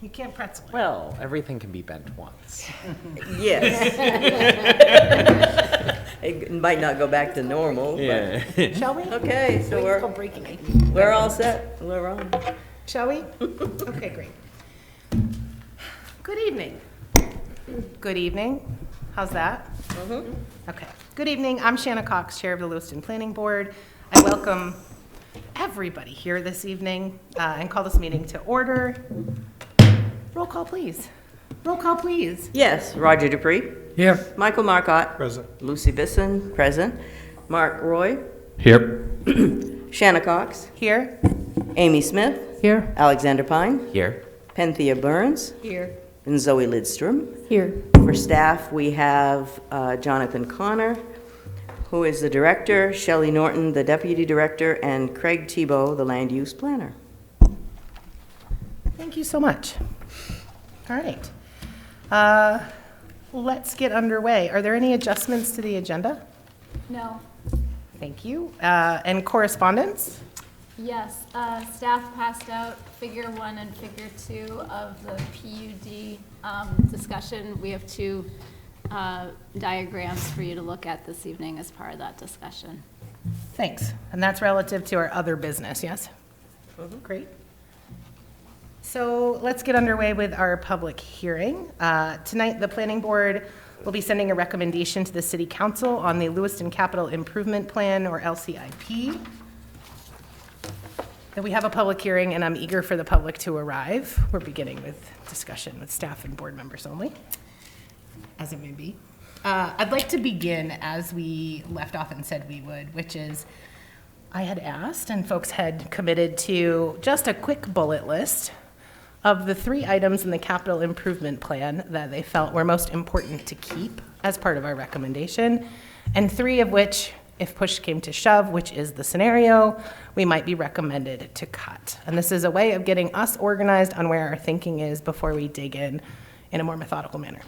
You can't pretzel it. Well, everything can be bent once. Yes. It might not go back to normal, but, Yeah. Shall we? okay, so It's called breaking it. we're all set. We're on. Shall we? Okay, great. Good evening. Good evening. How's that? Okay. Good evening. I'm Shanna Cox, Chair of the Lewiston Planning Board. I welcome everybody here this evening and call this meeting to order. Roll call, please. Roll call, please. Yes, Roger Dupree. Here. Michael Marcotte. Present. Lucy Bisson, present. Mark Roy. Here. Shanna Cox. Here. Amy Smith. Here. Alexander Pine. Here. Penthea Burns. Here. And Zoe Lidstrom. Here. For staff, we have Jonathan Connor, who is the director, Shelley Norton, the deputy director, and Craig Tebow, the land use planner. Thank you so much. All right. Let's get underway. Are there any adjustments to the agenda? No. Thank you. And correspondence? Yes, staff passed out figure 1 and figure 2 of the PUD discussion. We have 2 diagrams for you to look at this evening as part of that discussion. Thanks. And that's relative to our other business, yes? Great. So let's get underway with our public hearing. Tonight, the Planning Board will be sending a recommendation to the City Council on the Lewiston Capital Improvement Plan, or LCIP. And we have a public hearing, and I'm eager for the public to arrive. We're beginning with discussion with staff and board members only, as it may be. I'd like to begin as we left off and said we would, which is I had asked, and folks had committed to just a quick bullet list of the 3 items in the capital improvement plan that they felt were most important to keep as part of our recommendation, and 3 of which, if push came to shove, which is the scenario, we might be recommended to cut. And this is a way of getting us organized on where our thinking is before we dig in a more methodical manner.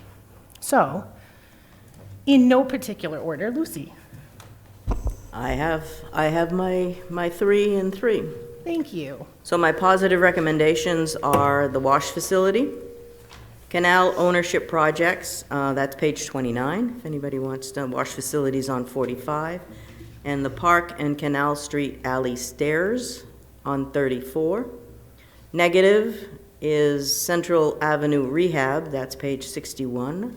So, in no particular order, Lucy. I have my 3 and 3. Thank you. So my positive recommendations are the wash facility, canal ownership projects, that's page 29, if anybody wants to, wash facilities on 45, and the Park and Canal Street alley stairs on 34. Negative is Central Avenue rehab, that's page 61.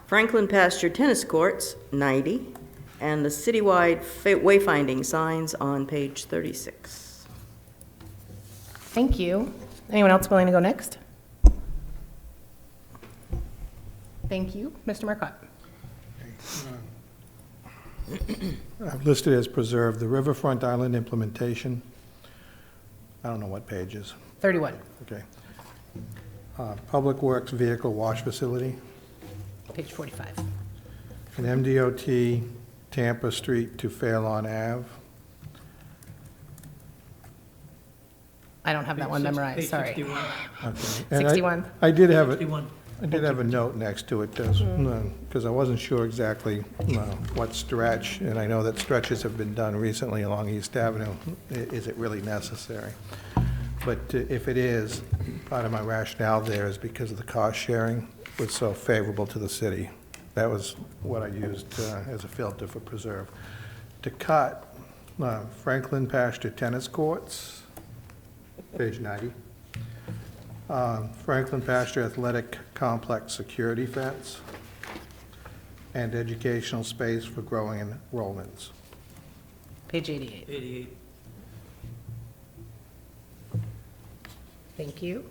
Franklin Pasture tennis courts, 90, and the citywide wayfinding signs on page 36. Thank you. Anyone else willing to go next? Thank you. Mr. Marcotte. I've listed as preserved the Riverfront Island implementation. I don't know what pages. 31. Okay. Public Works Vehicle Wash Facility. Page 45. And MDOT Tampa Street to Fairlawn Ave. I don't have that one memorized, sorry. 61. Okay. And 61. I did have a 61. I did have a note next to it, because I wasn't sure exactly what stretch, and I know that stretches have been done recently along East Avenue. Is it really necessary? But if it is, part of my rationale there is because of the cost sharing was so favorable to the city. That was what I used as a filter for preserve. To cut, Franklin Pasture tennis courts, page 90. Franklin Pasture Athletic Complex security fence, and educational space for growing enrollments. Page 88. 88. Thank you.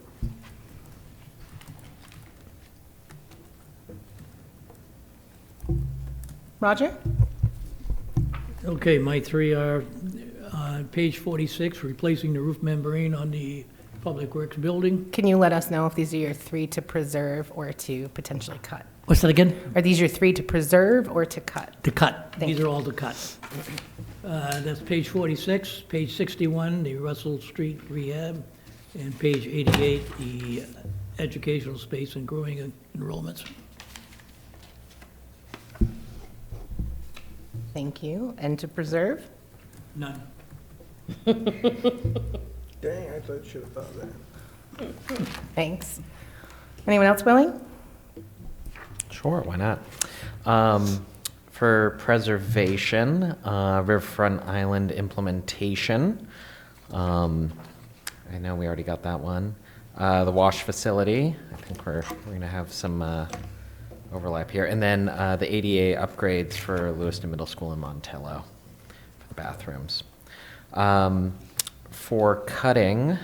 Roger? Okay, my 3 are page 46, replacing the roof membrane on the Public Works building. Can you let us know if these are your 3 to preserve or to potentially cut? What's that again? Are these your 3 to preserve or to cut? To cut. Thank These are all to cut. That's page 46, page 61, the Russell Street rehab, and page 88, the educational space and growing enrollments. Thank you. And to preserve? None. Dang, I should have thought of that. Thanks. Anyone else willing? Sure, why not? For preservation, Riverfront Island implementation. I know we already got that one. The wash facility, I think we're gonna have some overlap here. And then the ADA upgrades for Lewiston Middle School and Montello for the bathrooms. For cutting,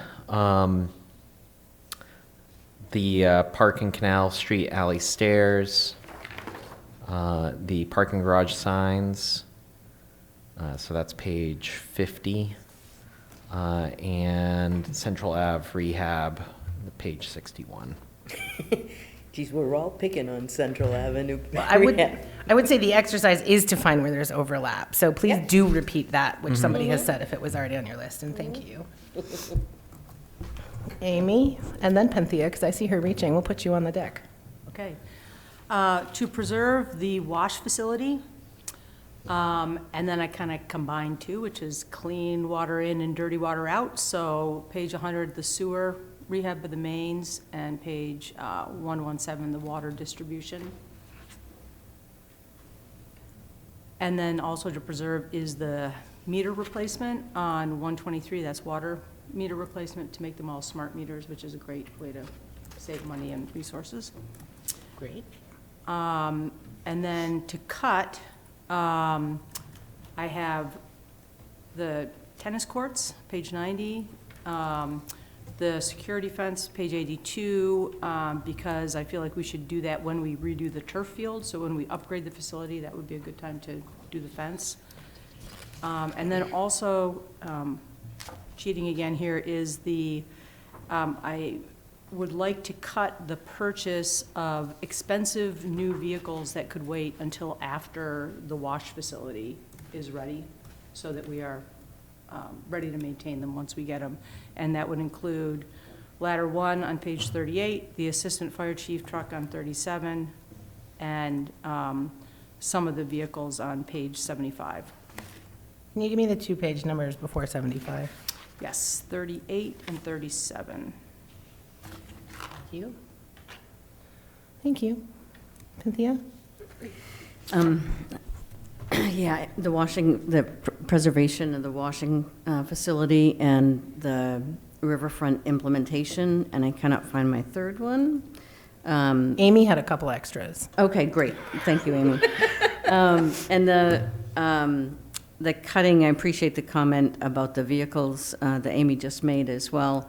the Park and Canal Street alley stairs, the parking garage signs, so that's page 50, and Central Ave rehab, page 61. Geez, we're all picking on Central Avenue. Well, I would say the exercise is to find where there's overlap. So please Yeah. do repeat that, which somebody has said if it was already on your list, and thank you. Amy, and then Penthea, because I see her reaching. We'll put you on the deck. Okay. To preserve the wash facility, and then I kind of combined two, which is clean water in and dirty water out. So page 100, the sewer rehab of the mains, and page 117, the water distribution. And then also to preserve is the meter replacement on 123, that's water meter replacement, to make them all smart meters, which is a great way to save money and resources. Great. And then to cut, I have the tennis courts, page 90, the security fence, page 82, because I feel like we should do that when we redo the turf field. So when we upgrade the facility, that would be a good time to do the fence. And then also, cheating again here, is the, I would like to cut the purchase of expensive new vehicles that could wait until after the wash facility is ready, so that we are ready to maintain them once we get them. And that would include ladder 1 on page 38, the assistant fire chief truck on 37, and some of the vehicles on page 75. Can you give me the 2-page numbers before 75? Yes, 38 and 37. Thank you. Thank you. Penthea? Yeah, the preservation of the washing facility and the riverfront implementation, and I cannot find my third one. Amy had a couple extras. Okay, great. Thank you, Amy. And the cutting, I appreciate the comment about the vehicles that Amy just made as well,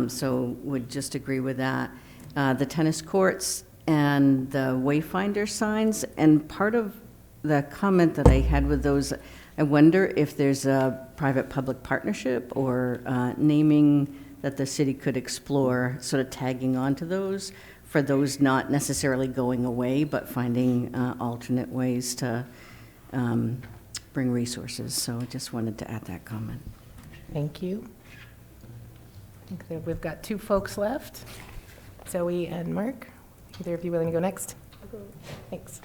so would just agree with that. The tennis courts and the wayfinder signs, and part of the comment that I had with those, I wonder if there's a private-public partnership or naming that the city could explore, sort of tagging onto those, for those not necessarily going away, but finding alternate ways to bring resources. So I just wanted to add that comment. Thank you. I think that we've got 2 folks left, Zoe and Mark. Either of you willing to go next? Thanks.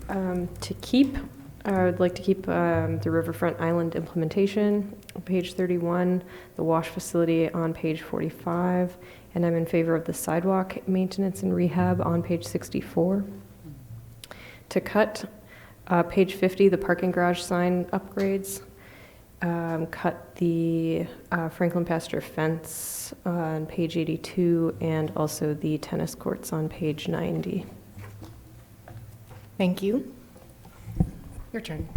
To keep, I would like to keep the Riverfront Island implementation on page 31, the wash facility on page 45, and I'm in favor of the sidewalk maintenance and rehab on page 64. To cut, page 50, the parking garage sign upgrades. Cut the Franklin Pasture fence on page 82, and also the tennis courts on page 90. Thank you. Your turn.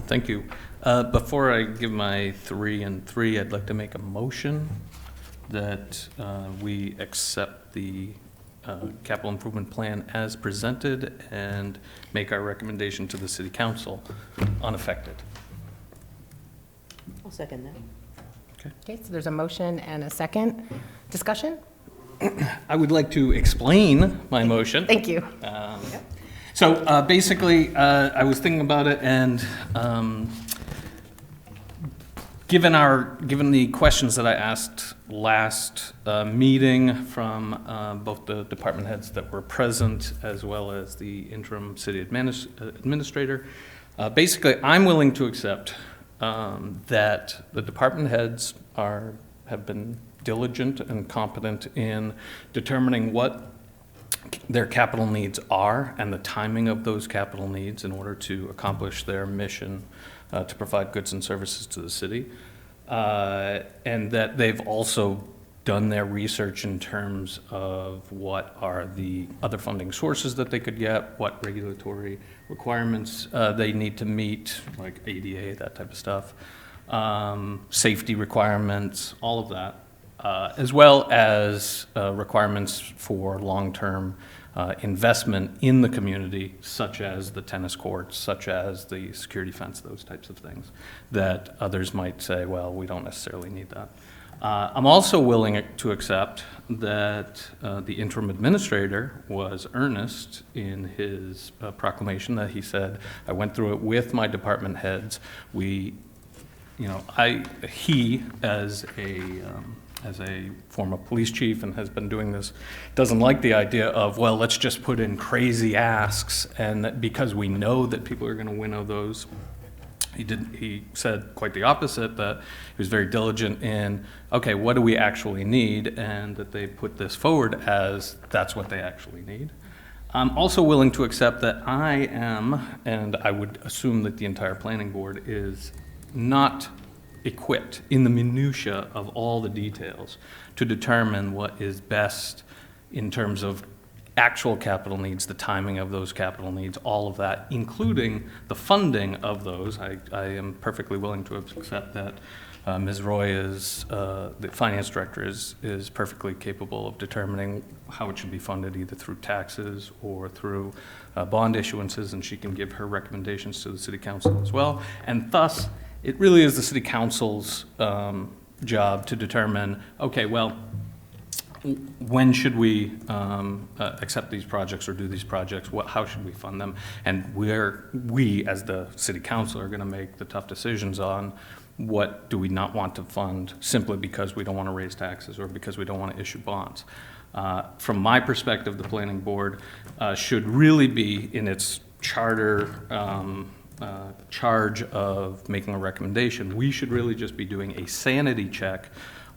Thank you. Before I give my 3 and 3, I'd like to make a motion that we accept the capital improvement plan as presented and make our recommendation to the city council unaffected. I'll second that. Okay, so there's a motion and a second. Discussion? I would like to explain my motion. Thank you. So basically, I was thinking about it, and given the questions that I asked last meeting from both the department heads that were present, as well as the interim city administrator, basically, I'm willing to accept that the department heads have been diligent and competent in determining what their capital needs are and the timing of those capital needs in order to accomplish their mission to provide goods and services to the city. And that they've also done their research in terms of what are the other funding sources that they could get, what regulatory requirements they need to meet, like ADA, that type of stuff, safety requirements, all of that, as well as requirements for long-term investment in the community, such as the tennis courts, such as the security fence, those types of things, that others might say, well, we don't necessarily need that. I'm also willing to accept that the interim administrator was earnest in his proclamation that he said, I went through it with my department heads. He, as a former police chief and has been doing this, doesn't like the idea of, well, let's just put in crazy asks, and that because we know that people are going to winnow those. He said quite the opposite, that he was very diligent in, okay, what do we actually need, and that they put this forward as that's what they actually need. I'm also willing to accept that I am, and I would assume that the entire planning board is not equipped in the minutia of all the details to determine what is best in terms of actual capital needs, the timing of those capital needs, all of that, including the funding of those. I am perfectly willing to accept that Ms. Roy is, the finance director is perfectly capable of determining how it should be funded, either through taxes or through bond issuances, and she can give her recommendations to the city council as well. And thus, it really is the city council's job to determine, okay, well, when should we accept these projects or do these projects? How should we fund them? And we, as the city council, are going to make the tough decisions on what do we not want to fund simply because we don't want to raise taxes or because we don't want to issue bonds. From my perspective, the planning board should really be in its charter charge of making a recommendation. We should really just be doing a sanity check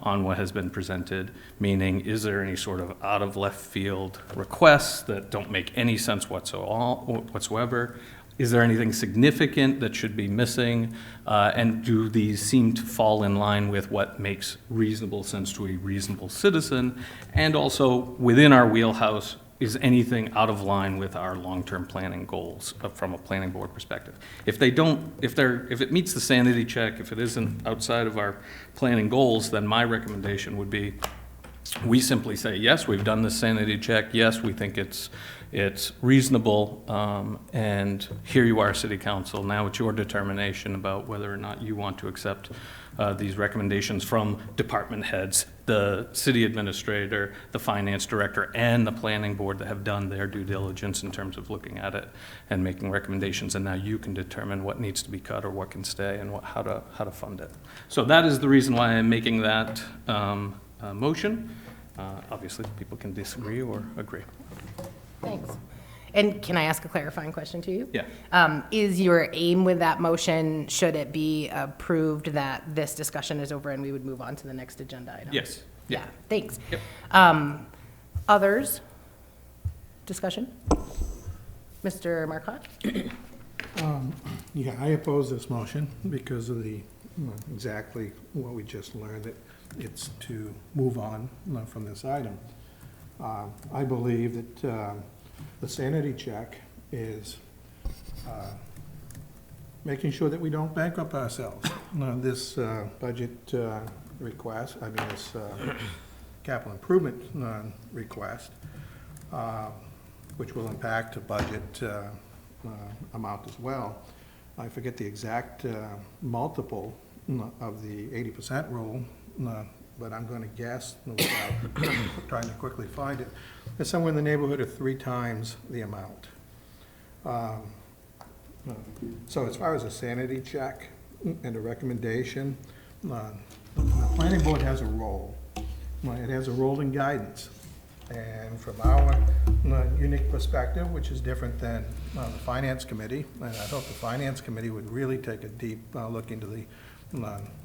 on what has been presented, meaning is there any sort of out of left field requests that don't make any sense whatsoever? Is there anything significant that should be missing? And do these seem to fall in line with what makes reasonable sense to a reasonable citizen? And also within our wheelhouse, is anything out of line with our long-term planning goals from a planning board perspective? If it meets the sanity check, if it isn't outside of our planning goals, then my recommendation would be we simply say, yes, we've done the sanity check. Yes, we think it's reasonable, and here you are, city council. Now it's your determination about whether or not you want to accept these recommendations from department heads, the city administrator, the finance director, and the planning board that have done their due diligence in terms of looking at it and making recommendations. And now you can determine what needs to be cut or what can stay and how to fund it. So that is the reason why I'm making that motion. Obviously, people can disagree or agree. Thanks. And can I ask a clarifying question to you? Yeah. Is your aim with that motion, should it be approved that this discussion is over and we would move on to the next agenda item? Yes. Yeah, thanks. Yep. Others? Discussion? Mr. Marcotte? Yeah, I oppose this motion because of exactly what we just learned, that it's to move on from this item. I believe that the sanity check is making sure that we don't bankrupt ourselves. This budget request, this capital improvement request, which will impact the budget amount as well. I forget the exact multiple of the 80% rule, but I'm going to guess, without trying to quickly find it, it's somewhere in the neighborhood of 3 times the amount. So as far as a sanity check and a recommendation, the planning board has a role. It has a role in guidance. And from our unique perspective, which is different than the Finance Committee, and I hope the Finance Committee would really take a deep look into the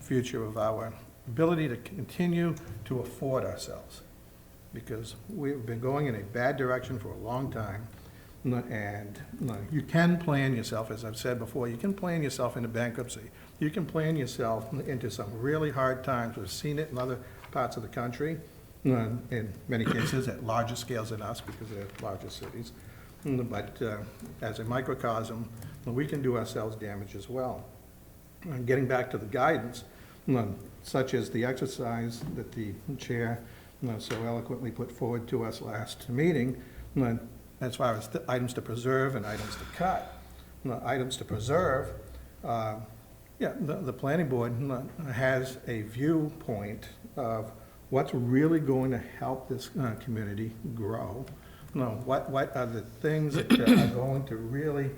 future of our ability to continue to afford ourselves, because we've been going in a bad direction for a long time. And you can plan yourself, as I've said before, you can plan yourself into bankruptcy. You can plan yourself into some really hard times. We've seen it in other parts of the country, in many cases at larger scales than us because they're larger cities. But as a microcosm, we can do ourselves damage as well. And getting back to the guidance, such as the exercise that the chair so eloquently put forward to us last meeting, as far as the items to preserve and items to cut. Items to preserve, the planning board has a viewpoint of what's really going to help this community grow. What are the things that are going to really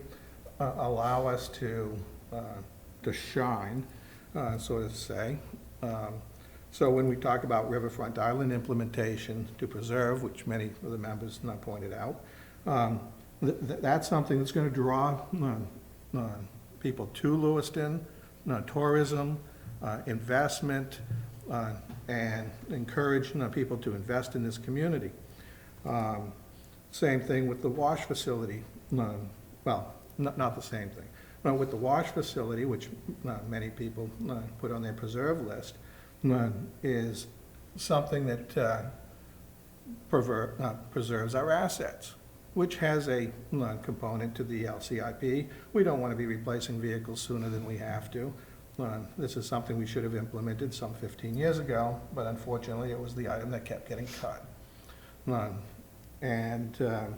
allow us to shine, so to say. So when we talk about Riverfront Island implementation to preserve, which many of the members pointed out, that's something that's going to draw people to Lewiston, tourism, investment, and encourage people to invest in this community. Same thing with the wash facility. Well, not the same thing. With the wash facility, which many people put on their preserve list, is something that preserves our assets, which has a component to the LCIP. We don't want to be replacing vehicles sooner than we have to. This is something we should have implemented some 15 years ago, but unfortunately it was the item that kept getting cut. And the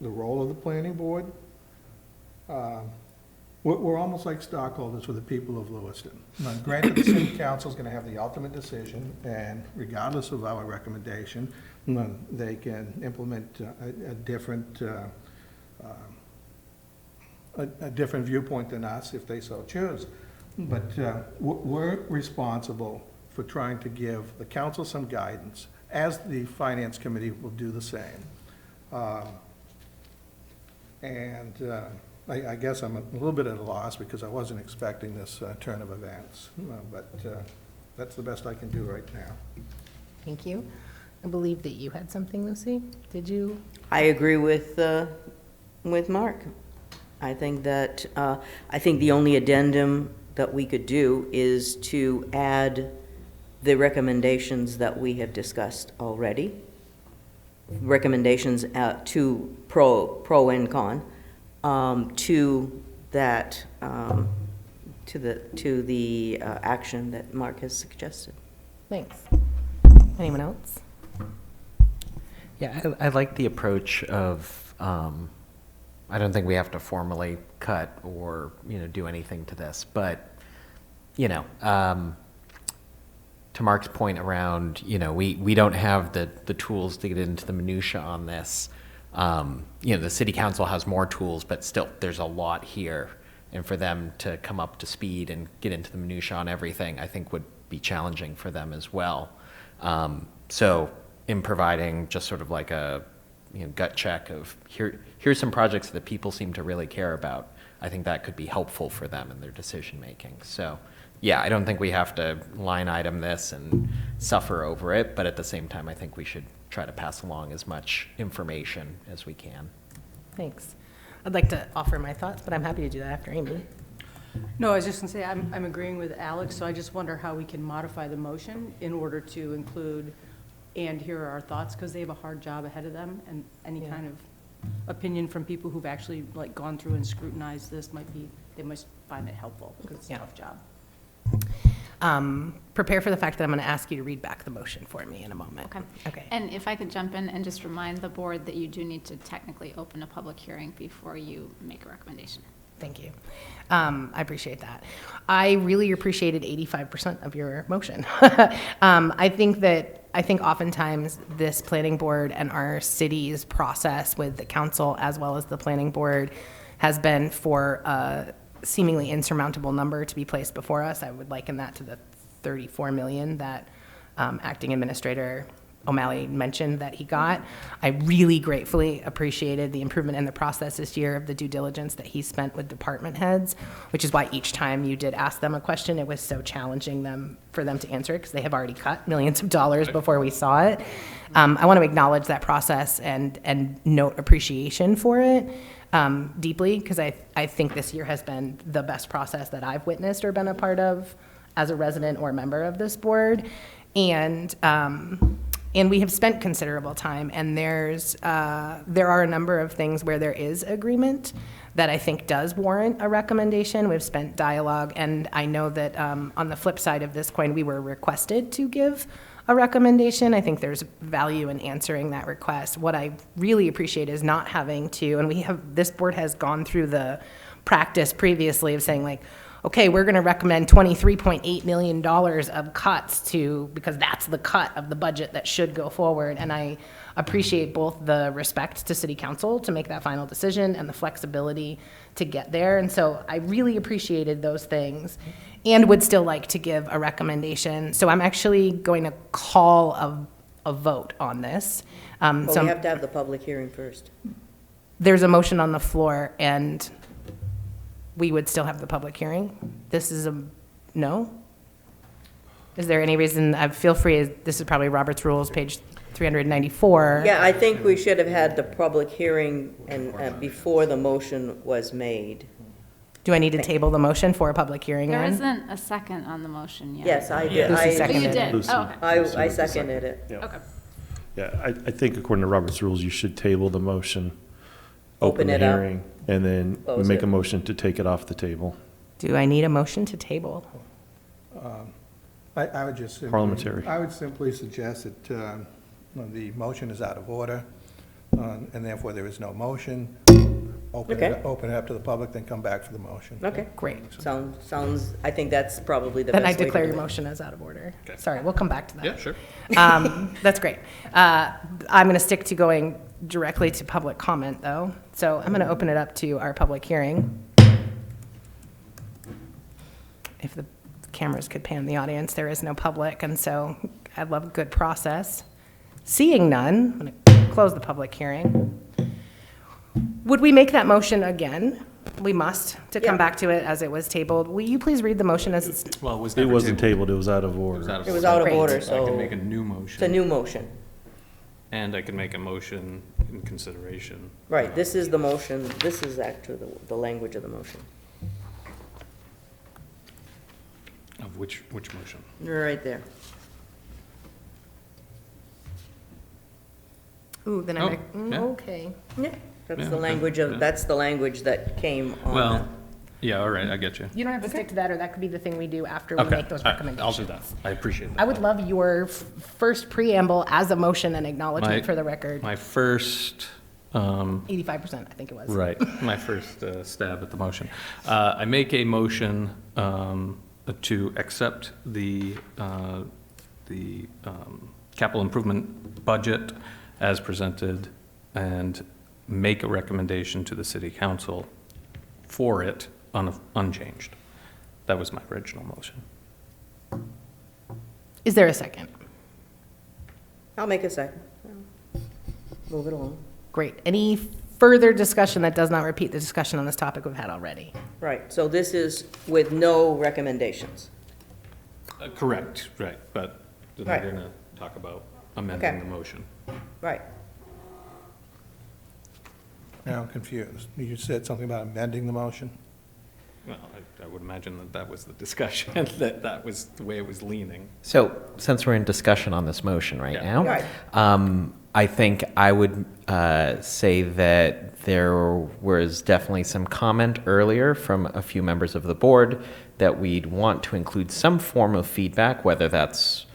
role of the planning board, we're almost like stockholders for the people of Lewiston. Granted, the city council is going to have the ultimate decision, and regardless of our recommendation, they can implement a different viewpoint than us if they so choose. But we're responsible for trying to give the council some guidance, as the finance committee will do the same. I guess I'm a little bit at a loss because I wasn't expecting this turn of events, but that's the best I can do right now. Thank you. I believe that you had something, Lucy. Did you? I agree with Mark. I think that, I think the only addendum that we could do is to add the recommendations that we have discussed already. Recommendations to pro and con, to that, to the action that Mark has suggested. Thanks. Anyone else? Yeah, I like the approach of, I don't think we have to formally cut or, do anything to this, but, to Mark's point around, we don't have the tools to get into the minutia on this. The city council has more tools, but still there's a lot here. And for them to come up to speed and get into the minutia on everything, I think would be challenging for them as well. So in providing just sort of like a gut check of here's some projects that people seem to really care about, I think that could be helpful for them in their decision making. So yeah, I don't think we have to line item this and suffer over it, but at the same time, I think we should try to pass along as much information as we can. Thanks. I'd like to offer my thoughts, but I'm happy to do that after Amy. No, I was just going to say, I'm agreeing with Alex, so I just wonder how we can modify the motion in order to include, and here are our thoughts, because they have a hard job ahead of them, and any kind of opinion from people who've actually gone through and scrutinized this they must find it helpful, because it's a tough job. Prepare for the fact that I'm going to ask you to read back the motion for me in a moment. Okay. And if I could jump in and just remind the board that you do need to technically open a public hearing before you make a recommendation. Thank you. I appreciate that. I really appreciated 85% of your motion. I think oftentimes this planning board and our city's process with the council as well as the planning board has been for a seemingly insurmountable number to be placed before us. I would liken that to the 34 million that acting administrator O'Malley mentioned that he got. I really gratefully appreciated the improvement in the process this year of the due diligence that he spent with department heads, which is why each time you did ask them a question, it was so challenging for them to answer it, because they have already cut millions of dollars before we saw it. I want to acknowledge that process and note appreciation for it deeply, because I think this year has been the best process that I've witnessed or been a part of as a resident or member of this board. And we have spent considerable time, and there are a number of things where there is agreement that I think does warrant a recommendation. We've spent dialogue, and I know that on the flip side of this coin, we were requested to give a recommendation. I think there's value in answering that request. What I really appreciate is not having to, and this board has gone through the practice previously of saying, like, okay, we're going to recommend $23.8 million of cuts because that's the cut of the budget that should go forward. And I appreciate both the respect to city council to make that final decision and the flexibility to get there. And so I really appreciated those things and would still like to give a recommendation. So I'm actually going to call a vote on this. Well, we have to have the public hearing first. There's a motion on the floor, and we would still have the public hearing. This is a no? Is there any reason, feel free, this is probably Robert's Rules, page 394. Yeah, I think we should have had the public hearing and before the motion was made. Do I need to table the motion for a public hearing There then? isn't a second on the motion yet. Yes, I did. Lucy Oh, you seconded it. did? Lucy. Oh, okay. I seconded it. Yeah. Okay. Yeah, I think according to Robert's rules, you should table the motion, Open open the it up. hearing, and then Close make it. a motion to take it off the table. Do I need a motion to table? I would just simply. Parliamentary. I would simply suggest that the motion is out of order, and therefore there is no motion. Open Okay. it up to the public, then come back for the motion. Okay. Great. Sounds, I think that's probably the Then best I way to declare do your it. motion as out of order. Sorry, we'll come back to that. Yeah, sure. That's great. I'm going to stick to going directly to public comment, though. So I'm going to open it up to our public hearing. If the cameras could pan the audience, there is no public, and so I love a good process. Seeing none, I'm going to close the public hearing. Would we make that motion again? We must, to come Yeah. back to it as it was tabled. Will you please read the motion as it's, Well, it was It never wasn't tabled. tabled, it was out of It was order. out of It was order. out of Great. order, I can so make a new it's a motion, new motion. and I can make a motion in consideration. Right, this is the motion, this is actually the language of the motion. Of which motion? Right there. ooh, then Oh, I'm, yeah. okay. Yeah, that's Yeah, the okay, language yeah. that's the language that came on Well, yeah, all right, I get you. You don't have to stick to that, or that could be the thing we do after we Okay, make those I'll recommendations. do that. I appreciate that. I would love your first preamble as a motion and acknowledgement My- for the record. My first, 85%, I think it was. right, my first stab at the motion. I make a motion to accept the capital improvement budget as presented and make a recommendation to the city council for it unchanged. That was my original motion. Is there a second? I'll make a second. Move it along. Great. Any further discussion that does not repeat the discussion on this topic we've had already? Right, so this is with no recommendations. Correct, right, but then Right. we're going to talk about amending Okay. the motion. Right. Now I'm confused. You said something about amending the motion? Well, I would imagine that that was the discussion, that was the way it was leaning. So, since we're in discussion on this motion right Yeah. now, Right. I think I would say that there was definitely some comment earlier from a few members of the board that we'd want to include some form of feedback, whether that's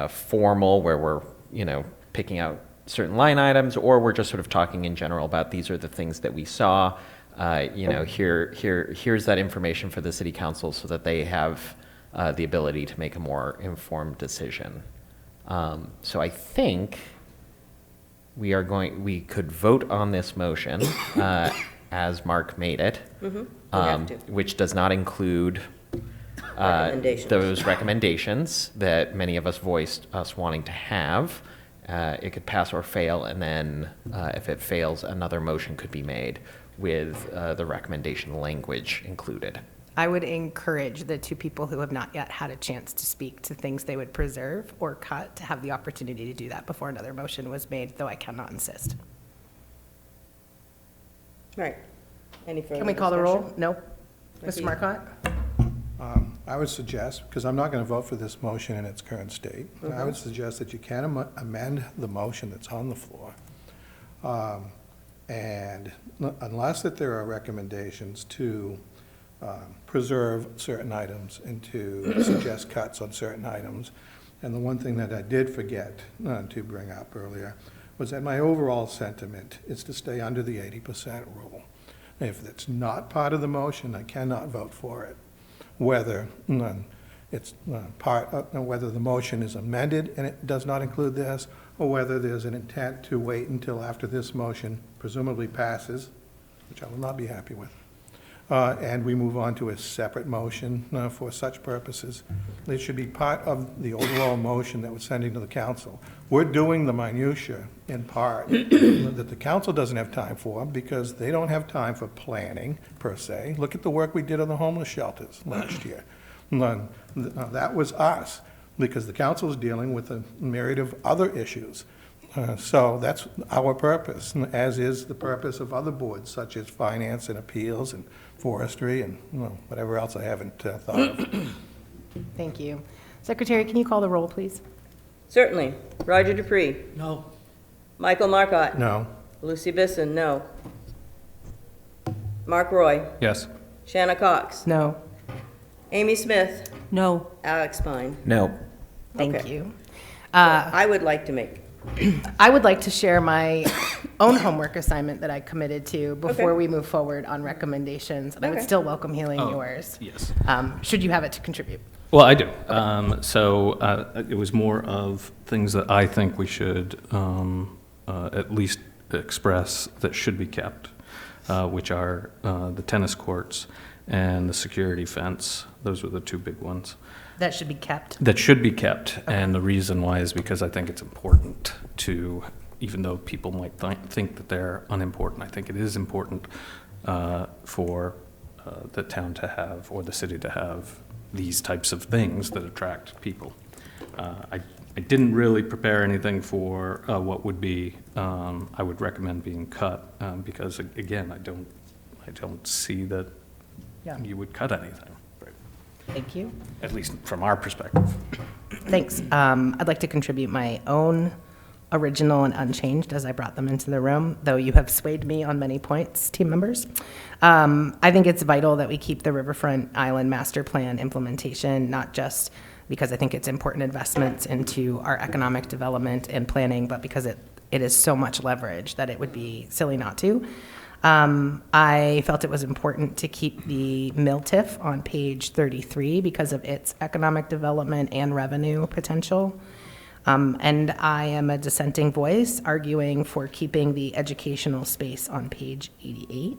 formal, where we're, picking out certain line items, or we're just sort of talking in general about these are the things that we saw. Here's that information for the city council so that they have the ability to make a more informed decision. So I think we could vote on this motion as Mark made it, have to. which does not include Recommendations. those recommendations that many of us voiced us wanting to have. it could pass or fail, and then if it fails, another motion could be made with the recommendation language included. I would encourage the two people who have not yet had a chance to speak to things they would preserve or cut to have the opportunity to do that before another motion was made, though I cannot insist. Right. Any further Can we call the roll? discussion? No? Mr. Marcotte? I would suggest, because I'm not going to vote for this motion in its current state, I would suggest that you can amend the motion that's on the floor. And unless that there are recommendations to preserve certain items and to suggest cuts on certain items. And the one thing that I did forget to bring up earlier was that my overall sentiment is to stay under the 80% rule. If it's not part of the motion, I cannot vote for it. Whether it's whether the motion is amended and it does not include this, or whether there's an intent to wait until after this motion presumably passes, which I will not be happy with, and we move on to a separate motion for such purposes. It should be part of the overall motion that we're sending to the council. We're doing the minutia in part that the council doesn't have time for because they don't have time for planning per se. Look at the work we did on the homeless shelters last year. That was us because the council is dealing with a myriad of other issues. So that's our purpose, as is the purpose of other boards such as finance and appeals and forestry and whatever else I haven't thought of. Thank you. Secretary, can you call the roll, please? Certainly. Roger Dupree. No. Michael Marcotte. No. Lucy Bisson, no. Mark Roy. Yes. Shanna Cox. No. Amy Smith. No. Alex Pine. No. Thank Okay. you. I would like to make, I would like to share my own homework assignment that I committed to before Okay. we move forward on recommendations. And I would Okay. still welcome hearing Oh, yours, Yes. should you have it to contribute. Well, I do. It was more of things that I think we should at least express that should be kept, which are the tennis courts and the security fence. Those were the two big ones. That should be kept. That should be kept, and the reason why is because I think it's important to, even though people might think that they're unimportant, I think it is important for the town to have, or the city to have, these types of things that attract people. I didn't really prepare anything for what would be, I would recommend being cut, because again, I don't see that Yeah. you would cut anything, Thank you. at least from our perspective. Thanks. I'd like to contribute my own original and unchanged as I brought them into the room, though you have swayed me on many points, team members. I think it's vital that we keep the Riverfront Island Master Plan implementation, not just because I think it's important investments into our economic development and planning, but because it is so much leverage that it would be silly not to. I felt it was important to keep the mill TIF on page 33 because of its economic development and revenue potential. And I am a dissenting voice arguing for keeping the educational space on page 88.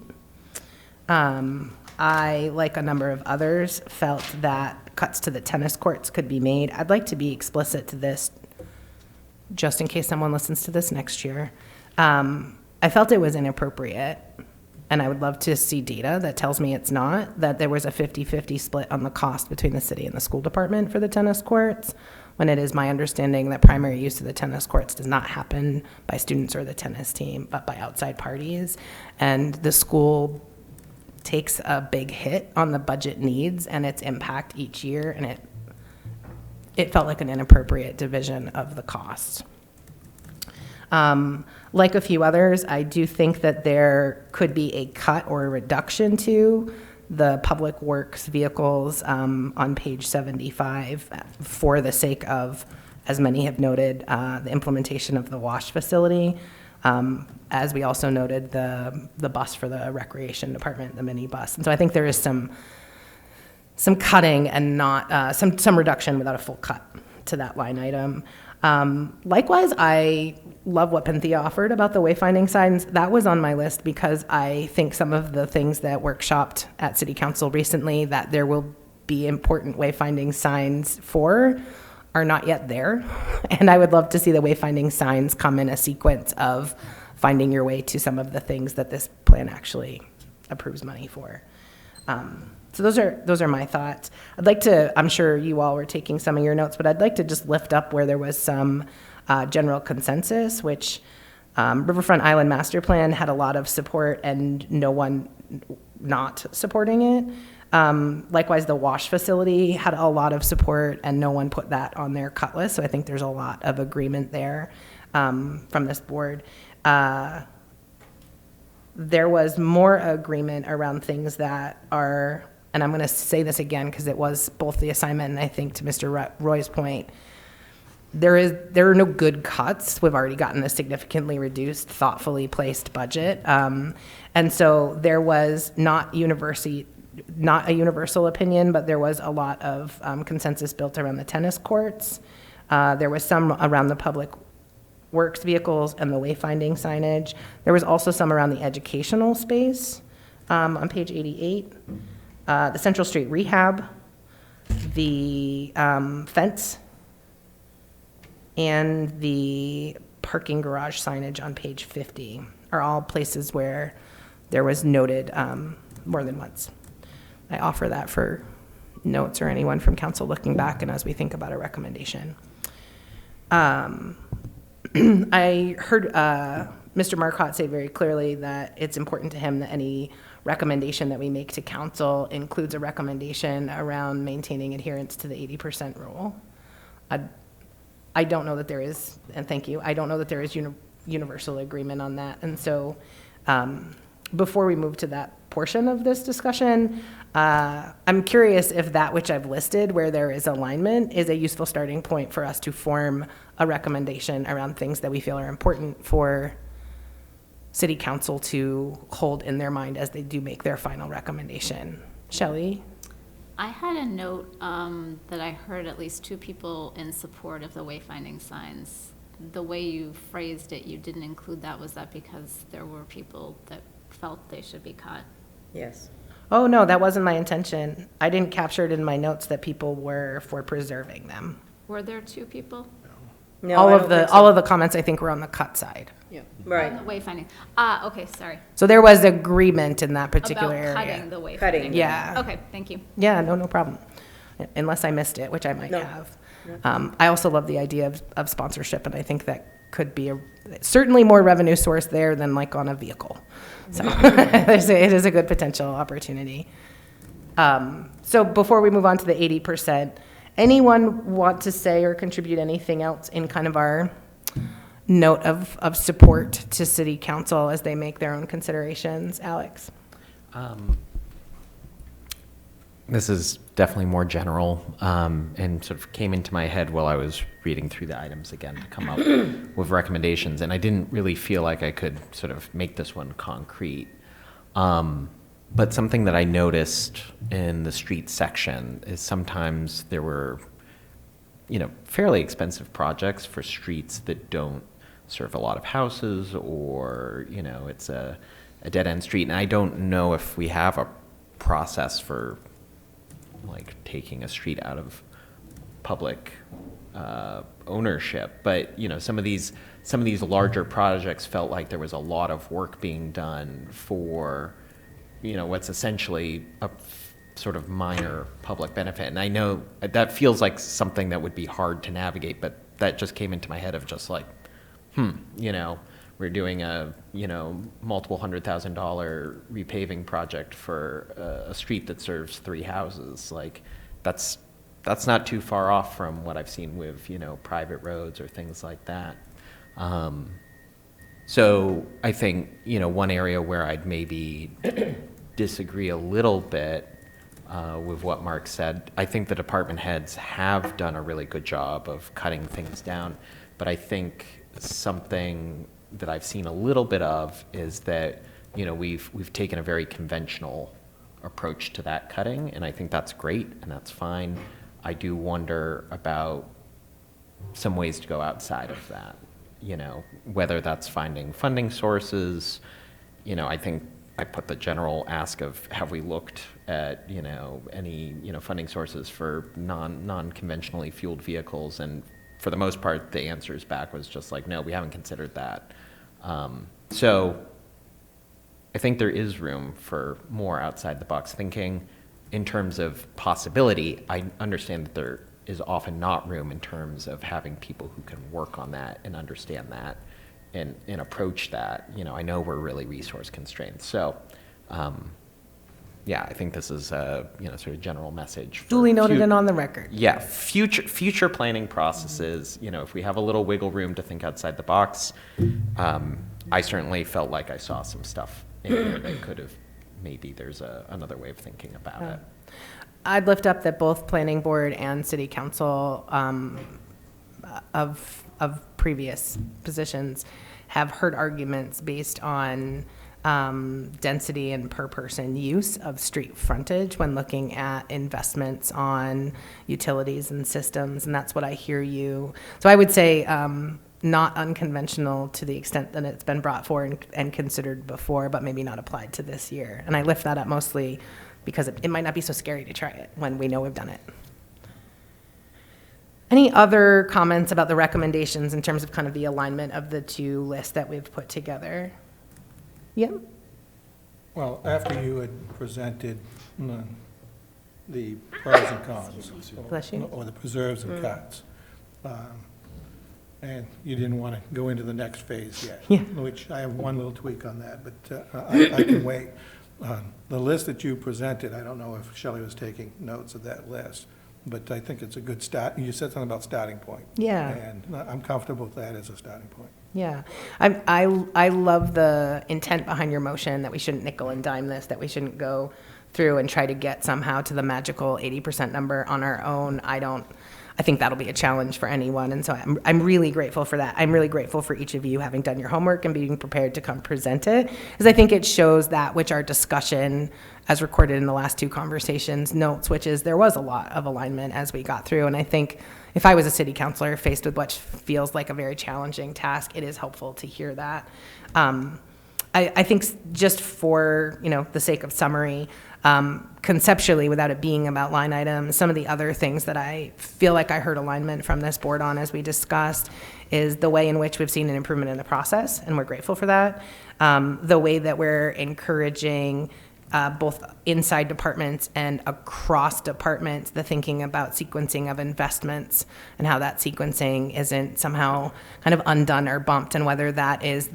I, like a number of others, felt that cuts to the tennis courts could be made. I'd like to be explicit to this, just in case someone listens to this next year. I felt it was inappropriate, and I would love to see data that tells me it's not, that there was a 50-50 split on the cost between the city and the school department for the tennis courts, when it is my understanding that primary use of the tennis courts does not happen by students or the tennis team, but by outside parties. And the school takes a big hit on the budget needs and its impact each year, and it felt like an inappropriate division of the cost. Like a few others, I do think that there could be a cut or a reduction to the public works vehicles on page 75 for the sake of, as many have noted, the implementation of the wash facility. As we also noted, the bus for the recreation department, the mini bus. And so I think there is some cutting and not, some reduction without a full cut to that line item. Likewise, I love what Penthea offered about the wayfinding signs. That was on my list because I think some of the things that workshopped at City Council recently that there will be important wayfinding signs for are not yet there. And I would love to see the wayfinding signs come in a sequence of finding your way to some of the things that this plan actually approves money for. So those are my thoughts. I'd like to, I'm sure you all were taking some of your notes, but I'd like to just lift up where there was some general consensus, which Riverfront Island Master Plan had a lot of support and no one not supporting it. Likewise, the wash facility had a lot of support and no one put that on their cut list. So I think there's a lot of agreement there from this board. There was more agreement around things that are, and I'm going to say this again because it was both the assignment and I think to Mr. Roy's point, there are no good cuts. We've already gotten a significantly reduced, thoughtfully placed budget. And so there was not a universal opinion, but there was a lot of consensus built around the tennis courts. There was some around the public works vehicles and the wayfinding signage. There was also some around the educational space on page 88. The Central Street rehab, the fence, and the parking garage signage on page 50 are all places where there was noted more than once. I offer that for notes or anyone from council looking back and as we think about a recommendation. I heard Mr. Marcotte say very clearly that it's important to him that any recommendation that we make to council includes a recommendation around maintaining adherence to the 80% rule. I don't know that there is, and thank you, I don't know that there is universal agreement on that. And so before we move to that portion of this discussion, I'm curious if that which I've listed where there is alignment is a useful starting point for us to form a recommendation around things that we feel are important for city council to hold in their mind as they do make their final recommendation. Shelley? I had a note that I heard at least 2 people in support of the wayfinding signs. The way you phrased it, you didn't include that. Was that because there were people that felt they should be cut? Yes. Oh, no, that wasn't my intention. I didn't capture it in my notes that people were for preserving them. Were there 2 people? No, all I of don't the think so. all of the comments I think were on the cut side. Yeah, right. On the wayfinding. Okay, sorry. So there was agreement in that particular About area. cutting the wayfinding. Cutting. Yeah. Okay, thank you. Yeah, no problem. Unless I missed it, which I might No. have. I also love the idea of sponsorship, and I think that could be certainly more revenue source there than like on a vehicle. So it is a good potential opportunity. So before we move on to the 80%, anyone want to say or contribute anything else in kind of our note of support to city council as they make their own considerations? Alex? This is definitely more general and sort of came into my head while I was reading through the items again to come up with recommendations. And I didn't really feel like I could sort of make this one concrete. But something that I noticed in the street section is sometimes there were, fairly expensive projects for streets that don't serve a lot of houses or, it's a dead-end street. And I don't know if we have a process for like taking a street out of public ownership, but some of these larger projects felt like there was a lot of work being done for what's essentially a sort of minor public benefit. And I know that feels like something that would be hard to navigate, but that just came into my head of just like, we're doing a multiple $100,000 repaving project for a street that serves 3 houses. Like that's not too far off from what I've seen with private roads or things like that. So I think one area where I'd maybe disagree a little bit with what Mark said, I think the department heads have done a really good job of cutting things down, but I think something that I've seen a little bit of is that we've taken a very conventional approach to that cutting, and I think that's great and that's fine. I do wonder about some ways to go outside of that, whether that's finding funding sources. I think I put the general ask of, have we looked at, any, funding sources for non-conventionally fueled vehicles? And for the most part, the answers back was just like, no, we haven't considered that. So I think there is room for more outside the box thinking in terms of possibility. I understand that there is often not room in terms of having people who can work on that and understand that and approach that. I know we're really resource constrained. So, yeah, I think this is a, sort of general message. for Duly noted fu- and on the record. Yeah, future planning processes, if we have a little wiggle room to think outside the box, I certainly felt like I saw some stuff in there that could have, maybe there's another way of thinking about it. I'd lift up that both planning board and city council of previous positions have heard arguments based on density and per person use of street frontage when looking at investments on utilities and systems, and that's what I hear you. So I would say not unconventional to the extent that it's been brought forward and considered before, but maybe not applied to this year. And I lift that up mostly because it might not be so scary to try it when we know we've done it. Any other comments about the recommendations in terms of kind of the alignment of the two lists that we've put together? Yeah. Well, after you had presented the pros and cons, Bless you. or the preserves and cuts, and you didn't want to go into the next phase yet, Yeah. which I have one little tweak on that, but I can wait. The list that you presented, I don't know if Shelley was taking notes of that list, but I think it's a good start. You said something about starting point. Yeah. And I'm comfortable with that as a starting point. Yeah, I love the intent behind your motion that we shouldn't nickel and dime this, that we shouldn't go through and try to get somehow to the magical 80% number on our own. I think that'll be a challenge for anyone, and so I'm really grateful for that. I'm really grateful for each of you having done your homework and being prepared to come present it, because I think it shows that which our discussion, as recorded in the last two conversations, notes, which is there was a lot of alignment as we got through, and I think if I was a city councilor faced with what feels like a very challenging task, it is helpful to hear that. I think just for the sake of summary, conceptually, without it being about line items, some of the other things that I feel like I heard alignment from this board on, as we discussed, is the way in which we've seen an improvement in the process, and we're grateful for that. The way that we're encouraging both inside departments and across departments, the thinking about sequencing of investments and how that sequencing isn't somehow kind of undone or bumped, and whether that is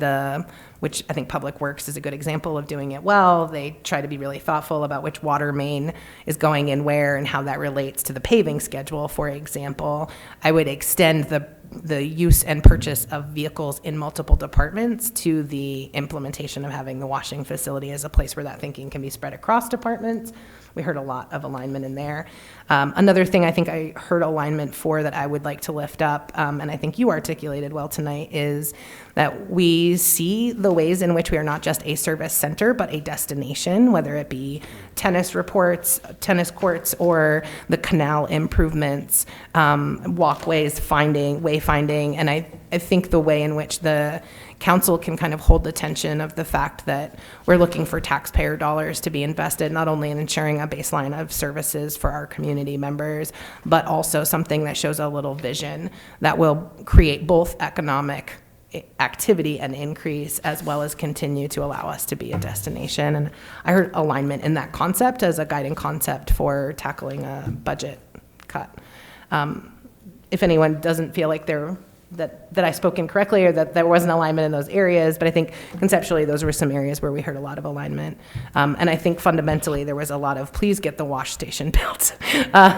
which I think Public Works is a good example of doing it well. They try to be really thoughtful about which water main is going in where and how that relates to the paving schedule, for example. I would extend the use and purchase of vehicles in multiple departments to the implementation of having the washing facility as a place where that thinking can be spread across departments. We heard a lot of alignment in there. Another thing I think I heard alignment for that I would like to lift up, and I think you articulated well tonight, is that we see the ways in which we are not just a service center, but a destination, whether it be tennis courts, or the canal improvements, walkways, wayfinding, and I think the way in which the council can kind of hold the tension of the fact that we're looking for taxpayer dollars to be invested not only in ensuring a baseline of services for our community members, but also something that shows a little vision that will create both economic activity and increase, as well as continue to allow us to be a destination. And I heard alignment in that concept as a guiding concept for tackling a budget cut. If anyone doesn't feel like that I spoke incorrectly, or that there wasn't alignment in those areas, but I think conceptually those were some areas where we heard a lot of alignment. And I think fundamentally there was a lot of, please get the wash station built.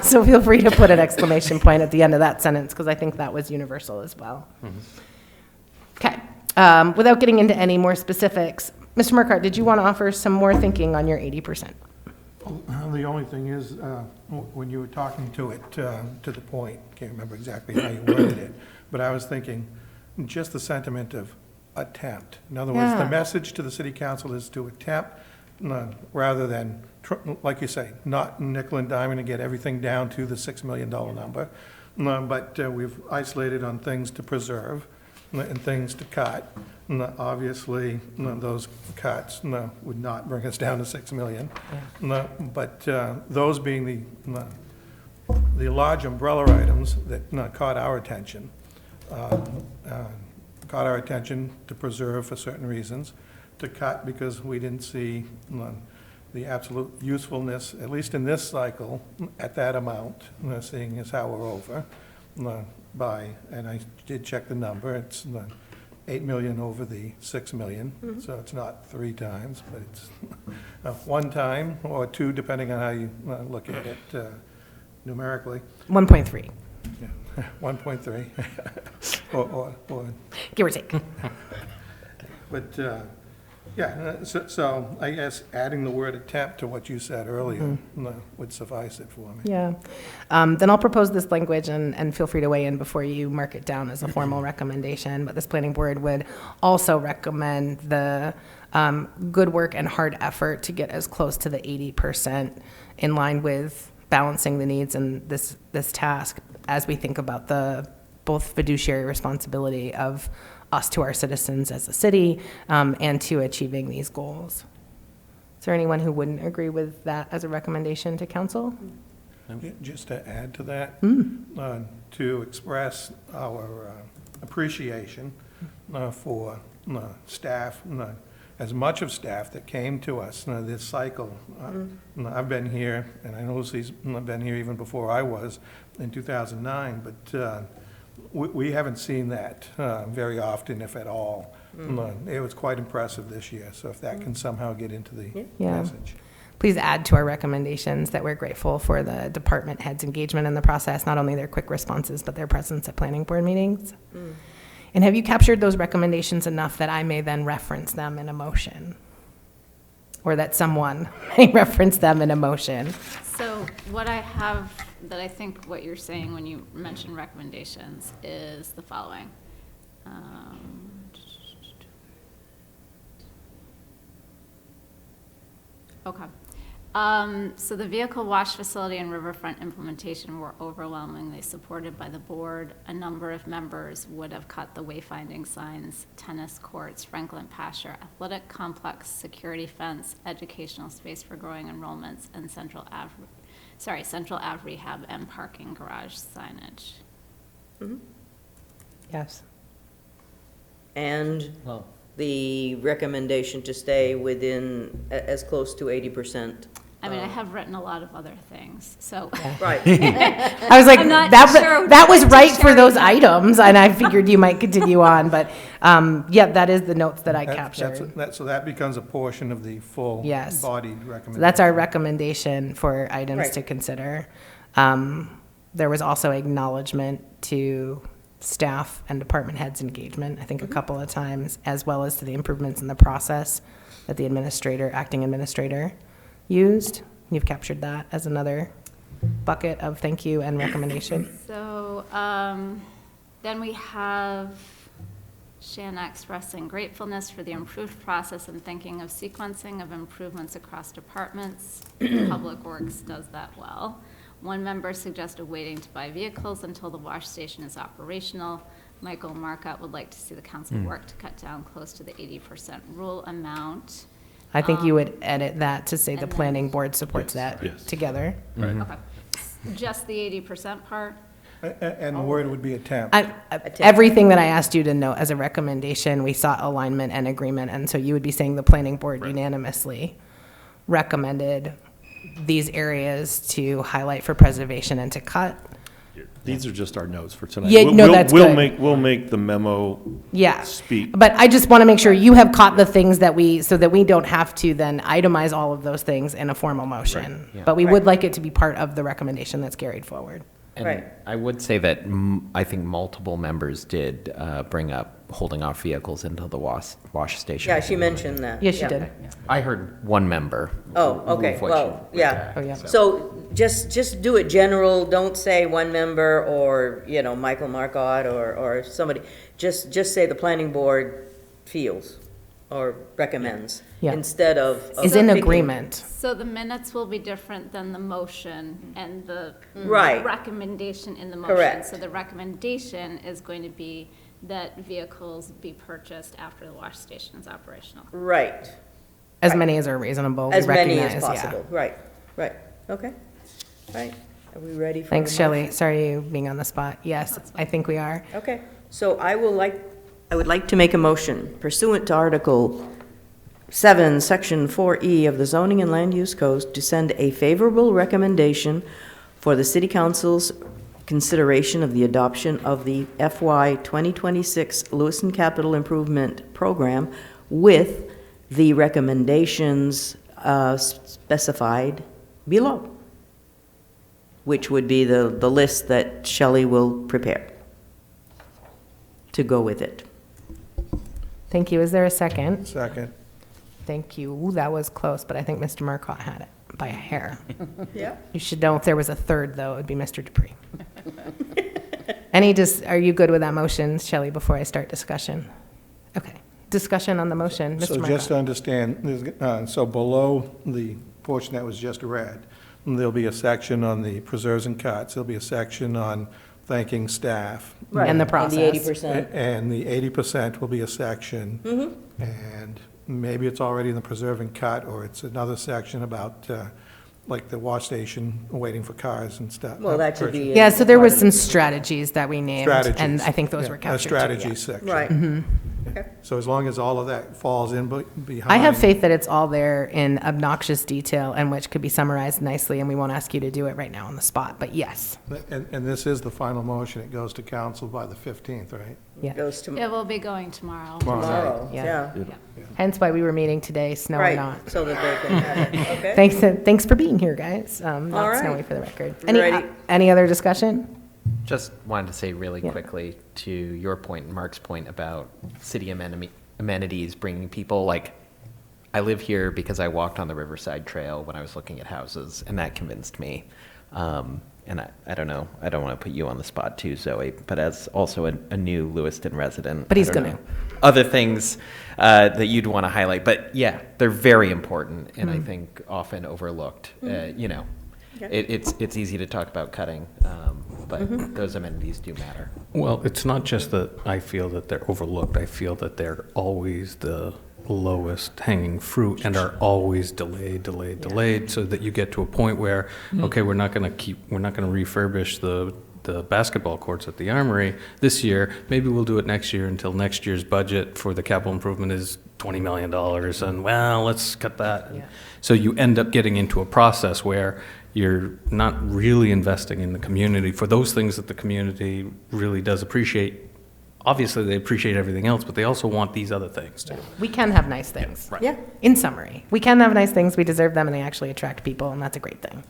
So feel free to put an exclamation point at the end of that sentence, because I think that was universal as well. Okay, without getting into any more specifics, Mr. Murquhart, did you want to offer some more thinking on your 80%? The only thing is, when you were talking to it, to the point, can't remember exactly how you worded it, but I was thinking just the sentiment of attempt. In other words, the message to the city council is to attempt, rather than, like you say, not nickel and dime and get everything down to the $6 million number, but we've isolated on things to preserve, and things to cut. Obviously, those cuts would not bring us down to 6 million. But those being the large umbrella items that caught our attention, to preserve for certain reasons, to cut because we didn't see the absolute usefulness, at least in this cycle, at that amount, seeing as how we're over by, and I did check the number, it's 8 million over the 6 million, so it's not 3 times, but it's 1 time or 2, depending on how you look at it numerically. 1.3, 1.3, or give or take. but, so I guess adding the word attempt to what you said earlier would suffice it for me. Yeah. Then I'll propose this language, and feel free to weigh in before you mark it down as a formal recommendation. But this planning board would also recommend the good work and hard effort to get as close to the 80% in line with balancing the needs in this task as we think about the both fiduciary responsibility of us to our citizens as a city, and to achieving these goals. Is there anyone who wouldn't agree with that as a recommendation to council? Just to add to that, to express our appreciation for staff, as much of staff that came to us this cycle. I've been here, and I know Lucy's been here even before I was in 2009, but we haven't seen that very often, if at all. It was quite impressive this year, so if that can somehow get into the message. Please add to our recommendations that we're grateful for the department heads' engagement in the process, not only their quick responses, but their presence at planning board meetings. And have you captured those recommendations enough that I may then reference them in a motion? Or that someone may reference them in a motion? So what I have, that I think what you're saying when you mention recommendations is the following. Okay. So the vehicle wash facility and riverfront implementation were overwhelmingly supported by the board. A number of members would have cut the wayfinding signs, tennis courts, Franklin pasture, athletic complex, security fence, educational space for growing enrollments, and Central Ave rehab and parking garage signage. Yes. And the recommendation to stay within as close to 80%. I mean, I have written a lot of other things, so. Right. I was like, I'm not sure that was what to right for share. those items, and I figured you might continue on, but yeah, that is the notes that I captured. So that becomes a portion of the full Yes. bodied recommendation. So that's our recommendation for items Right. to consider. There was also acknowledgement to staff and department heads' engagement, I think a couple of times, as well as to the improvements in the process that the acting administrator used. You've captured that as another bucket of thank you and recommendation. So then we have Shanna expressing gratefulness for the improved process and thinking of sequencing of improvements across departments. Public Works does that well. One member suggested waiting to buy vehicles until the wash station is operational. Michael Marcotte would like to see the council work to cut down close to the 80% rule amount. I think you would edit that to say the and then- planning board supports Yes, that yes. together. Okay. Just the 80% part? And the word would be attempt. Everything that I asked you to note as a recommendation, we sought alignment and agreement, and so you would be saying the planning board unanimously recommended these areas to highlight for preservation and to cut. These are just our notes for tonight. Yeah, no, that's good. We'll make the memo Yeah. speak. But I just want to make sure you have caught the things that so that we don't have to then itemize all of those things in a formal motion. Right, yeah. But we would like it to be part of the recommendation that's carried forward. And Right. I would say that I think multiple members did bring up holding off vehicles until the wash station. Yeah, she mentioned that. Yes, she Yeah. did. I heard one member. Oh, okay, move what well, you- yeah. Oh, yeah. So just do it general, don't say one member or, Michael Marcotte or somebody. Just say the planning board feels or recommends Yeah. instead of. Is in picking- agreement. So the minutes will be different than the motion and the Right. recommendation in the motion. Correct. So the recommendation is going to be that vehicles be purchased after the wash station is operational. Right. As many as are reasonable, we As many recognize, as yeah. possible. Right, right. Okay. Right. Are we ready for? Thanks, a Shelley. motion? Sorry you being on the spot. Yes, I think we are. Okay. So I would like to make a motion pursuant to Article 7, Section 4E of the Zoning and Land Use Code to send a favorable recommendation for the City Council's consideration of the adoption of the FY 2026 Lewiston Capital Improvement Program with the recommendations specified below, which would be the list that Shelley will prepare to go with it. Thank you. Is there a second? Second. Thank you. Ooh, that was close, but I think Mr. Marcotte had it by a hair. Yeah. You should know if there was a third, though, it would be Mr. Dupree. Are you good with that motion, Shelley, before I start discussion? Okay. Discussion on the motion, Mr. So Marcotte. just to understand, so below the portion that was just read, there'll be a section on the preserves and cuts, there'll be a section on thanking staff. Right. And the And process. the 80%. And the 80% will be a section. And maybe it's already in the preserve and cut, or it's another section about, like the wash station, waiting for cars and stuff. Well, that should be. Yeah, so there was some strategies that we named, and Strategies. I think those Yeah, were captured A too, strategy yeah. section. Right. Okay. So as long as all of that falls in behind. I have faith that it's all there in obnoxious detail and which could be summarized nicely, and we won't ask you to do it right now on the spot, but yes. And this is the final motion. It goes to council by the 15th, right? Yeah. Goes to It will be going tomorrow. tomorrow, Yeah. yeah. Hence why we were meeting today, snow or Right, not. so that they can have it, okay? Thanks for being here, guys. All Not right. snowy for the record. Ready. Any other discussion? Just wanted to say really Yeah. quickly to your point, and Mark's point about city amenities, bringing people, like, I live here because I walked on the Riverside Trail when I was looking at houses, and that convinced me. And I don't know, I don't want to put you on the spot too, Zoe, but as also a new Lewiston resident. But he's I don't gonna. know, other things that you'd want to highlight, but yeah, they're very important, and I think often overlooked. You know, Okay. it's easy to talk about cutting, but those amenities do matter. Well, it's not just that I feel that they're overlooked. I feel that they're always the lowest hanging fruit and are always delayed, so that you get to a point where, okay, we're not going to refurbish the basketball courts at the Armory this year. Maybe we'll do it next year until next year's budget for the capital improvement is $20 million. And well, let's cut that. Yeah. So you end up getting into a process where you're not really investing in the community for those things that the community really does appreciate. Obviously, they appreciate everything else, but they also want these other things too. We can have nice things. Right. Yeah, In summary, we can have nice things, we deserve them, and they actually attract people, and that's a great thing.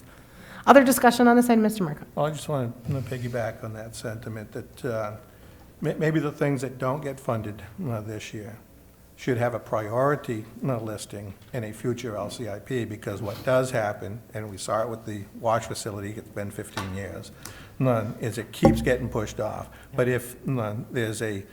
Other discussion on this side, Mr. Marco? Well, I just want to piggyback on that sentiment that maybe the things that don't get funded this year should have a priority listing in a future LCIP, because what does happen, and we saw it with the wash facility, it's been 15 years, is it keeps getting pushed off. But if there's the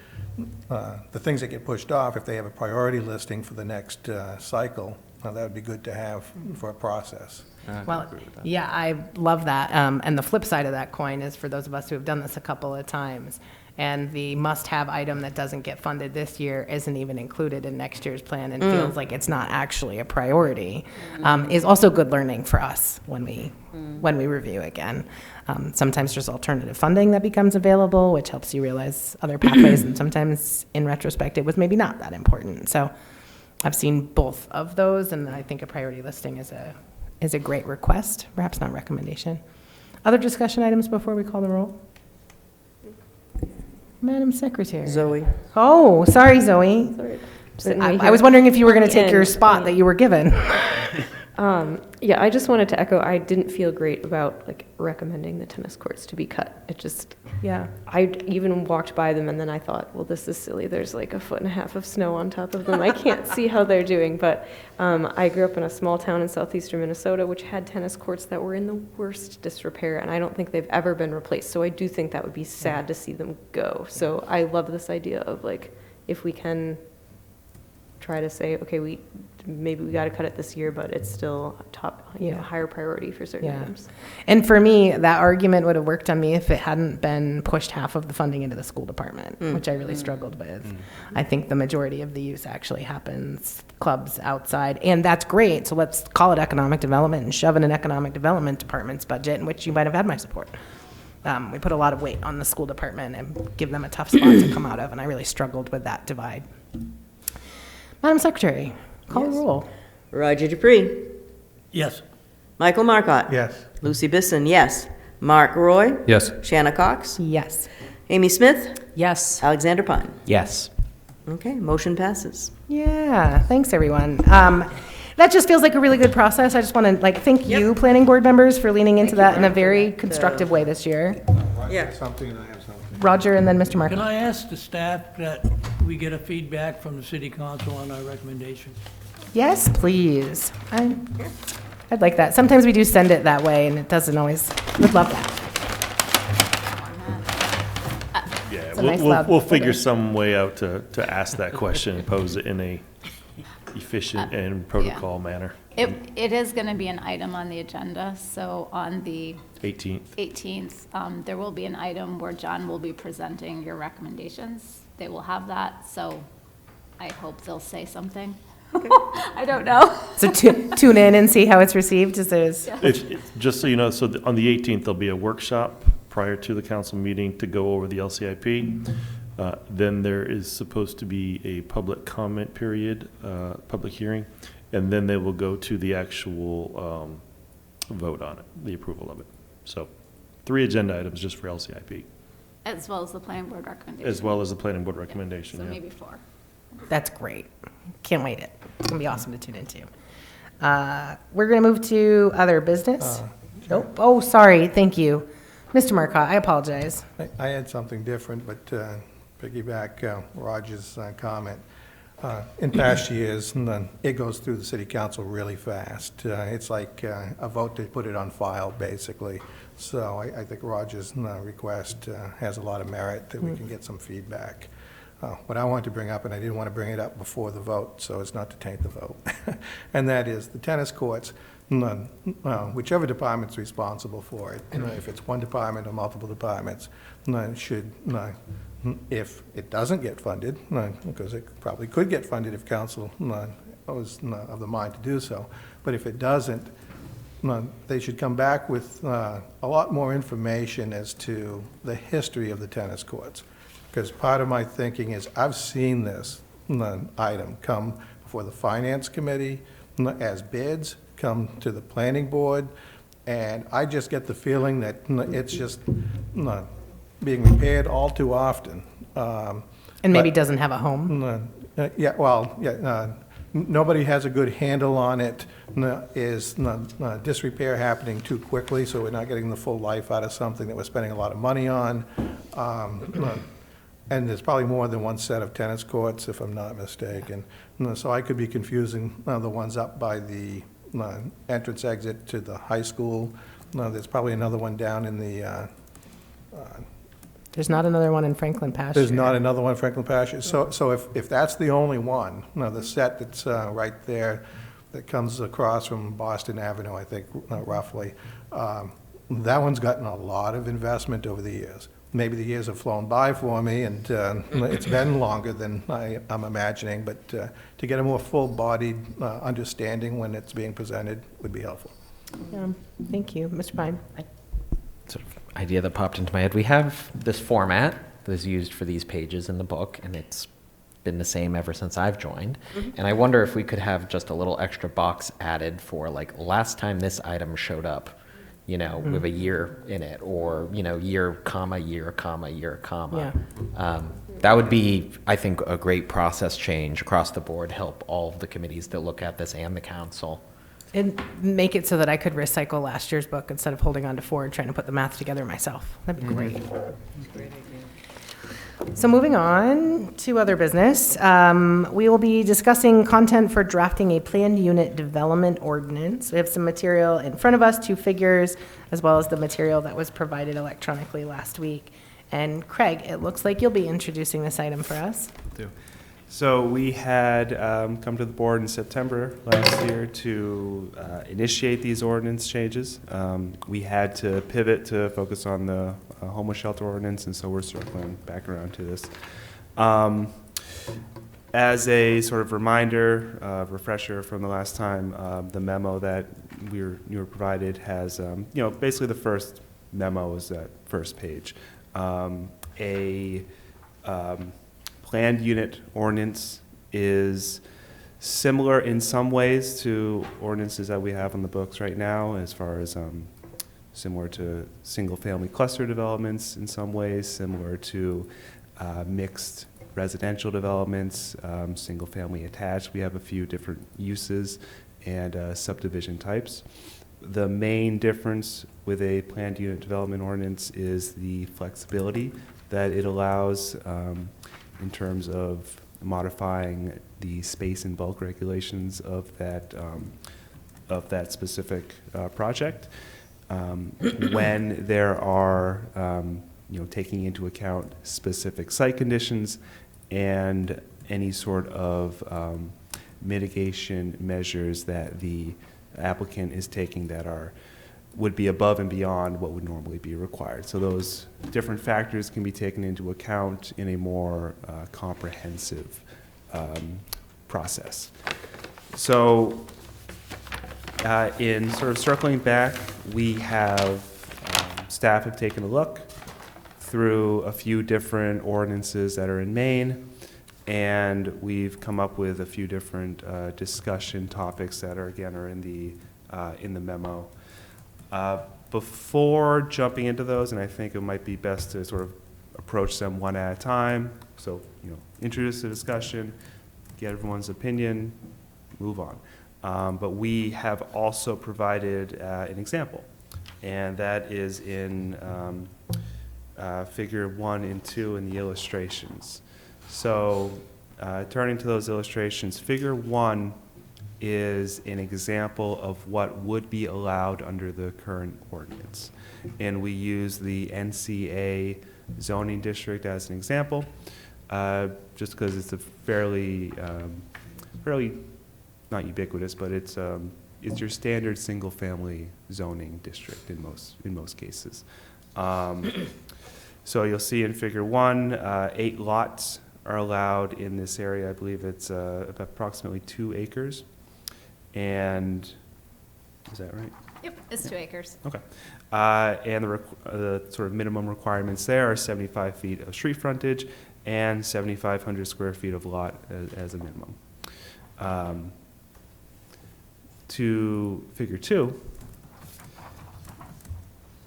things that get pushed off, if they have a priority listing for the next cycle, that would be good to have for a process. Well, yeah, I love that. And the flip side of that coin is for those of us who have done this a couple of times, and the must-have item that doesn't get funded this year isn't even included in next year's plan and feels like it's not actually a priority, is also good learning for us when we review again. Sometimes there's alternative funding that becomes available, which helps you realize other pathways, and sometimes in retrospect, it was maybe not that important. So I've seen both of those, and I think a priority listing is a great request, perhaps not recommendation. Other discussion items before we call the roll? Madam Secretary. Zoe. Oh, sorry, Zoe. I was wondering if you were going to take your spot that you were given. Yeah, I just wanted to echo, I didn't feel great about like recommending the tennis courts to be cut. It just, Yeah. I even walked by them and then I thought, well, this is silly. There's like 1.5 feet of snow on top of them. I can't see how they're doing. But I grew up in a small town in southeastern Minnesota, which had tennis courts that were in the worst disrepair, and I don't think they've ever been replaced. So I do think that would be sad to see them go. So I love this idea of like, if we can try to say, okay, we maybe we got to cut it this year, but it's still top, higher priority for certain Yeah. items. And for me, that argument would have worked on me if it hadn't been pushed half of the funding into the school department, which I really struggled with. I think the majority of the use actually happens clubs outside, and that's great. So let's call it economic development and shove in an economic development department's budget, in which you might have had my support. We put a lot of weight on the school department and give them a tough spot to come out of, and I really struggled with that divide. Madam Secretary, call the roll. Roger Dupree. Yes. Michael Marcotte. Yes. Lucy Bisson, yes. Mark Roy. Yes. Shanna Cox. Yes. Amy Smith. Yes. Alexander Pine. Yes. Okay, motion passes. Yeah, thanks, everyone. That just feels like a really good process. I just want to thank you, planning board members, for leaning into that in a very constructive way this year. Yeah. Something, and I have something. Roger, and then Mr. Mark. Can I ask the staff that we get a feedback from the city council on our recommendations? Yes, please. I'd like that. Sometimes we do send it that way, and it doesn't always. Would love that. Yeah, It's a nice we'll loud figure folder. some way out to ask that question and pose it in a efficient and protocol manner. It is going to be an item on the agenda, so on the 18th. 18th, there will be an item where John will be presenting your recommendations. They will have that, so I hope they'll say something. I don't know. So tune in and see how it's received. Just so you know, on the 18th, there'll be a workshop prior to the council meeting to go over the LCIP. Then there is supposed to be a public comment period, public hearing, and then they will go to the actual vote on it, the approval of it. So 3 agenda items just for LCIP, As well as the planning board recommendation. as well as the planning board recommendation. So yeah. maybe 4. That's great. Can't wait it. It's going to be awesome to tune into. We're going to move to other business. Nope. Oh, sorry. Thank you. Mr. Marcotte, I apologize. I had something different, but piggyback Roger's comment. In past years, it goes through the city council really fast. It's like a vote to put it on file, basically. So I think Roger's request has a lot of merit that we can get some feedback. What I wanted to bring up, and I didn't want to bring it up before the vote, so as not to taint the vote, and that is the tennis courts, whichever department's responsible for it, if it's one department or multiple departments, should, if it doesn't get funded, because it probably could get funded if council was of the mind to do so, but if it doesn't, they should come back with a lot more information as to the history of the tennis courts. Because part of my thinking is I've seen this item come before the finance committee as bids, come to the planning board, and I just get the feeling that it's just being repaired all too often. And maybe doesn't have a home. Nobody has a good handle on it. Is disrepair happening too quickly, so we're not getting the full life out of something that we're spending a lot of money on. And there's probably more than one set of tennis courts, if I'm not mistaken. So I could be confusing the ones up by the entrance exit to the high school. There's probably another one down in the... There's not another one in Franklin Pasture. There's not another one in Franklin Pasture. So if that's the only one, the set that's right there that comes across from Boston Avenue, I think, roughly, that one's gotten a lot of investment over the years. Maybe the years have flown by for me, and it's been longer than I'm imagining, but to get a more full-bodied understanding when it's being presented would be helpful. Yeah, thank you. Mr. Pine? Sort of idea that popped into my head. We have this format that is used for these pages in the book, and it's been the same ever since I've joined. And I wonder if we could have just a little extra box added for last time this item showed up, with a year in it, or, year, comma, year, comma, year, comma. Yeah. That would be, I think, a great process change across the board, help all of the committees that look at this and the council. And make it so that I could recycle last year's book instead of holding on to 4 and trying to put the math together myself. That'd be great. So moving on to other business, we will be discussing content for drafting a planned unit development ordinance. We have some material in front of us, 2 figures, as well as the material that was provided electronically last week. And Craig, it looks like you'll be introducing this item for us. So we had come to the board in September last year to initiate these ordinance changes. We had to pivot to focus on the homeless shelter ordinance, and so we're circling back around to this. As a sort of reminder, refresher from the last time, the memo that you were provided has, basically the first memo is that first page. Planned unit ordinance is similar in some ways to ordinances that we have on the books right now, as far as similar to single-family cluster developments in some ways, similar to mixed residential developments, single-family attached. We have a few different uses and subdivision types. The main difference with a planned unit development ordinance is the flexibility that it allows in terms of modifying the space and bulk regulations of that specific project. When there are, taking into account specific site conditions and any sort of mitigation measures that the applicant is taking that would be above and beyond what would normally be required. So those different factors can be taken into account in a more comprehensive process. So in sort of circling back, we have, staff have taken a look through a few different ordinances that are in Maine, and we've come up with a few different discussion topics that are in the memo. Before jumping into those, and I think it might be best to sort of approach them one at a time. So, introduce the discussion, get everyone's opinion, move on. But we have also provided an example, and that is in figure 1 and 2 in the illustrations. So, turning to those illustrations, figure 1 is an example of what would be allowed under the current ordinance. And we use the NCA zoning district as an example, just because it's a fairly not ubiquitous, but it's your standard single-family zoning district in most cases. So you'll see in figure 1, 8 lots are allowed in this area. I believe it's approximately 2 acres. And is that right? Yep, it's 2 acres. Okay. And the sort of minimum requirements there are 75 feet of street frontage and 7,500 square feet of lot as a minimum. To figure 2,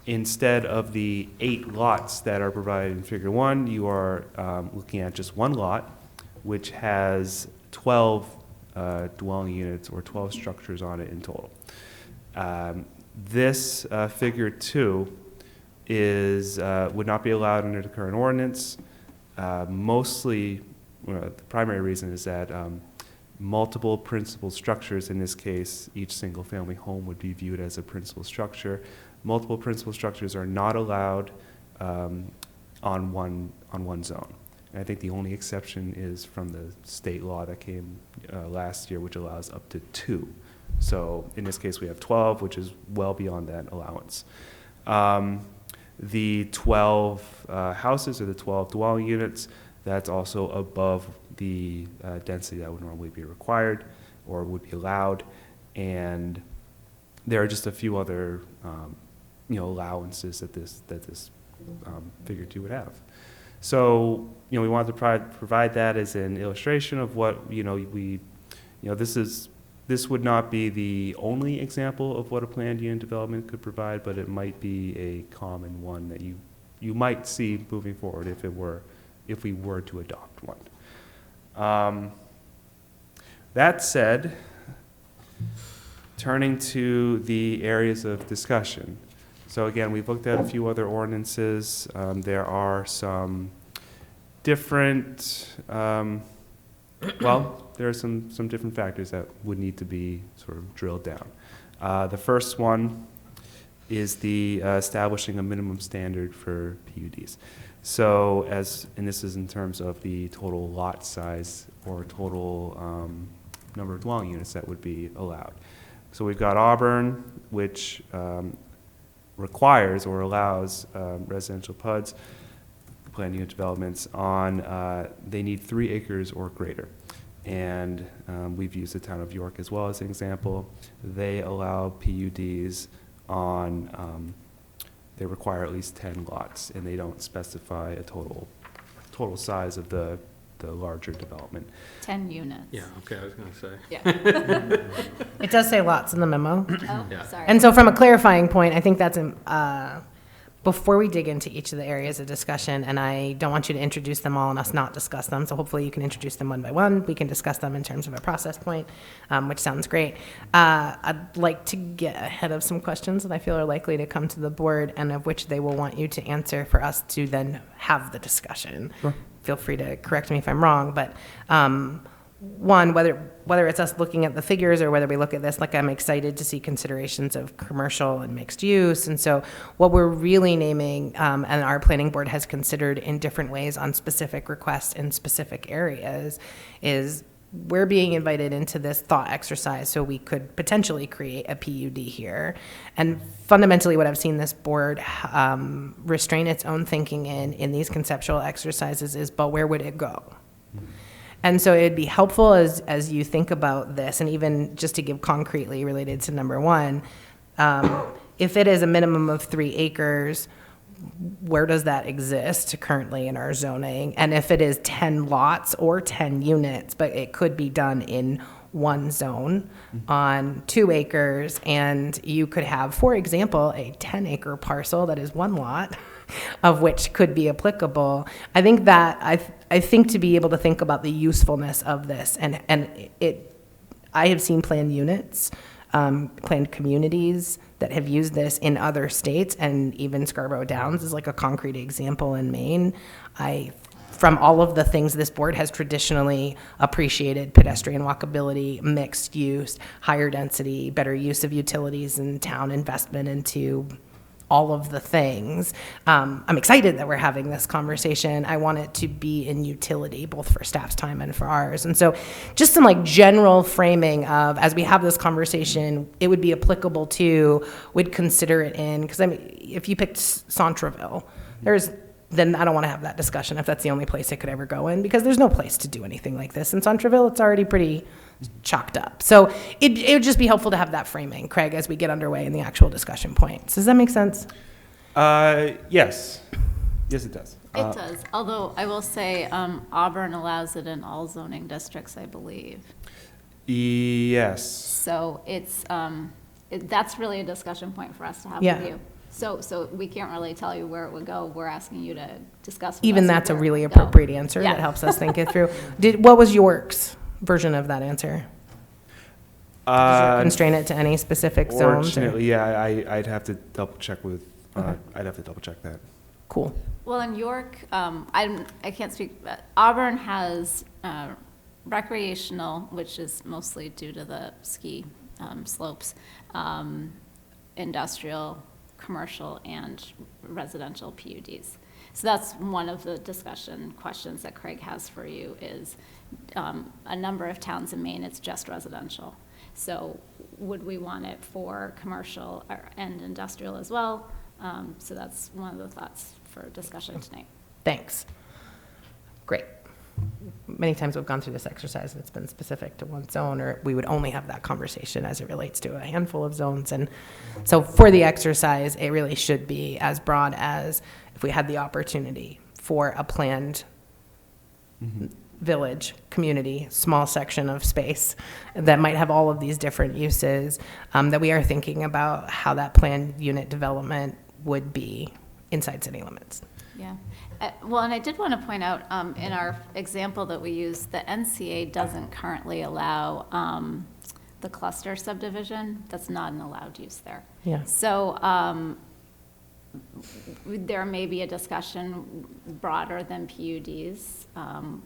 instead of the 8 lots that are provided in figure 1, you are looking at just 1 lot, which has 12 dwelling units or 12 structures on it in total. This figure 2 would not be allowed under the current ordinance. Mostly, the primary reason is that multiple principal structures, in this case, each single-family home would be viewed as a principal structure. Multiple principal structures are not allowed on one zone. And I think the only exception is from the state law that came last year, which allows up to 2. So in this case, we have 12, which is well beyond that allowance. The 12 houses or the 12 dwelling units, that's also above the density that would normally be required or would be allowed. And there are just a few other allowances that this figure 2 would have. So, we wanted to provide that as an illustration of what, this would not be the only example of what a planned unit development could provide, but it might be a common one that you might see moving forward if we were to adopt one. That said, turning to the areas of discussion. So again, we've looked at a few other ordinances. There are some different, there are some different factors that would need to be sort of drilled down. The first one is the establishing a minimum standard for PUDs. So and this is in terms of the total lot size or total number of dwelling units that would be allowed. So we've got Auburn, which requires or allows residential PUDs, planned unit developments on, they need 3 acres or greater. And we've used the town of York as well as an example. They allow PUDs on, they require at least 10 lots, and they don't specify a total size of the larger development. 10 units. Yeah, okay, I was gonna say. Yeah. It does say lots in the memo. Oh, Yeah. sorry. And so from a clarifying point, I think that's, before we dig into each of the areas of discussion, and I don't want you to introduce them all and us not discuss them, so hopefully you can introduce them one by one. We can discuss them in terms of a process point, which sounds great. I'd like to get ahead of some questions that I feel are likely to come to the board and of which they will want you to answer for us to then have the discussion. Sure. Feel free to correct me if I'm wrong, but one, whether it's us looking at the figures or whether we look at this, like I'm excited to see considerations of commercial and mixed use. And so what we're really naming, and our planning board has considered in different ways on specific requests in specific areas, is we're being invited into this thought exercise so we could potentially create a PUD here. And fundamentally what I've seen this board restrain its own thinking in these conceptual exercises is, but where would it go? And so it'd be helpful as you think about this, and even just to give concretely related to number one, if it is a minimum of 3 acres, where does that exist currently in our zoning? And if it is 10 lots or 10 units, but it could be done in one zone on 2 acres, and you could have, for example, a 10-acre parcel that is 1 lot, of which could be applicable. I think that I think to be able to think about the usefulness of this, and I have seen planned units, planned communities that have used this in other states, and even Scarborough Downs is like a concrete example in Maine. From all of the things this board has traditionally appreciated, pedestrian walkability, mixed use, higher density, better use of utilities and town investment into all of the things. I'm excited that we're having this conversation. I want it to be in utility, both for staff's time and for ours. And so just some like general framing of, as we have this conversation, it would be applicable to, would consider it in, because I mean, if you picked Centreville, then I don't want to have that discussion if that's the only place it could ever go in, because there's no place to do anything like this. In Centreville, it's already pretty chalked up. So it would just be helpful to have that framing, Craig, as we get underway in the actual discussion points. Does that make sense? Yes. Yes, it does. It does, although I will say Auburn allows it in all zoning districts, I believe. Yes. So it's, that's really a discussion point for us to have Yeah. with you. So we can't really tell you where it would go. We're asking you to discuss with Even us that's a where it really would go. appropriate answer Yeah. that helps us think it through. What was York's version of that answer? Did you constrain it to any specific zones? or- Fortunately, yeah, I'd have to double check with, I'd have to double check that. Cool. Well, in York, I can't speak, but Auburn has recreational, which is mostly due to the ski slopes, industrial, commercial, and residential PUDs. So that's one of the discussion questions that Craig has for you is a number of towns in Maine, it's just residential. So would we want it for commercial and industrial as well? So that's one of the thoughts for discussion tonight. Thanks. Great. Many times we've gone through this exercise and it's been specific to one zone, or we would only have that conversation as it relates to a handful of zones. And so for the exercise, it really should be as broad as if we had the opportunity for a planned village, community, small section of space that might have all of these different uses, that we are thinking about how that planned unit development would be inside city limits. Yeah. Well, and I did want to point out, in our example that we use, the NCA doesn't currently allow the cluster subdivision. That's not an allowed use there. Yeah. So there may be a discussion broader than PUDs,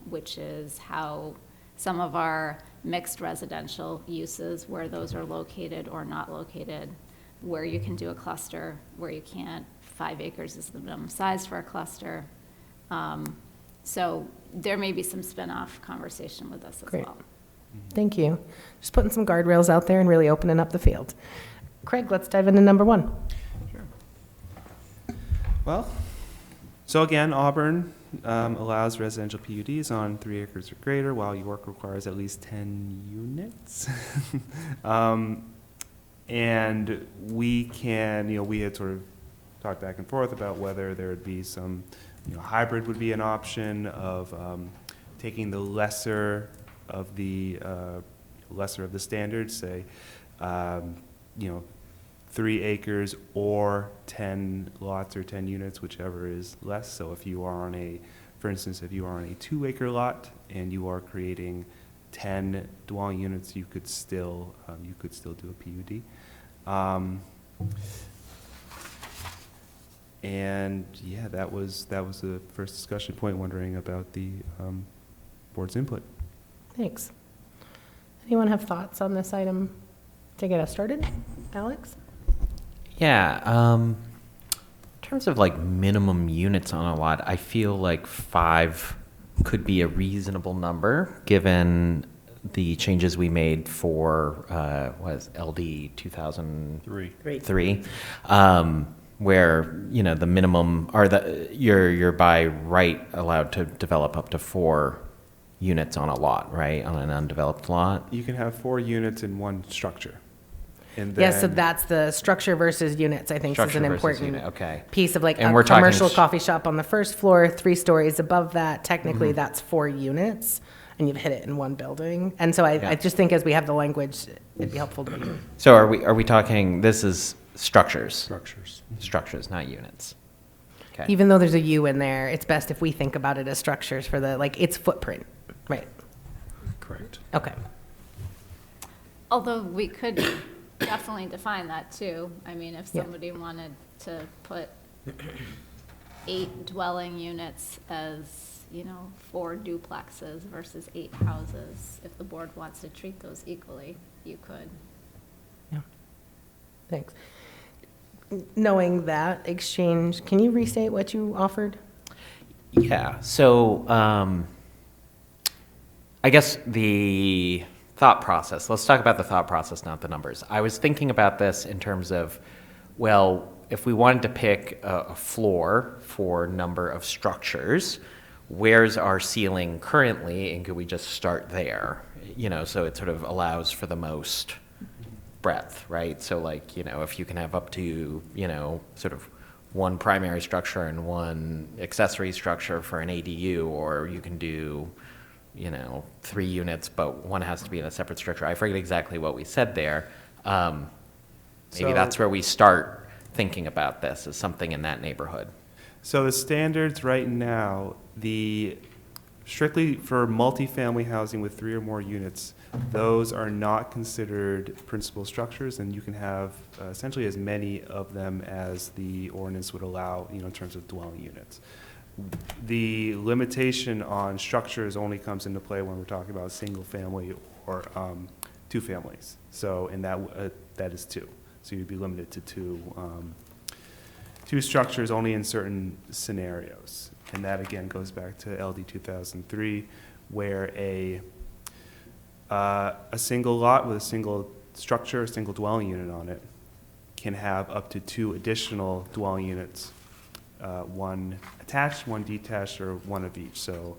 which is how some of our mixed residential uses, where those are located or not located, where you can do a cluster, where you can't. 5 acres is the minimum size for a cluster. So there may be some spin-off conversation with us as Great. well. Thank you. Just putting some guardrails out there and really opening up the field. Craig, let's dive into number 1. Well, so again, Auburn allows residential PUDs on 3 acres or greater, while York requires at least 10 units. And we can, we had sort of talked back and forth about whether there would be some, hybrid would be an option of taking the lesser of the standards, say, 3 acres or 10 lots or 10 units, whichever is less. So if you are for instance, if you are on a 2-acre lot and you are creating 10 dwelling units, you could still do a PUD. And yeah, that was the first discussion point, wondering about the board's input. Thanks. Anyone have thoughts on this item to get us started? Alex? Yeah, in terms of like minimum units on a lot, I feel like 5 could be a reasonable number, given the changes we made for, LD 2003. Where, the minimum, or you're by right allowed to develop up to 4 units on a lot, right, on an undeveloped lot? You can have 4 units in one structure. And Yeah, so then- that's the structure versus units, I think, is Structure an versus important unit, okay. piece of like And a we're talking commercial sh- coffee shop on the first floor, 3 stories above that. Technically, Mm-hmm. that's 4 units, and you've hit it in one building. And so I Yeah. just think as we have the language, it'd be helpful to be. So are we talking, this is structures? Structures. Structures, not units. Okay. Even though there's a U in there, it's best if we think about it as structures for its footprint, right? Correct. Okay. Although we could definitely define that too. I mean, if Yeah. somebody wanted to put 8 dwelling units as, 4 duplexes versus 8 houses, if the board wants to treat those equally, you could. Yeah. Thanks. Knowing that exchange, can you restate what you offered? Yeah, so I guess the thought process, let's talk about the thought process, not the numbers. I was thinking about this in terms of, well, if we wanted to pick a floor for number of structures, where's our ceiling currently, and could we just start there? So it sort of allows for the most breadth, right? So if you can have up to, sort of 1 primary structure and 1 accessory structure for an ADU, or you can do, 3 units, but 1 has to be in a separate structure. I forget exactly what we said there. Maybe So- that's where we start thinking about this, as something in that neighborhood. So the standards right now, strictly for multifamily housing with 3 or more units, those are not considered principal structures, and you can have essentially as many of them as the ordinance would allow, in terms of dwelling units. The limitation on structures only comes into play when we're talking about single family or 2 families. So, and that is 2. So you'd be limited to 2 structures only in certain scenarios. And that again goes back to LD 2003, where a single lot with a single structure, a single dwelling unit on it, can have up to 2 additional dwelling units, 1 attached, 1 detached, or 1 of each. So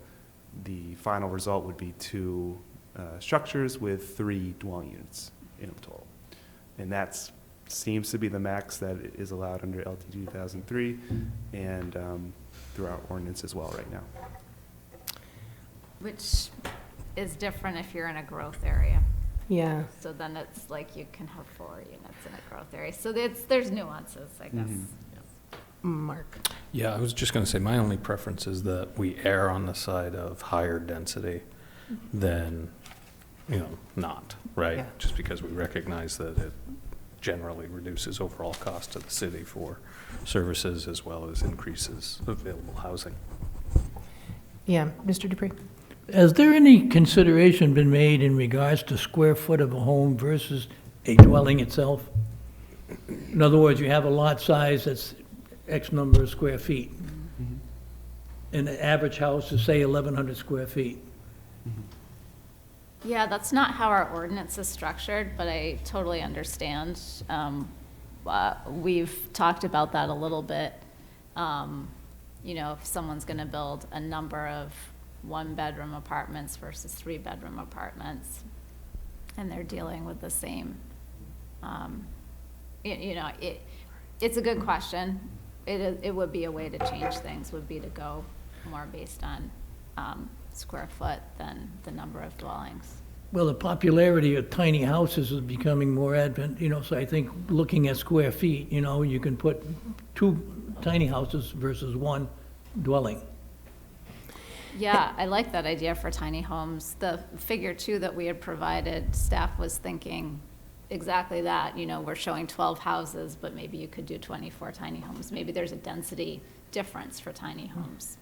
the final result would be 2 structures with 3 dwelling units in total. And that seems to be the max that is allowed under LD 2003 and through our ordinance as well right now. Which is different if you're in a growth area. Yeah. So then it's like you can have 4 units in a growth area. So there's nuances, I guess. Mark. Yeah, I was just going to say, my only preference is that we err on the side of higher density than, not, right? Yeah. Just because we recognize that it generally reduces overall cost to the city for services as well as increases available housing. Yeah, Mr. Dupree? Has there any consideration been made in regards to square foot of a home versus a dwelling itself? In other words, you have a lot size that's X number of square feet. and the average house is, say, 1,100 square feet. Yeah, that's not how our ordinance is structured, but I totally understand. We've talked about that a little bit. You know, if someone's gonna build a number of one-bedroom apartments versus three-bedroom apartments, and they're dealing with the same, it's a good question. It would be a way to change things, would be to go more based on square foot than the number of dwellings. Well, the popularity of tiny houses is becoming more so I think looking at square feet, you can put 2 tiny houses versus 1 dwelling. Yeah, I like that idea for tiny homes. The figure 2 that we had provided, staff was thinking exactly that. We're showing 12 houses, but maybe you could do 24 tiny homes. Maybe there's a density difference for tiny homes.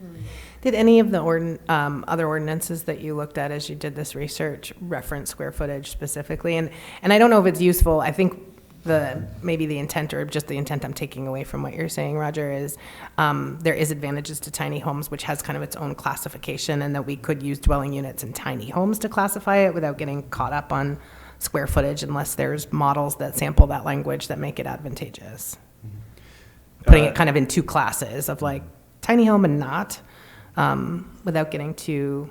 Did any of the other ordinances that you looked at as you did this research reference square footage specifically? And I don't know if it's useful. I think maybe the intent, or just the intent I'm taking away from what you're saying, Roger, is there is advantages to tiny homes, which has kind of its own classification, and that we could use dwelling units and tiny homes to classify it without getting caught up on square footage, unless there's models that sample that language that make it advantageous. Putting it kind of in 2 classes of like tiny home and not, without getting too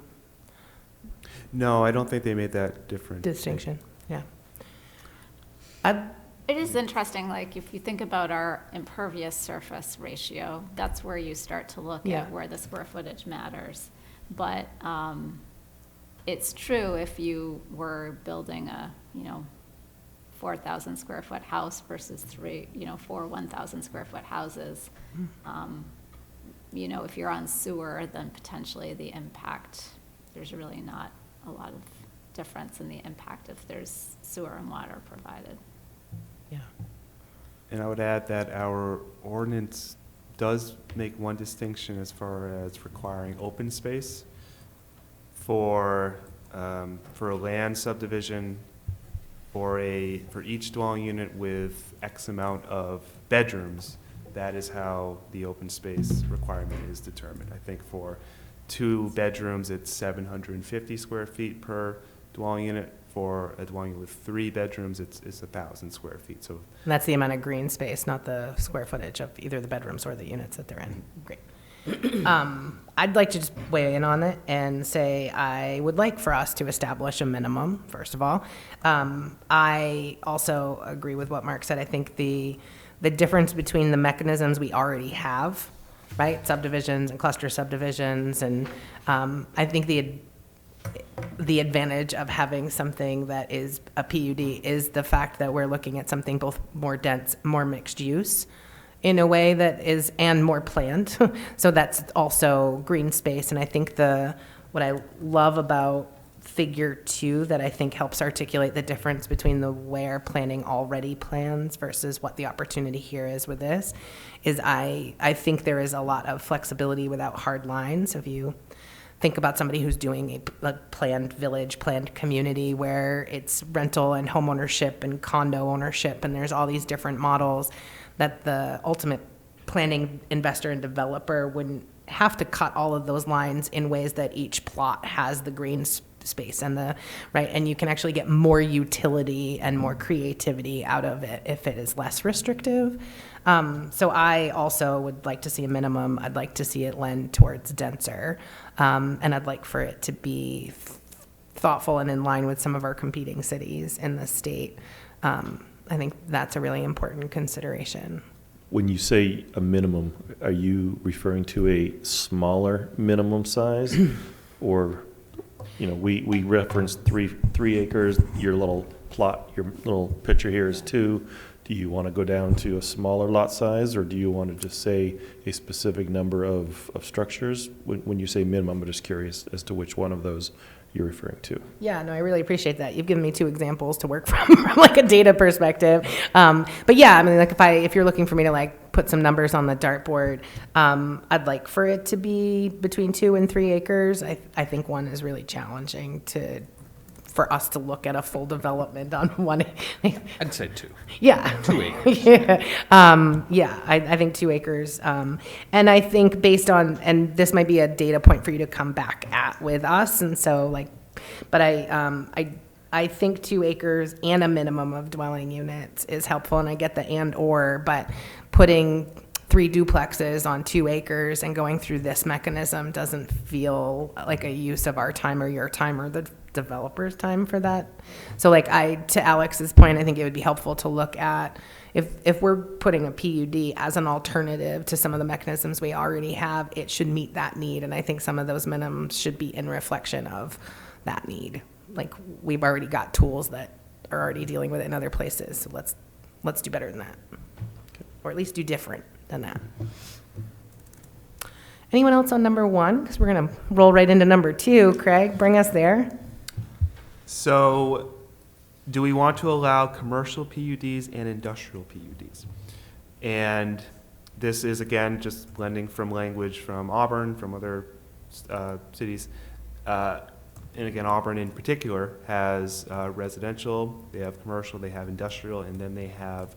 No, I don't think they made that difference. distinction. Yeah. It is interesting, like if you think about our impervious surface ratio, that's where you start to look Yeah. at where the square footage matters. But it's true if you were building a, 4,000 square foot house versus 4 1,000 square foot houses. If you're on sewer, then potentially the impact, there's really not a lot of difference in the impact if there's sewer and water provided. Yeah. And I would add that our ordinance does make one distinction as far as requiring open space for a land subdivision for each dwelling unit with X amount of bedrooms. That is how the open space requirement is determined. I think for 2 bedrooms, it's 750 square feet per dwelling unit. For a dwelling unit with 3 bedrooms, it's 1,000 square feet. So And that's the amount of green space, not the square footage of either the bedrooms or the units that they're in. Great. I'd like to just weigh in on it and say I would like for us to establish a minimum, first of all. I also agree with what Mark said. I think the difference between the mechanisms we already have, right, subdivisions and cluster subdivisions, and I think the advantage of having something that is a PUD is the fact that we're looking at something both more dense, more mixed use in a way that is, and more planned. So that's also green space. And I think what I love about figure 2 that I think helps articulate the difference between the where planning already plans versus what the opportunity here is with this is I think there is a lot of flexibility without hard lines. If you think about somebody who's doing a planned village, planned community where it's rental and home ownership and condo ownership, and there's all these different models that the ultimate planning investor and developer wouldn't have to cut all of those lines in ways that each plot has the green space and and you can actually get more utility and more creativity out of it if it is less restrictive. So I also would like to see a minimum. I'd like to see it lend towards denser, and I'd like for it to be thoughtful and in line with some of our competing cities in the state. I think that's a really important consideration. When you say a minimum, are you referring to a smaller minimum size? Or, we referenced three acres, your little plot, your little picture here is 2. Do you want to go down to a smaller lot size, or do you want to just say a specific number of structures? When you say minimum, I'm just curious as to which one of those you're referring to. Yeah, no, I really appreciate that. You've given me 2 examples to work from like a data perspective. But yeah, I mean, like if you're looking for me to like put some numbers on the dartboard, I'd like for it to be between 2 and 3 acres. I think 1 is really challenging to for us to look at a full development on one. I'd say 2. Yeah. 2 acres. Yeah, I think 2 acres. And I think based on, and this might be a data point for you to come back at with us, and so like, but I think 2 acres and a minimum of dwelling units is helpful, and I get the and or, but putting 3 duplexes on 2 acres and going through this mechanism doesn't feel like a use of our time or your time or the developer's time for that. So like to Alex's point, I think it would be helpful to look at if we're putting a PUD as an alternative to some of the mechanisms we already have, it should meet that need. And I think some of those minimums should be in reflection of that need. Like we've already got tools that are already dealing with it in other places. So let's do better than that, or at least do different than that. Anyone else on number 1? Because we're going to roll right into number 2. Craig, bring us there. So, do we want to allow commercial PUDs and industrial PUDs? And this is, again, just blending from language from Auburn, from other cities. And again, Auburn in particular has residential, they have commercial, they have industrial, and then they have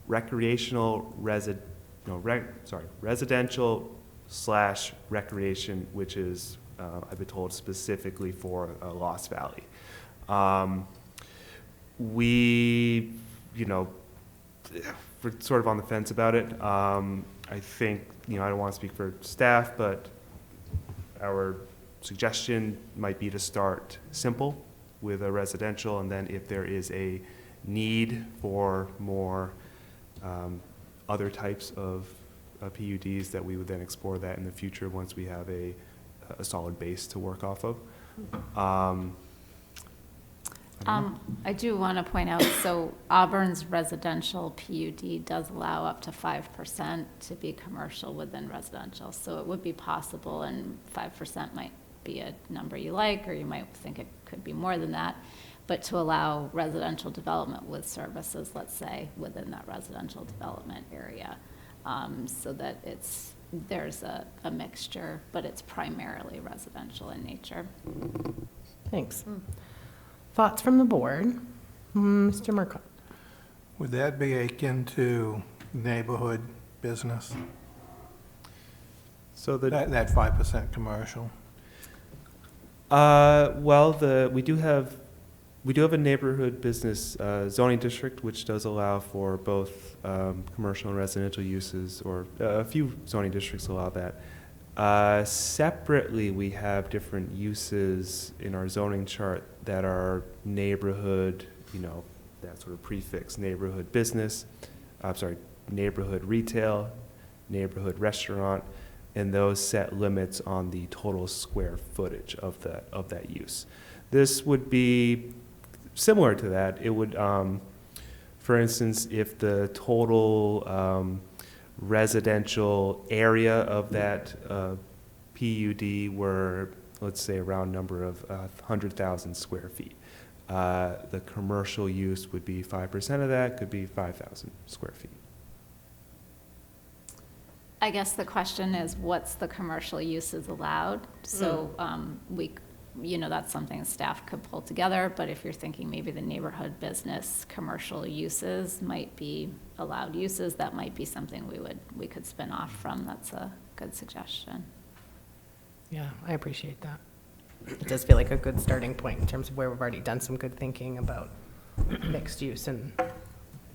residential / recreation, which is, I've been told, specifically for Lost Valley. We, we're sort of on the fence about it. I think, I don't want to speak for staff, but our suggestion might be to start simple with a residential, and then if there is a need for more other types of PUDs, that we would then explore that in the future once we have a solid base to work off of. I do want to point out, so Auburn's residential PUD does allow up to 5% to be commercial within residential. So it would be possible, and 5% might be a number you like, or you might think it could be more than that, but to allow residential development with services, let's say, within that residential development area, so that there's a mixture, but it's primarily residential in nature. Thanks. Thoughts from the board? Mr. Marcotte. Would that be akin to neighborhood business? So That 5% commercial? Well, we do have a neighborhood business zoning district, which does allow for both commercial and residential uses, or a few zoning districts allow that. Separately, we have different uses in our zoning chart that are neighborhood, that sort of prefix, neighborhood business, neighborhood retail, neighborhood restaurant, and those set limits on the total square footage of that use. This would be similar to that. It would, for instance, if the total residential area of that PUD were, let's say, a round number of 100,000 square feet. The commercial use would be 5% of that, could be 5,000 square feet. I guess the question is, what's the commercial uses allowed? So that's something staff could pull together, but if you're thinking maybe the neighborhood business commercial uses might be allowed uses, that might be something we could spin off from. That's a good suggestion. Yeah, I appreciate that. It does feel like a good starting point in terms of where we've already done some good thinking about mixed use and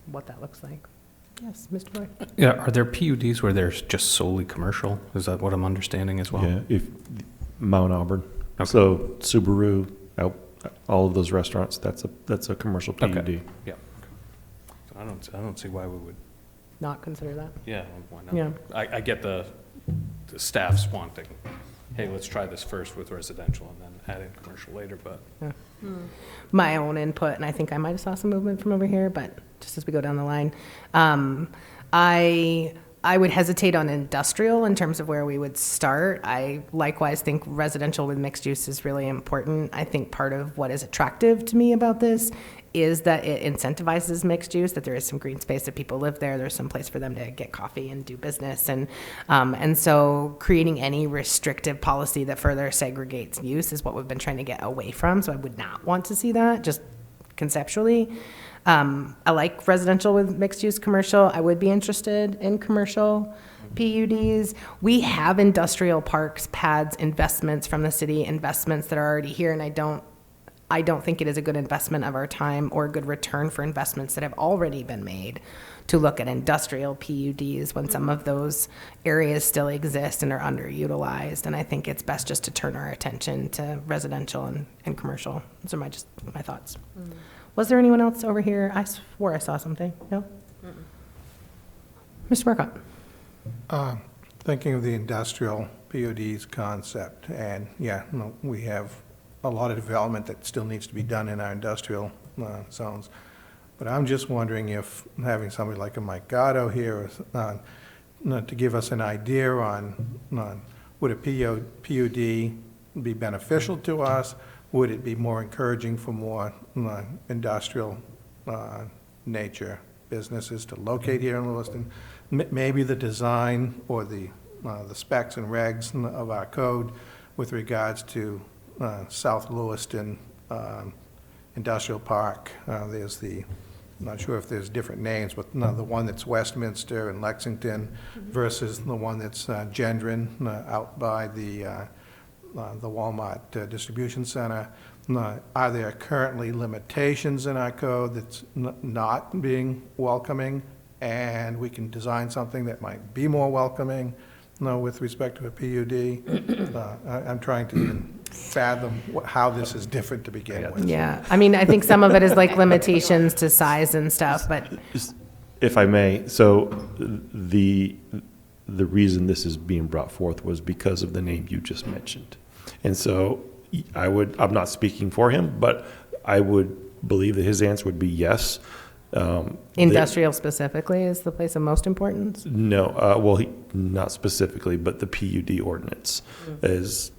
what that looks like. Yes, Mr. Boyd? Yeah, are there PUDs where there's just solely commercial? Is that what I'm understanding as well? Yeah, if Mount Auburn. Okay. So Subaru, all of those restaurants, that's a commercial PUD. Okay. Yeah. So I don't see why we would. Not consider that? Yeah, why not? Yeah. I get the staff's wanting, hey, let's try this first with residential and then add in commercial later, but. Yeah. My own input, and I think I might have saw some movement from over here, but just as we go down the line, I I would hesitate on industrial in terms of where we would start. I likewise think residential with mixed use is really important. I think part of what is attractive to me about this is that it incentivizes mixed use, that there is some green space, that people live there, there's some place for them to get coffee and do business. And so creating any restrictive policy that further segregates use is what we've been trying to get away from. So I would not want to see that, just conceptually. I like residential with mixed use commercial. I would be interested in commercial PUDs. We have industrial parks, pads, investments from the city, investments that are already here, and I don't think it is a good investment of our time or a good return for investments that have already been made to look at industrial PUDs when some of those areas still exist and are underutilized. And I think it's best just to turn our attention to residential and commercial. Those are my thoughts. Was there anyone else over here? I swore I saw something. No? Mr. Marcotte. Thinking of the industrial PUDs concept, and yeah, no, we have a lot of development that still needs to be done in our industrial zones. But I'm just wondering if having somebody like a Mike Gatto here to give us an idea on would a PUD be beneficial to us? Would it be more encouraging for more industrial nature businesses to locate here in Lewiston? Maybe the design or the specs and regs of our code with regards to South Lewiston Industrial Park. There's the, I'm not sure if there's different names, but the one that's Westminster and Lexington versus the one that's Gendron out by the Walmart distribution center. Are there currently limitations in our code that's not being welcoming, and we can design something that might be more welcoming with respect to a PUD? I'm trying to even fathom how this is different to begin with. Yeah, I mean, I think some of it is like limitations to size and stuff, but If I may, so the reason this is being brought forth was because of the name you just mentioned. And so I'm not speaking for him, but I would believe that his answer would be yes. industrial specifically is the place of most importance. No, well, not specifically, but the PUD ordinance is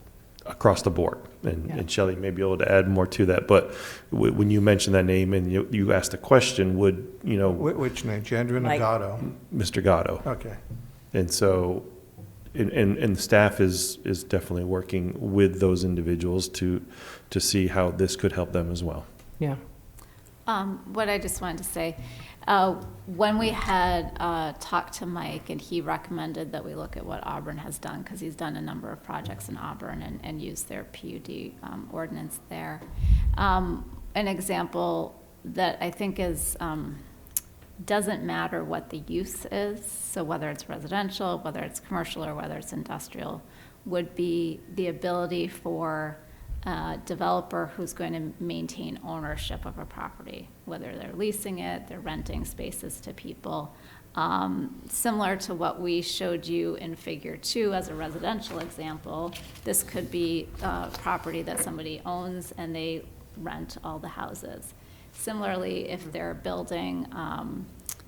across the board. And Shelley may be able to add more to that. But when you mentioned that name and you asked a question, would, Which name, Gendron or Gatto? Mr. Gatto. Okay. And so, and staff is definitely working with those individuals to see how this could help them as well. Yeah. What I just wanted to say, when we had talked to Mike and he recommended that we look at what Auburn has done, because he's done a number of projects in Auburn and used their PUD ordinance there. An example that I think is, doesn't matter what the use is, so whether it's residential, whether it's commercial, or whether it's industrial, would be the ability for developer who's going to maintain ownership of a property, whether they're leasing it, they're renting spaces to people. Similar to what we showed you in Figure 2 as a residential example, this could be property that somebody owns and they rent all the houses. Similarly, if they're building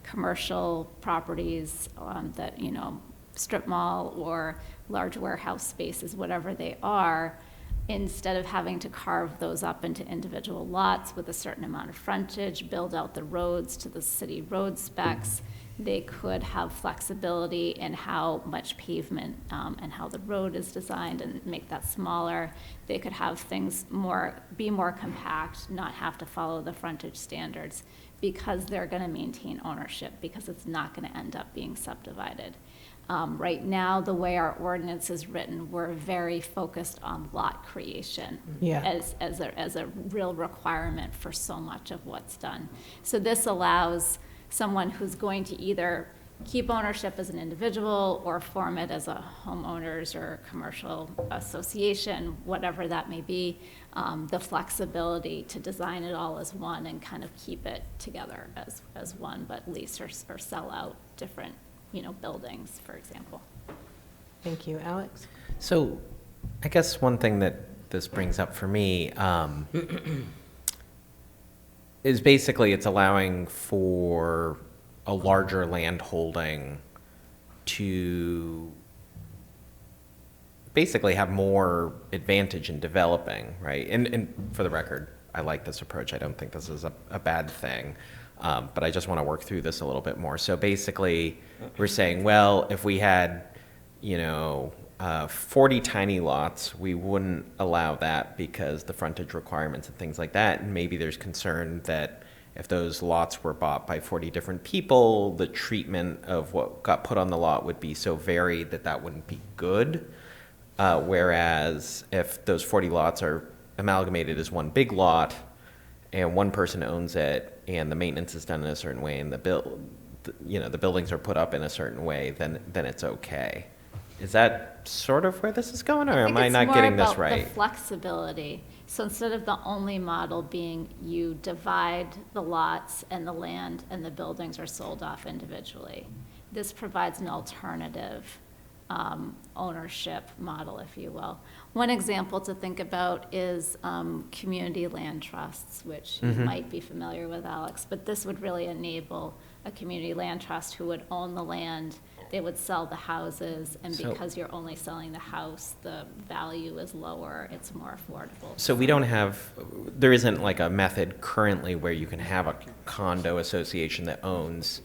commercial properties that, strip mall or large warehouse spaces, whatever they are, instead of having to carve those up into individual lots with a certain amount of frontage, build out the roads to the city road specs, they could have flexibility in how much pavement and how the road is designed and make that smaller. They could have things be more compact, not have to follow the frontage standards because they're gonna maintain ownership, because it's not gonna end up being subdivided. Right now, the way our ordinance is written, we're very focused on lot creation as a real requirement for so much of what's done. So this allows someone who's going to either keep ownership as an individual or form it as a homeowners or commercial association, whatever that may be, the flexibility to design it all as one and kind of keep it together as one, but lease or sell out different buildings, for example. Thank you. Alex? So I guess one thing that this brings up for me is basically it's allowing for a larger land holding to basically have more advantage in developing, right? And for the record, I like this approach. I don't think this is a bad thing, but I just want to work through this a little bit more. So basically, we're saying, well, if we had, 40 tiny lots, we wouldn't allow that because the frontage requirements and things like that. And maybe there's concern that if those lots were bought by 40 different people, the treatment of what got put on the lot would be so varied that that wouldn't be good. Whereas if those 40 lots are amalgamated as one big lot and one person owns it and the maintenance is done in a certain way and the buildings are put up in a certain way, then it's okay. Is that sort of where this is going, or am I not getting this I think it's more right? about the flexibility. So instead of the only model being you divide the lots and the land and the buildings are sold off individually, this provides an alternative ownership model, if you will. One example to think about is community land trusts, which you might be familiar with, Alex, but this would really enable a community land trust who would own the land. They would sell the houses, and because you're only selling the house, the value is lower, it's more affordable. So there isn't like a method currently where you can have a condo association that owns,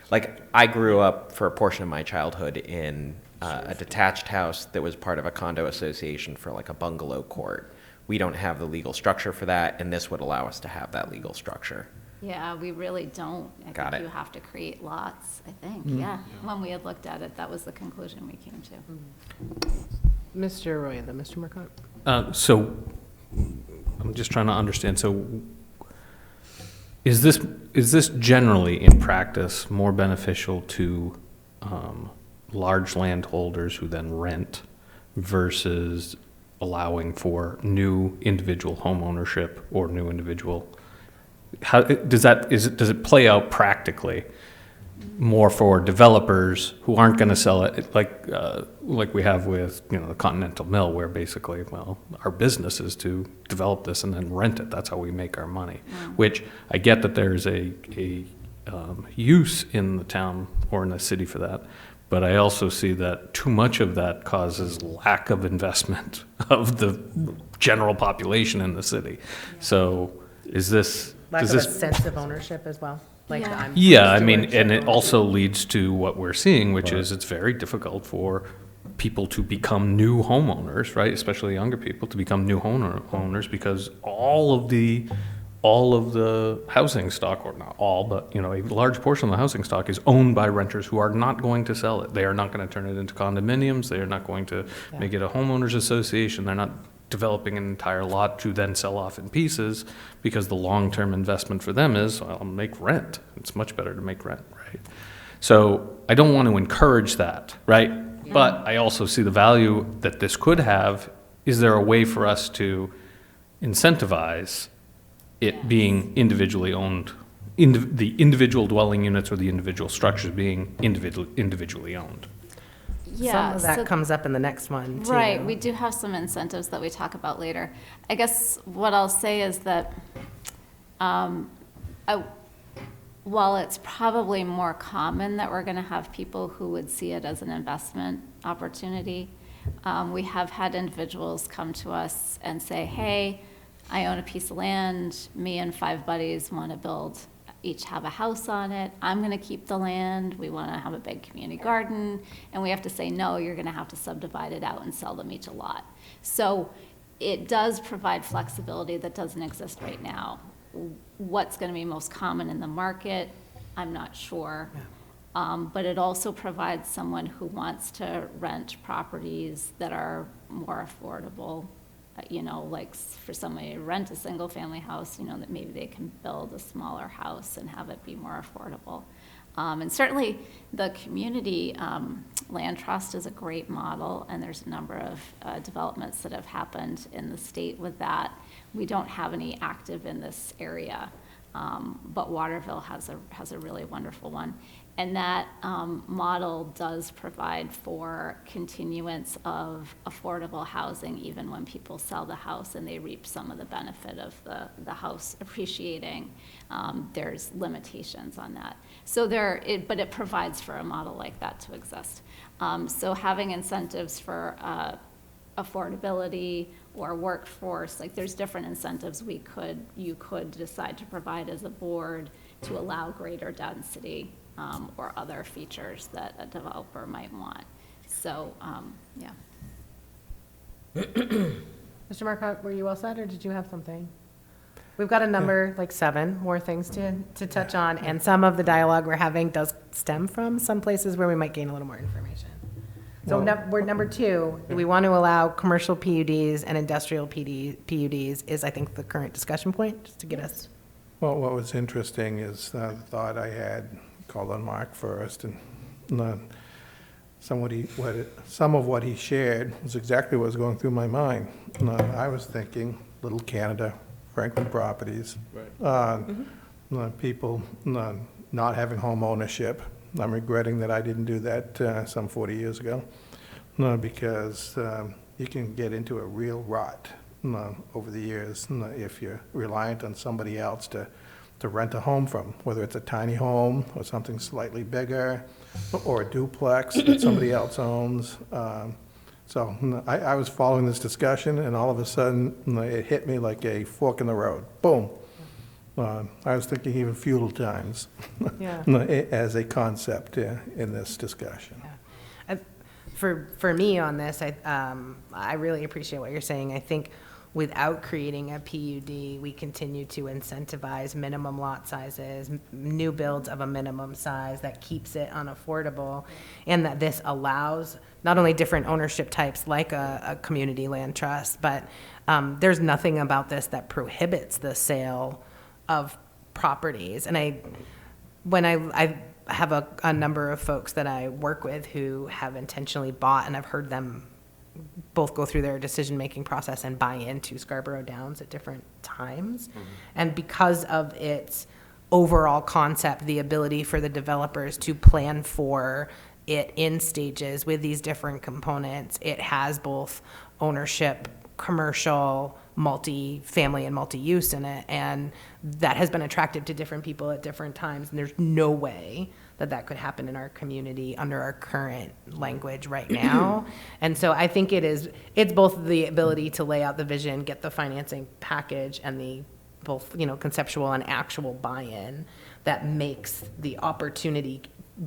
like I grew up for a portion of my childhood in a detached house that was part of a condo association for like a bungalow court. We don't have the legal structure for that, and this would allow us to have that legal structure. Yeah, we really don't. I think you have to create lots, I think, yeah. When we had looked at it, that was the conclusion we came to. Mr. Roy, then Mr. Marcotte. So I'm just trying to understand. So is this generally in practice more beneficial to large landholders who then rent versus allowing for new individual home ownership or new individual? How does it play out practically more for developers who aren't going to sell it like we have with the Continental Mill, where basically, well, our business is to develop this and then rent it. That's how we make our money. Which I get that there's a use in the town or in the city for that, but I also see that too much of that causes lack of investment of the general population in the city. So is this? Lack of a sense of ownership as well. Like Yeah, I mean, and it also leads to what we're seeing, which is it's very difficult for people to become new homeowners, right? Especially younger people to become new homeowners because all of the housing stock, or not all, but a large portion of the housing stock is owned by renters who are not going to sell it. They are not going to turn it into condominiums. They are not going to make it a homeowners association. They're not developing an entire lot to then sell off in pieces, because the long-term investment for them is, I'll make rent. It's much better to make rent, right? So I don't want to encourage that, right? Yeah. But I also see the value that this could have. Is there a way for us to incentivize it being individually owned, the individual dwelling units or the individual structures being individually owned? Yeah, some of that comes up in the next one, too. Right, we do have some incentives that we talk about later. I guess what I'll say is that while it's probably more common that we're going to have people who would see it as an investment opportunity, we have had individuals come to us and say, hey, I own a piece of land, me and 5 buddies want to each have a house on it. I'm going to keep the land. We want to have a big community garden. And we have to say, no, you're going to have to subdivide it out and sell them each a lot. So it does provide flexibility that doesn't exist right now. What's going to be most common in the market, I'm not sure. Yeah. But it also provides someone who wants to rent properties that are more affordable. Like for somebody to rent a single-family house, that maybe they can build a smaller house and have it be more affordable. And certainly the community land trust is a great model, and there's a number of developments that have happened in the state with that. We don't have any active in this area. but Waterville has a really wonderful one. And that model does provide for continuance of affordable housing even when people sell the house and they reap some of the benefit of the house appreciating. There's limitations on that. So but it provides for a model like that to exist. So having incentives for affordability or workforce, like there's different incentives you could decide to provide as a board to allow greater density or other features that a developer might want. So, yeah. Mr. Marcotte, were you all set, or did you have something? We've got a number, like 7 more things to touch on, and some of the dialogue we're having does stem from some places where we might gain a little more information. So we're number 2, we want to allow commercial PUDs and industrial PUDs is, I think, the current discussion point, just to get us. Well, what was interesting is the thought I had, called on Mark first, and some of what he shared was exactly what was going through my mind. I was thinking Little Canada, Franklin Properties, people not having home ownership. I'm regretting that I didn't do that some 40 years ago, because you can get into a real rut over the years if you're reliant on somebody else to rent a home from, whether it's a tiny home or something slightly bigger, or a duplex that somebody else owns. So I was following this discussion, and all of a sudden, it hit me like a fork in the road. Boom. I was thinking even feudal times as a concept in this discussion. Yeah. For me on this, I really appreciate what you're saying. I think without creating a PUD, we continue to incentivize minimum lot sizes, new builds of a minimum size that keeps it unaffordable, and that this allows not only different ownership types like a community land trust, but there's nothing about this that prohibits the sale of properties. And when I have a number of folks that I work with who have intentionally bought, and I've heard them both go through their decision-making process and buy into Scarborough Downs at different times. And because of its overall concept, the ability for the developers to plan for it in stages with these different components, it has both ownership, commercial, multi-family, and multi-use in it. And that has been attractive to different people at different times. And there's no way that could happen in our community under our current language right now. And so I think it's both the ability to lay out the vision, get the financing package, and the both, conceptual and actual buy-in that makes the opportunity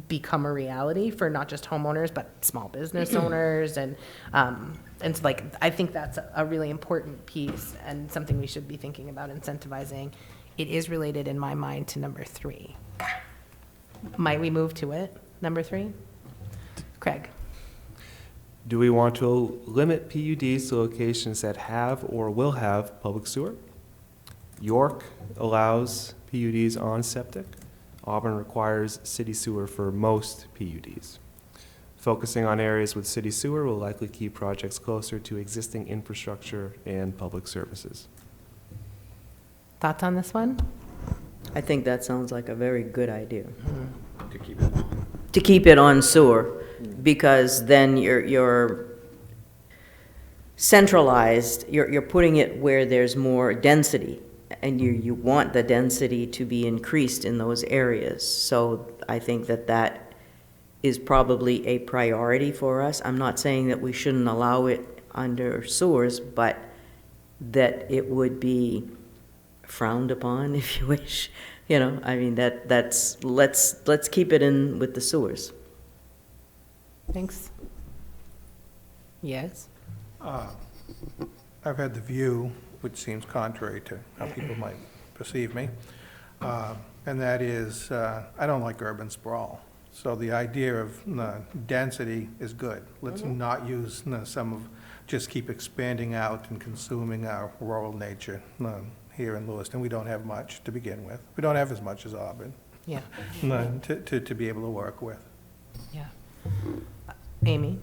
become a reality for not just homeowners, but small business owners. And so I think that's a really important piece and something we should be thinking about incentivizing. It is related in my mind to number 3. Might we move to it? Number 3? Craig. Do we want to limit PUDs to locations that have or will have public sewer? York allows PUDs on septic. Auburn requires city sewer for most PUDs. Focusing on areas with city sewer will likely keep projects closer to existing infrastructure and public services. Thoughts on this one? I think that sounds like a very good idea. To keep it on. To keep it on sewer, because then you're centralized, you're putting it where there's more density, and you want the density to be increased in those areas. So I think that is probably a priority for us. I'm not saying that we shouldn't allow it under sewers, but that it would be frowned upon, if you wish. Let's keep it in with the sewers. Thanks. Yes? I've had the view, which seems contrary to how people might perceive me, and that is, I don't like urban sprawl. So the idea of density is good. Let's not use just keep expanding out and consuming our rural nature here in Lewiston. We don't have much to begin with. We don't have as much as Auburn Yeah. to be able to work with. Yeah. Amy?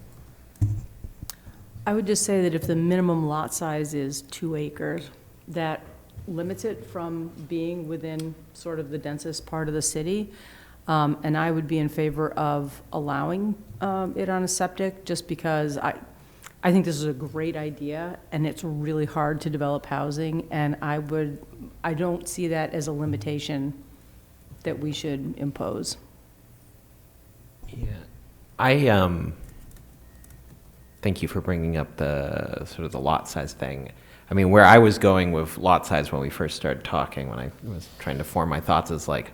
I would just say that if the minimum lot size is 2 acres, that limits it from being within sort of the densest part of the city. And I would be in favor of allowing it on a septic, just because I think this is a great idea, and it's really hard to develop housing, and I don't see that as a limitation that we should impose. Yeah. Thank you for bringing up the sort of the lot size thing. I mean, where I was going with lot size when we first started talking, when I was trying to form my thoughts, is like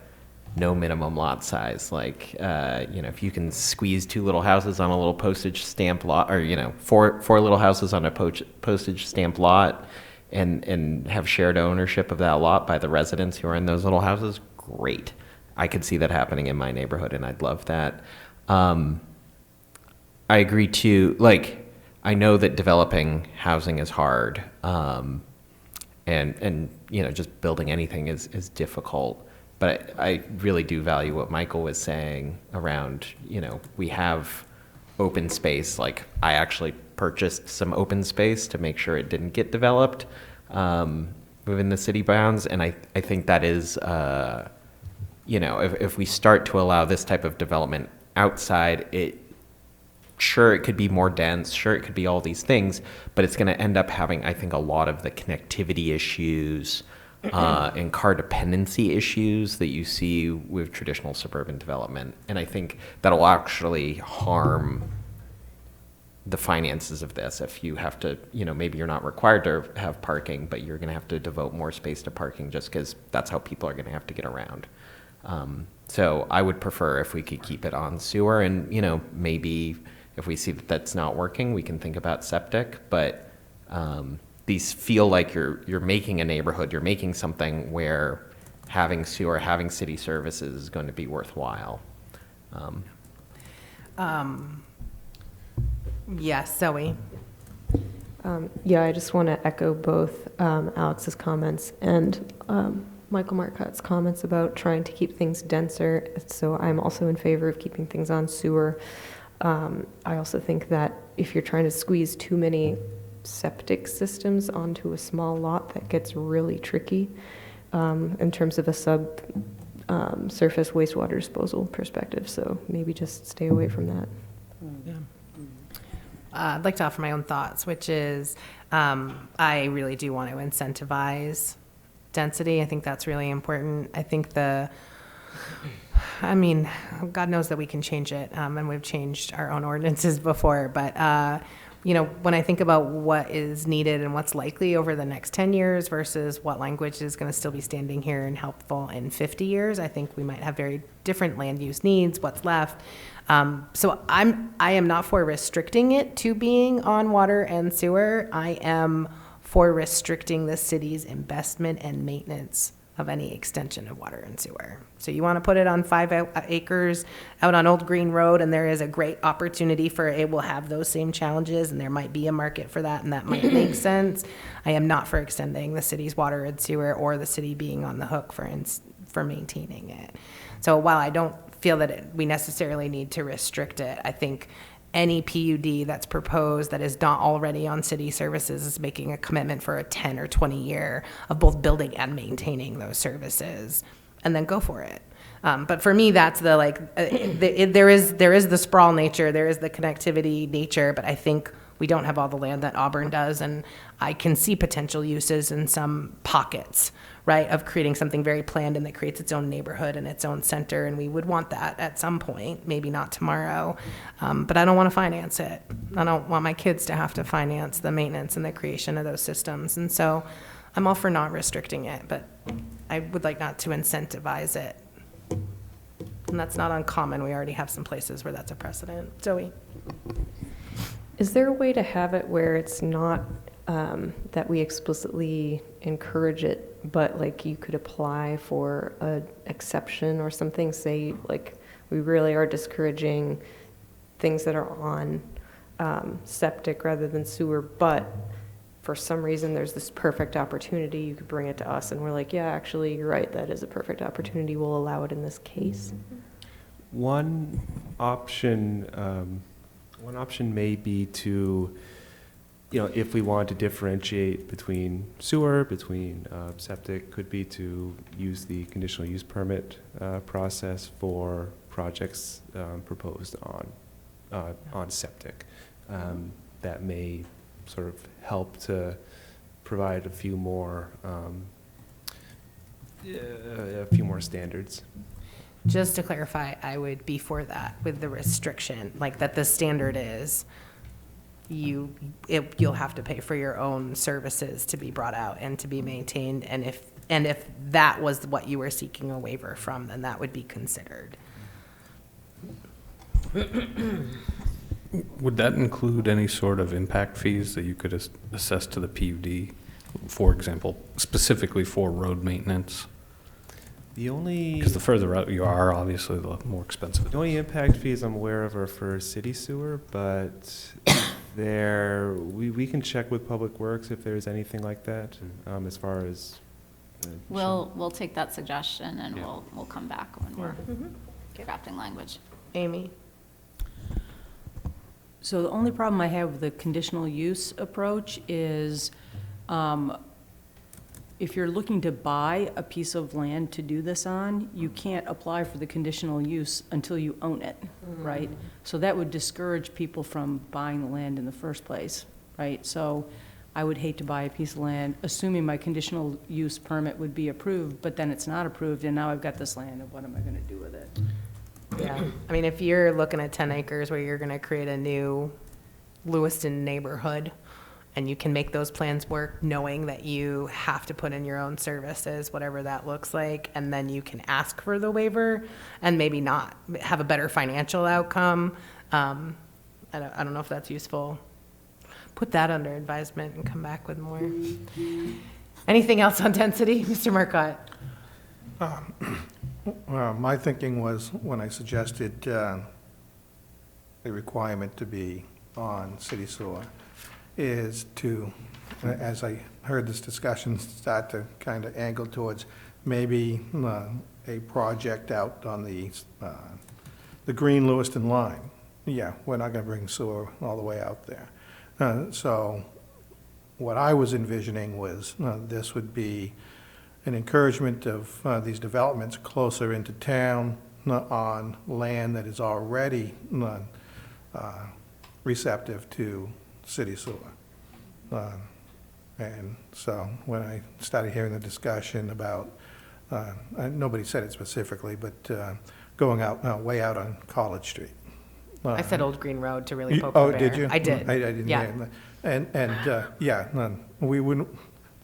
no minimum lot size. Like, if you can squeeze 2 little houses on a little postage stamp lot, or, 4 little houses on a postage stamp lot, and have shared ownership of that lot by the residents who are in those little houses, great. I could see that happening in my neighborhood, and I'd love that. I agree too. Like, I know that developing housing is hard, and just building anything is difficult. But I really do value what Michael was saying around, we have open space. Like, I actually purchased some open space to make sure it didn't get developed within the city bounds, and I think that is, if we start to allow this type of development outside, sure, it could be more dense, sure, it could be all these things, but it's going to end up having, I think, a lot of the connectivity issues and car dependency issues that you see with traditional suburban development. And I think that'll actually harm the finances of this if you have to, maybe you're not required to have parking, but you're going to have to devote more space to parking just because that's how people are going to have to get around. So I would prefer if we could keep it on sewer, and, maybe if we see that that's not working, we can think about septic, but these feel like you're making a neighborhood, you're making something where having sewer, having city services is going to be worthwhile. Yes, Zoe. Yeah, I just want to echo both Alex's comments and Michael Marcotte's comments about trying to keep things denser. So I'm also in favor of keeping things on sewer. I also think that if you're trying to squeeze too many septic systems onto a small lot, that gets really tricky in terms of a surface wastewater disposal perspective. So maybe just stay away from that. Yeah. I'd like to offer my own thoughts, which is I really do want to incentivize density. I think that's really important. I think God knows that we can change it, and we've changed our own ordinances before, but when I think about what is needed and what's likely over the next 10 years versus what language is going to still be standing here and helpful in 50 years, I think we might have very different land use needs, what's left. So I am not for restricting it to being on water and sewer. I am for restricting the city's investment and maintenance of any extension of water and sewer. So you want to put it on 5 acres out on Old Green Road, and there is a great opportunity for it will have those same challenges, and there might be a market for that, and that might make sense. I am not for extending the city's water and sewer or the city being on the hook for maintaining it. So while I don't feel that we necessarily need to restrict it, I think any PUD that's proposed that is not already on city services is making a commitment for a 10 or 20 year of both building and maintaining those services, and then go for it. But for me, that's there is the sprawl nature, there is the connectivity nature, but I think we don't have all the land that Auburn does, and I can see potential uses in some pockets, right, of creating something very planned and that creates its own neighborhood and its own center, and we would want that at some point, maybe not tomorrow, but I don't want to finance it. I don't want my kids to have to finance the maintenance and the creation of those systems, and so I'm all for not restricting it, but I would like not to incentivize it. And that's not uncommon. We already have some places where that's a precedent. Zoe? Is there a way to have it where it's not that we explicitly encourage it, but like you could apply for an exception or something, say like we really are discouraging things that are on septic rather than sewer, but for some reason there's this perfect opportunity, you could bring it to us and we're like, yeah, actually you're right, that is a perfect opportunity, we'll allow it in this case. One option may be to if we want to differentiate between sewer, between septic, could be to use the conditional use permit process for projects proposed on septic. That may sort of help to provide a few more standards. Just to clarify, I would be for that with the restriction, like that the standard is you'll have to pay for your own services to be brought out and to be maintained. And if that was what you were seeking a waiver from, then that would be considered. Would that include any sort of impact fees that you could assess to the PUD, for example, specifically for road maintenance? The only Because the further out you are, obviously, the more expensive. The only impact fees I'm aware of are for city sewer, but we can check with Public Works if there's anything like that, as far as. We'll take that suggestion and we'll come back when we're drafting language. Amy? So the only problem I have with the conditional use approach is if you're looking to buy a piece of land to do this on, you can't apply for the conditional use until you own it, right? So that would discourage people from buying the land in the first place, right? So I would hate to buy a piece of land, assuming my conditional use permit would be approved, but then it's not approved, and now I've got this land, and what am I gonna do with it? Yeah, I mean, if you're looking at 10 acres where you're gonna create a new Lewiston neighborhood, and you can make those plans work knowing that you have to put in your own services, whatever that looks like, and then you can ask for the waiver and maybe not have a better financial outcome. I don't know if that's useful. Put that under advisement and come back with more. Anything else on density, Mr. Marcotte? My thinking was, when I suggested the requirement to be on city sewer, is to, as I heard this discussion start to kind of angle towards maybe a project out on the green Lewiston line. Yeah, we're not going to bring sewer all the way out there. So what I was envisioning was this would be an encouragement of these developments closer into town on land that is already receptive to city sewer. And so when I started hearing the discussion about, nobody said it specifically, but going out, way out on College Street. I said Old Green Road to really poke the bear. Oh, did you? I did. I didn't Yeah. hear it. And yeah, we wouldn't,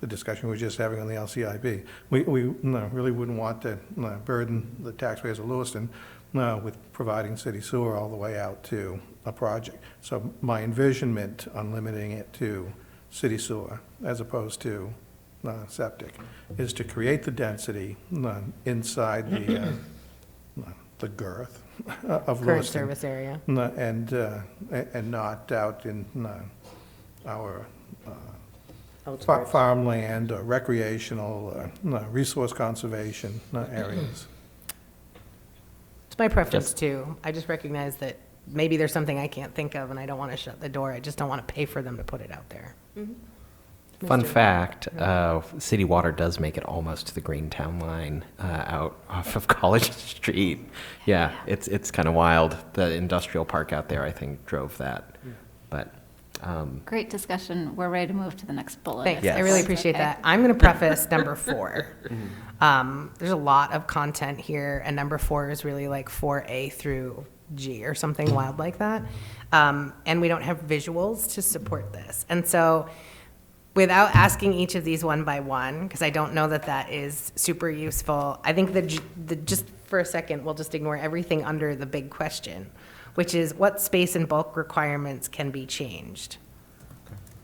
the discussion we were just having on the LCIP, we really wouldn't want to burden the taxpayers of Lewiston with providing city sewer all the way out to a project. So my envisionment on limiting it to city sewer as opposed to septic is to create the density inside the girth of Current Lewiston. service area. And not out in our Outskirts. farmland or recreational, resource conservation areas. It's my preference too. I just recognize that maybe there's something I can't think of and I don't want to shut the door. I just don't want to pay for them to put it out there. Fun fact, city water does make it almost to the Greentown line out off of College Street. Yeah, it's kind of wild. The industrial park out there, I think, drove that. But Great discussion. We're ready to move to the next bullet. Thanks, Yes. I really That's appreciate okay. that. I'm going to preface number 4. There's a lot of content here, and number 4 is really like 4A through G or something wild like that. And we don't have visuals to support this. And so without asking each of these one by one, because I don't know that that is super useful, I think that just for a second, we'll just ignore everything under the big question, which is what space and bulk requirements can be changed.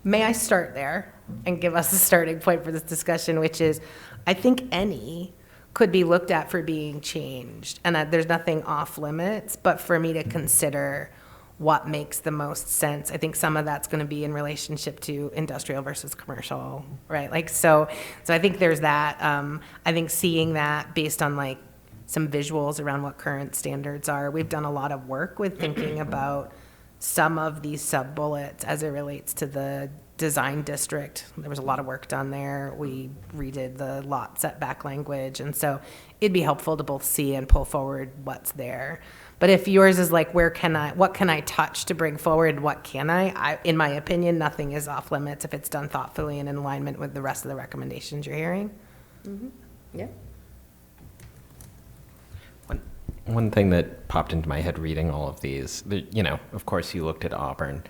May I start there and give us a starting point for this discussion, which is, I think any could be looked at for being changed, and that there's nothing off limits, but for me to consider what makes the most sense. I think some of that's going to be in relationship to industrial versus commercial, right? Like, so I think there's that. I think seeing that based on like some visuals around what current standards are. We've done a lot of work with thinking about some of these sub-bullets as it relates to the design district. There was a lot of work done there. We redid the lot setback language, and so it'd be helpful to both see and pull forward what's there. But if yours is like, what can I touch to bring forward? What can I? In my opinion, nothing is off limits if it's done thoughtfully and in alignment with the rest of the recommendations you're hearing. Yeah. One thing that popped into my head reading all of these, of course you looked at Auburn.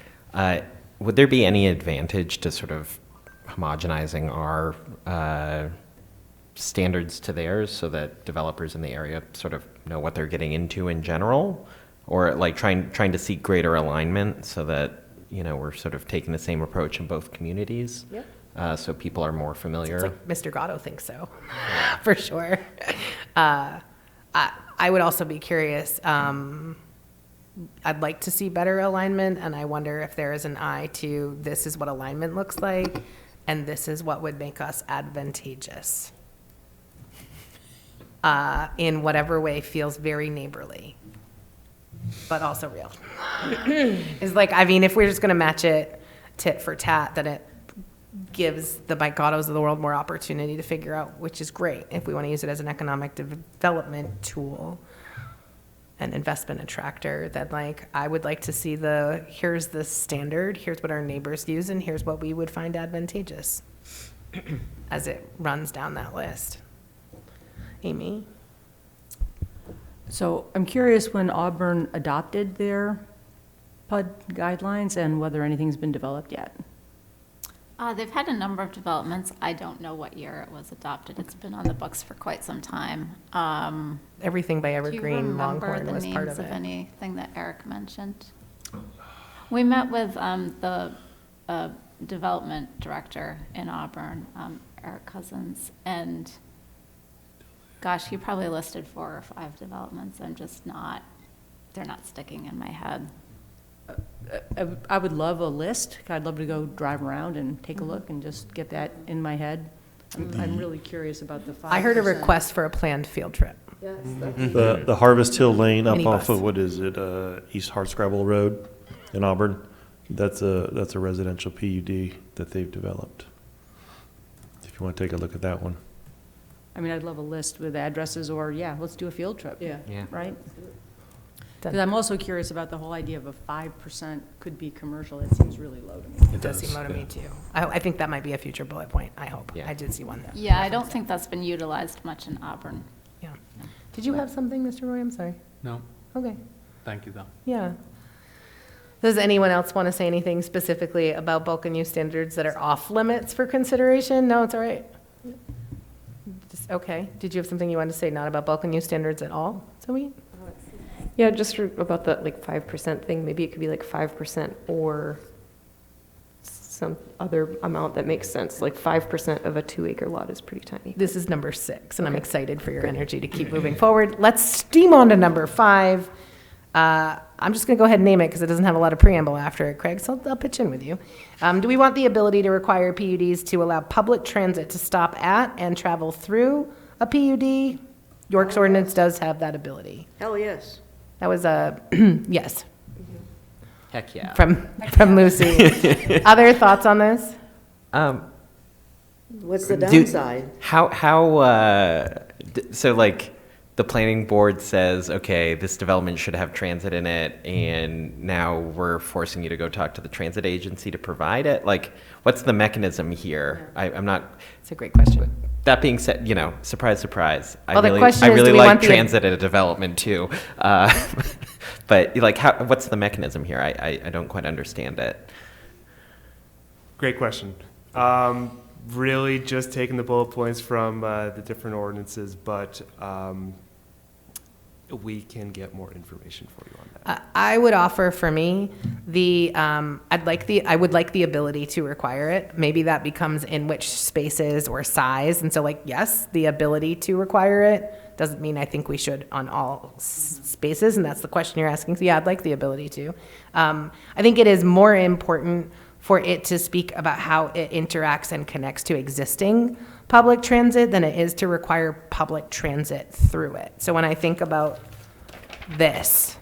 Would there be any advantage to sort of homogenizing our standards to theirs so that developers in the area sort of know what they're getting into in general? Or like trying to seek greater alignment so that, we're sort of taking the same approach in both communities? Yep. So people are more familiar. It's like Mr. Gatto thinks so, for sure. I would also be curious. I'd like to see better alignment, and I wonder if there is an eye to this is what alignment looks like, and this is what would make us advantageous in whatever way feels very neighborly, but also real. It's like, if we're just going to match it tit for tat, then it gives the Mike Gattos of the world more opportunity to figure out, which is great if we want to use it as an economic development tool, an investment attractor. That I would like to see here's the standard, here's what our neighbors use, and here's what we would find advantageous as it runs down that list. Amy? So I'm curious when Auburn adopted their PUD guidelines and whether anything's been developed yet. They've had a number of developments. I don't know what year it was adopted. It's been on the books for quite some time. Everything by Do you Evergreen remember Longhorn the was part names of of it. anything that Eric mentioned? We met with the development director in Auburn, Eric Cousins, and gosh, he probably listed 4 or 5 developments. They're not sticking in my head. I would love a list. I'd love to go drive around and take a look and just get that in my head. I'm really curious about the 5%. I heard a request for a planned field trip. The Harvest Hill Lane up Minibus. off of, what is it, East Hardscrabble Road in Auburn. That's a residential PUD that they've developed. If you want to take a look at that one. I'd love a list with addresses or, let's do a field trip. Yeah. Right? Done. Because I'm also curious about the whole idea of a 5% could be commercial. It seems really low to me. It does seem low to me too. I think that might be a future bullet point, I hope. Yeah. I did see one though. Yeah, I don't think that's been utilized much in Auburn. Yeah. Did you have something, Mr. Roy? I'm sorry. No, Okay. thank you, though. Yeah. Does anyone else want to say anything specifically about bulk and use standards that are off limits for consideration? No, it's all right. Okay. Did you have something you wanted to say not about bulk and use standards at all, Zoe? Yeah, just about that 5% thing, maybe it could be 5% or some other amount that makes sense. 5% of a 2-acre lot is pretty tiny. This is number 6, and I'm Okay. excited for your energy to keep moving forward. Let's steam on to number 5. I'm just going to go ahead and name it because it doesn't have a lot of preamble after it, Craig, so I'll pitch in with you. Do we want the ability to require PUDs to allow public transit to stop at and travel through a PUD? York's ordinance does have that ability. Hell, yes. That was a yes Heck yeah. from Lucy. Other thoughts on this? What's the downside? So the planning board says, okay, this development should have transit in it, and now we're forcing you to go talk to the transit agency to provide it? What's the mechanism here? I'm not, It's a great question. that being said, surprise, surprise. Well, the I question is, do really we like want the- transit at a development too. But what's the mechanism here? I don't quite understand it. Great question. Really just taking the bullet points from the different ordinances, but we can get more information for you on that. I would offer for me I would like the ability to require it. Maybe that becomes in which spaces or size. And so yes, the ability to require it doesn't mean I think we should on all spaces. And that's the question you're asking. So I'd like the ability to. I think it is more important for it to speak about how it interacts and connects to existing public transit than it is to require public transit through it. So when I think about this,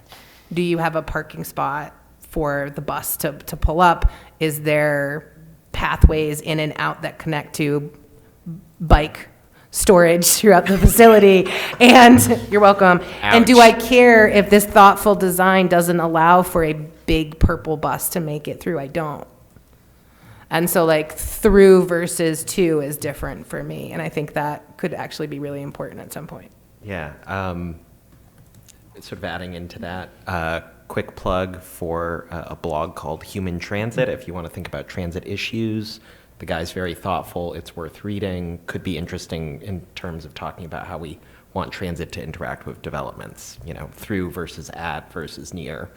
do you have a parking spot for the bus to pull up? Is there pathways in and out that connect to bike storage throughout the facility. And you're welcome. And do I care if this thoughtful design doesn't allow for a big purple bus to make it through? I don't. And so like through versus to is different for me. And I think that could actually be really important at some point. Yeah. Sort of adding into that, quick plug for a blog called Human Transit. If you want to think about transit issues, the guy's very thoughtful. It's worth reading. Could be interesting in terms of talking about how we want transit to interact with developments, you know, through versus at versus near.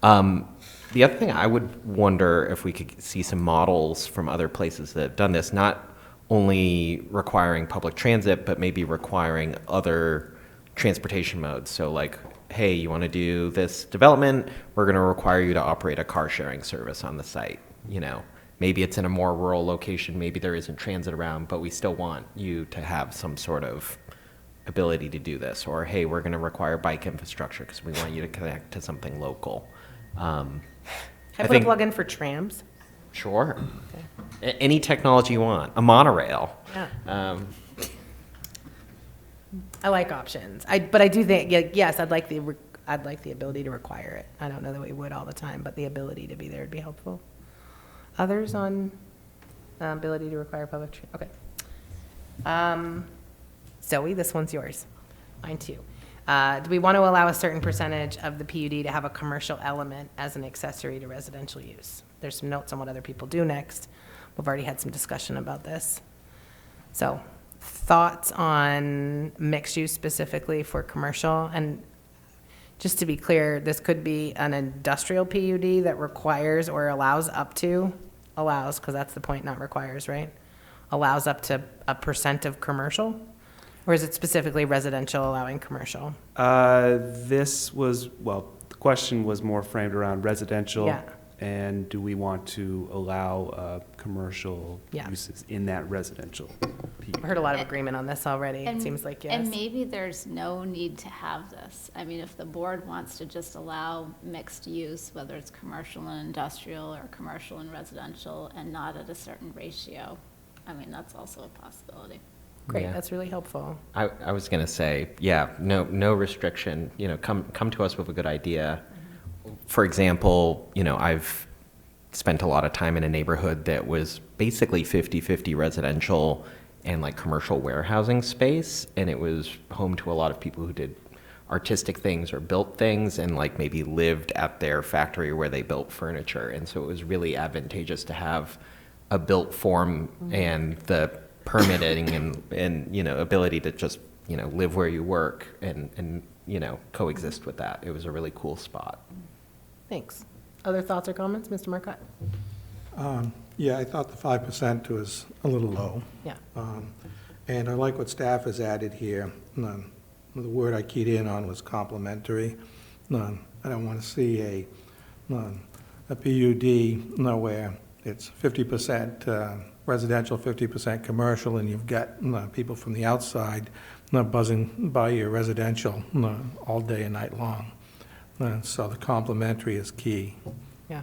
The other thing I would wonder if we could see some models from other places that have done this, not only requiring public transit, but maybe requiring other transportation modes. So like, hey, you want to do this development, we're going to require you to operate a car sharing service on the site. You know, maybe it's in a more rural location, maybe there isn't transit around, but we still want you to have some sort of ability to do this. Or, hey, we're going to require bike infrastructure because we want you to connect to something local. Can I put a plug in for trams? Sure. Okay. Any technology you want. A monorail. Yeah. I like options. But I do think, yes, I'd like the ability to require it. I don't know that we would all the time, but the ability to be there would be helpful. Others on ability to require public okay. Zoe, this one's yours. Mine too. Do we want to allow a certain percentage of the PUD to have a commercial element as an accessory to residential use? There's some notes on what other people do next. We've already had some discussion about this. So thoughts on mixed use specifically for commercial? And just to be clear, this could be an industrial PUD that requires or allows up to, allows, because that's the point, not requires, right? Allows up to a % of commercial? Or is it specifically residential allowing commercial? This was, well, the question was more framed around residential. Yeah. And do we want to allow commercial Yeah. uses in that residential piece? I've heard a lot of agreement on this already. It seems like yes. And maybe there's no need to have this. I mean, if the board wants to just allow mixed use, whether it's commercial and industrial or commercial and residential, and not at a certain ratio, I mean, that's also a possibility. Great, Yeah. that's really helpful. I was going to say, yeah, no restriction. You know, come to us with a good idea. For example, you know, I've spent a lot of time in a neighborhood that was basically 50-50 residential and like commercial warehousing space, and it was home to a lot of people who did artistic things or built things and like maybe lived at their factory where they built furniture. And so it was really advantageous to have a built form and the permitting and you know, ability to just, you know, live where you work and you know, coexist with that. It was a really cool spot. Thanks. Other thoughts or comments, Mr. Marcotte? Yeah, I thought the 5% was a little low. Yeah. And I like what staff has added here. The word I keyed in on was complementary. I don't want to see a PUD where it's 50% residential, 50% commercial, and you've got people from the outside buzzing by your residential all day and night long. So the complementary is key Yeah.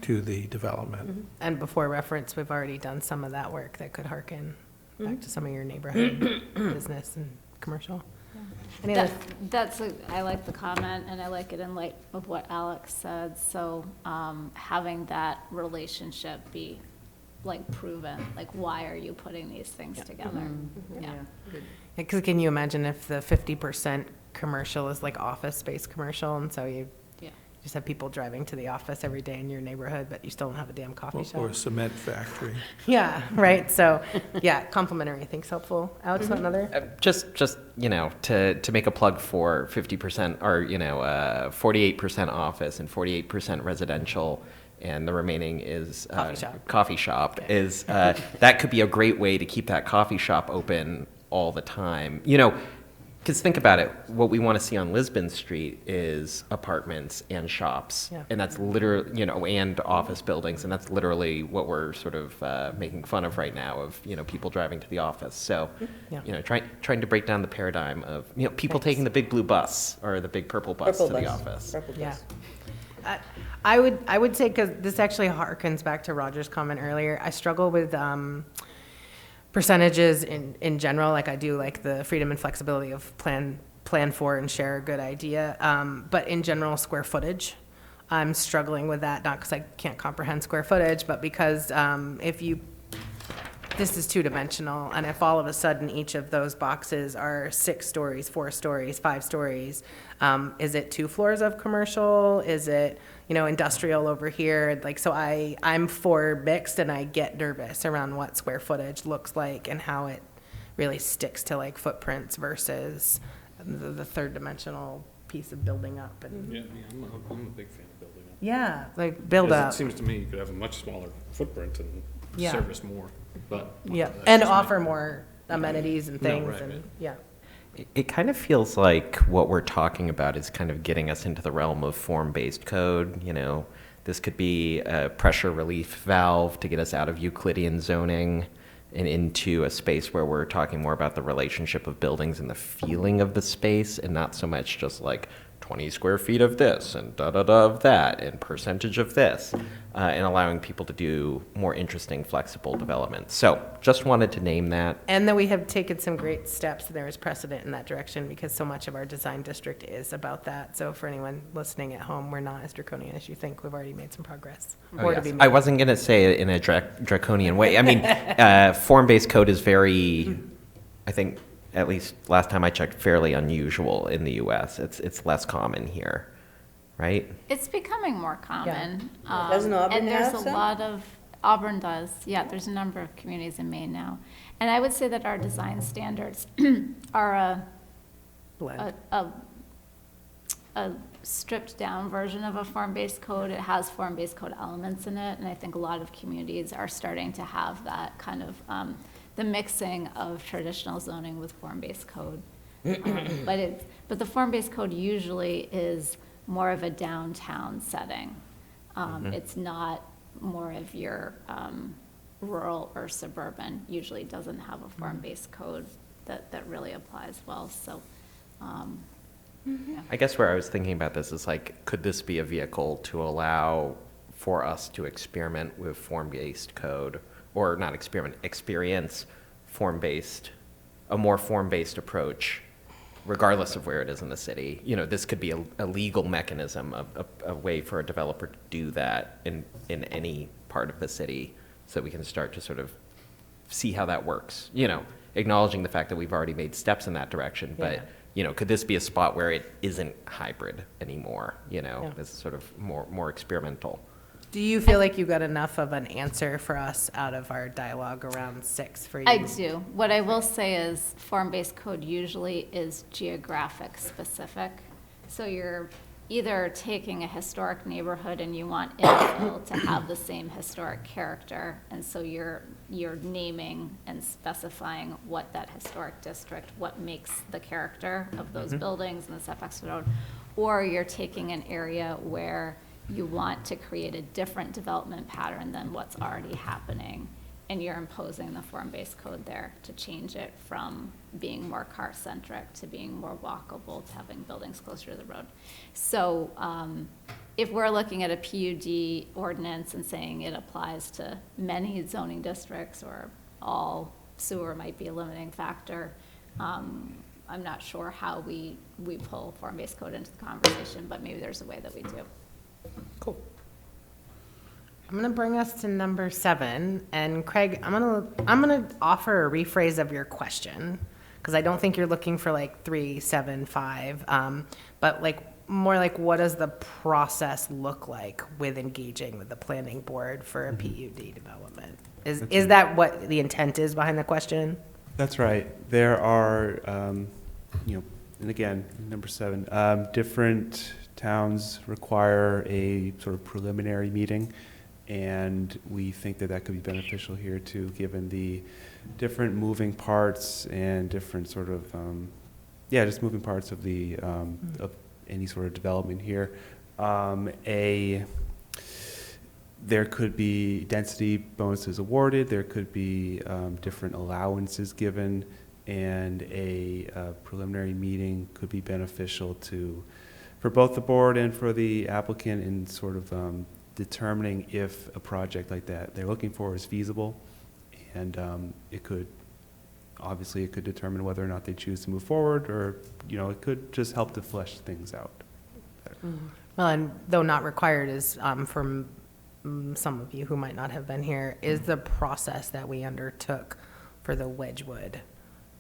to the development. And before reference, we've already done some of that work that could harken back to some of your neighborhood business and commercial. Any other? I like the comment, and I like it in light of what Alex said. So having that relationship be like proven, like why are you putting these things together? Yeah. Because can you imagine if the 50% commercial is like office space commercial, and so you just have people driving to the office every day in your neighborhood, but you still don't have a damn coffee shop. Or a cement factory. Yeah, right. So, yeah, complementary I think is helpful. Alex, another? Just you know, to make a plug for 50% or, you know, 48% office and 48% residential, and the remaining is coffee shop Okay. is that could be a great way to keep that coffee shop open all the time. You know, because think about it, what we want to see on Lisbon Street is apartments and shops, Yeah. and that's literally, you know, and office buildings, and that's literally what we're sort of making fun of right now of, you know, people driving to the office. So, Yeah. you know, trying to break down the paradigm of, you know, people taking the big blue bus or the big purple bus to the office. Yeah. I would say, because this actually harkens back to Roger's comment earlier, I struggle with percentages in general. Like I do like the freedom and flexibility of plan for and share a good idea. But in general, square footage, I'm struggling with that, not because I can't comprehend square footage, but because this is two-dimensional, and if all of a sudden each of those boxes are 6 stories, 4 stories, 5 stories, is it 2 floors of commercial? Is it, industrial over here? Like, so I'm for mixed, and I get nervous around what square footage looks like and how it really sticks to like footprints versus the third-dimensional piece of building up. And Yeah, I'm a big fan of building up. yeah, like build Because up. It seems to me you could have a much smaller footprint and Yeah. service more, but. Yeah, that's and just me. offer more amenities and No, things, right, and right. yeah. It kind of feels like what we're talking about is kind of getting us into the realm of form-based code. This could be a pressure relief valve to get us out of Euclidean zoning and into a space where we're talking more about the relationship of buildings and the feeling of the space, and not so much just like 20 square feet of this and da-da-da of that and percentage of this, and allowing people to do more interesting, flexible development. So just wanted to name that. And that we have taken some great steps. There is precedent in that direction because so much of our design district is about that. So for anyone listening at home, we're not as draconian as you think. We've already made some progress. Oh, More to yes. be I made. wasn't going to say it in a draconian way. I mean, form-based code is very, I think, at least last time I checked, fairly unusual in the U.S. It's less common here, right? It's becoming more common. Doesn't Auburn And there's have a some? lot of, Auburn does, yeah, there's a number of communities in Maine now. And I would say that our design standards are Blend. a stripped down version of a form-based code. It has form-based code elements in it, and I think a lot of communities are starting to have that kind of, the mixing of traditional zoning with form-based code. But the form-based code usually is more of a downtown setting. It's not more of your rural or suburban. Usually doesn't have a form-based code that really applies well, so. I guess where I was thinking about this is like, could this be a vehicle to allow for us to experiment with form-based code, or not experiment, experience form-based, a more form-based approach, regardless of where it is in the city? This could be a legal mechanism, a way for a developer to do that in any part of the city, so we can start to sort of see how that works, acknowledging the fact that we've already made steps in that direction, but could this be a spot where it isn't hybrid anymore? This is sort of more experimental. Do you feel like you got enough of an answer for us out of our dialogue around 6 for you? I do. What I will say is form-based code usually is geographic specific. So you're either taking a historic neighborhood and you want infill to have the same historic character, and so you're naming and specifying what that historic district, what makes the character of those buildings and the setbacks road, or you're taking an area where you want to create a different development pattern than what's already happening, and you're imposing the form-based code there to change it from being more car-centric to being more walkable, to having buildings closer to the road. So if we're looking at a PUD ordinance and saying it applies to many zoning districts or all, sewer might be a limiting factor, I'm not sure how we pull form-based code into the conversation, but maybe there's a way that we do. Cool. I'm gonna bring us to number 7, and Craig, I'm gonna offer a rephrase of your question, because I don't think you're looking for like 3, 7, 5, but like more like, what does the process look like with engaging with the planning board for a PUD development? Is that what the intent is behind the question? That's right. There are, and again, number 7, different towns require a sort of preliminary meeting, and we think that could be beneficial here too, given the different moving parts and different sort of, just moving parts of the of any sort of development here. There could be density bonuses awarded. There could be different allowances given, and a preliminary meeting could be beneficial to for both the board and for the applicant in sort of determining if a project like that they're looking for is feasible. And it could, obviously, it could determine whether or not they choose to move forward, or, it could just help to flesh things out. Well, and though not required is, from some of you who might not have been here, is the process that we undertook for the Wedgwood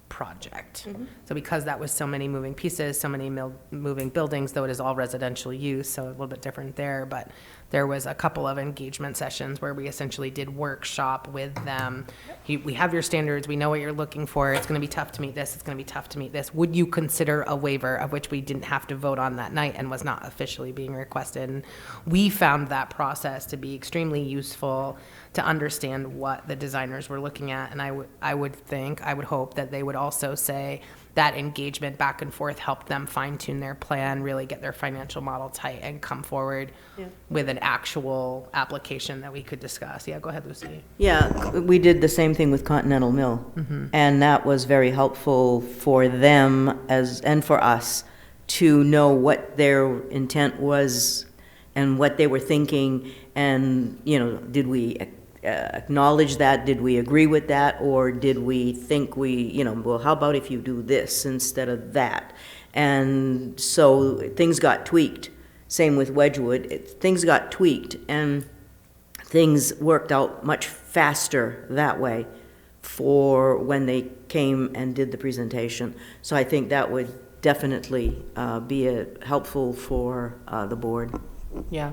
project. So because that was so many moving pieces, so many moving buildings, though it is all residential use, so a little bit different there, but there was a couple of engagement sessions where we essentially did workshop with them. We have your standards, we know what you're looking for, it's gonna be tough to meet this, it's gonna be tough to meet this. Would you consider a waiver, of which we didn't have to vote on that night and was not officially being requested? And we found that process to be extremely useful to understand what the designers were looking at. And I would hope that they would also say that engagement back and forth helped them fine tune their plan, really get their financial model tight, and come forward with an actual application that we could discuss. Yeah, go ahead, Lucy. Yeah, we did the same thing with Continental Mill, and that was very helpful for them and for us to know what their intent was and what they were thinking, and, did we acknowledge that, did we agree with that, or did we think well, how about if you do this instead of that? And so things got tweaked. Same with Wedgwood, things got tweaked, and things worked out much faster that way for when they came and did the presentation. So I think that would definitely be helpful for the board. Yeah.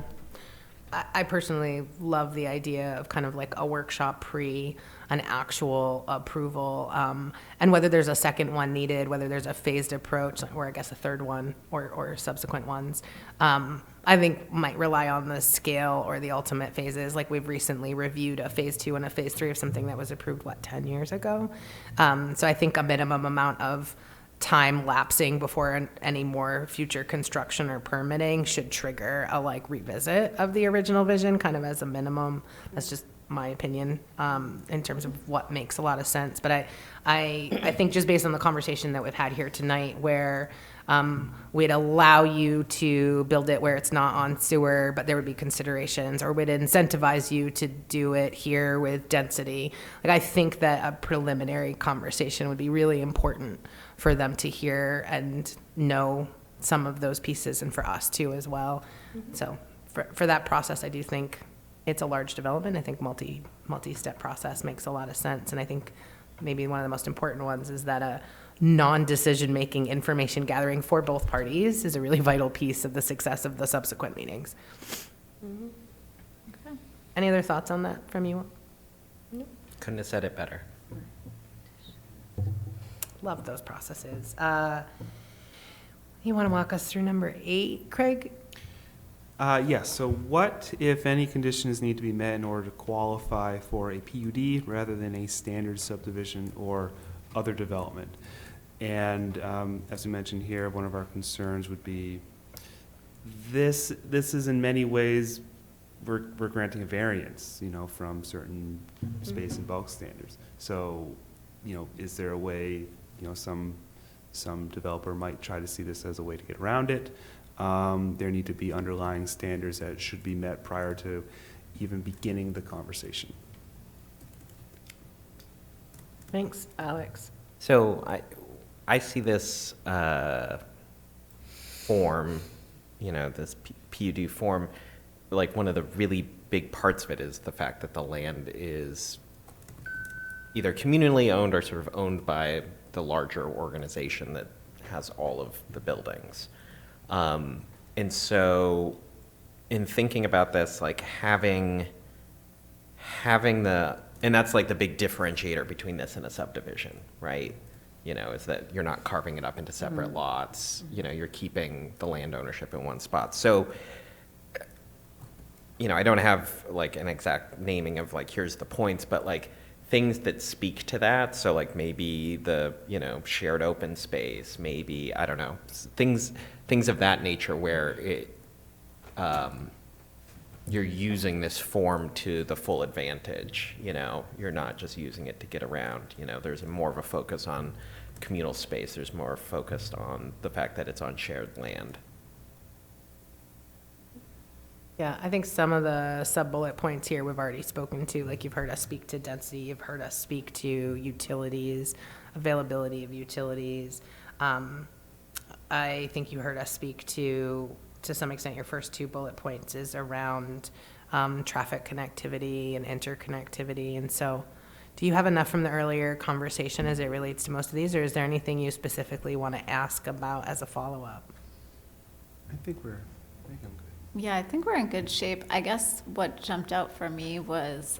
I personally love the idea of kind of like a workshop an actual approval, and whether there's a second one needed, whether there's a phased approach, or I guess a third one, or subsequent ones, I think might rely on the scale or the ultimate phases. Like, we've recently reviewed a phase 2 and a phase 3 of something that was approved, 10 years ago? So I think a minimum amount of time lapsing before any more future construction or permitting should trigger a revisit of the original vision, kind of as a minimum. That's just my opinion, in terms of what makes a lot of sense. But I think just based on the conversation that we've had here tonight, where we'd allow you to build it where it's not on sewer, but there would be considerations, or we'd incentivize you to do it here with density. I think that a preliminary conversation would be really important for them to hear and know some of those pieces, and for us too as well. So for that process, I do think it's a large development. I think multi-step process makes a lot of sense. And I think maybe one of the most important ones is that a non-decision-making information gathering for both parties is a really vital piece of the success of the subsequent meetings. Okay. Any other thoughts on that from you? Couldn't have said it better. Love those processes. You want to walk us through number 8, Craig? Yes, so what, if any, conditions need to be met in order to qualify for a PUD rather than a standard subdivision or other development? And as we mentioned here, one of our concerns would be this is in many ways, we're granting a variance, from certain space and bulk standards. So, is there a way, some developer might try to see this as a way to get around it? There need to be underlying standards that should be met prior to even beginning the conversation. Thanks, Alex. So I see this form, this PUD form, one of the really big parts of it is the fact that the land is either communally owned or sort of owned by the larger organization that has all of the buildings. And so in thinking about this, having and that's the big differentiator between this and a subdivision, right? Is that you're not carving it up into separate lots, you're keeping the land ownership in one spot. So, I don't have an exact naming of here's the points, but things that speak to that. So maybe the, shared open space, maybe, I don't know, things of that nature where it, you're using this form to the full advantage, you're not just using it to get around, there's more of a focus on communal space. There's more focused on the fact that it's on shared land. Yeah, I think some of the sub-bullet points here we've already spoken to, like you've heard us speak to density, you've heard us speak to utilities, availability of utilities. I think you heard us speak to some extent, your first 2 bullet points is around traffic connectivity and interconnectivity. And so do you have enough from the earlier conversation as it relates to most of these, or is there anything you specifically want to ask about as a follow-up? I think I'm good. Yeah, I think we're in good shape. I guess what jumped out for me was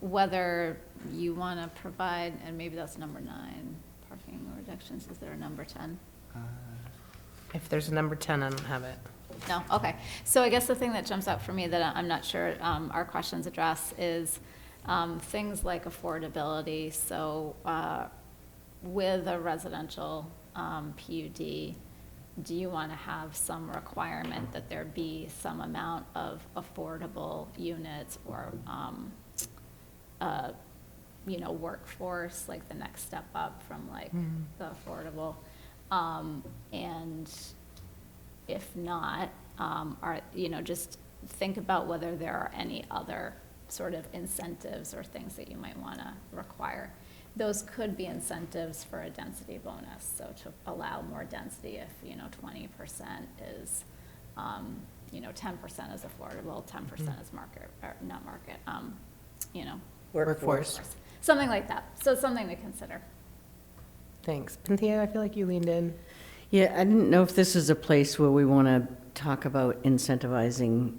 whether you want to provide, and maybe that's number 9, parking reductions. Is there a number 10? If there's a number 10, I don't have it. No, okay. So I guess the thing that jumps out for me that I'm not sure our questions address is things like affordability. So with a residential PUD, do you want to have some requirement that there be some amount of affordable units or, workforce, like the next step up from like the affordable? And if not, just think about whether there are any other sort of incentives or things that you might want to require. Those could be incentives for a density bonus, so to allow more density if, 20% is, 10% is affordable, 10% is market, or not market, Workforce. Something like that. So it's something to consider. Thanks. Cynthia, I feel like you leaned in. Yeah, I didn't know if this is a place where we want to talk about incentivizing,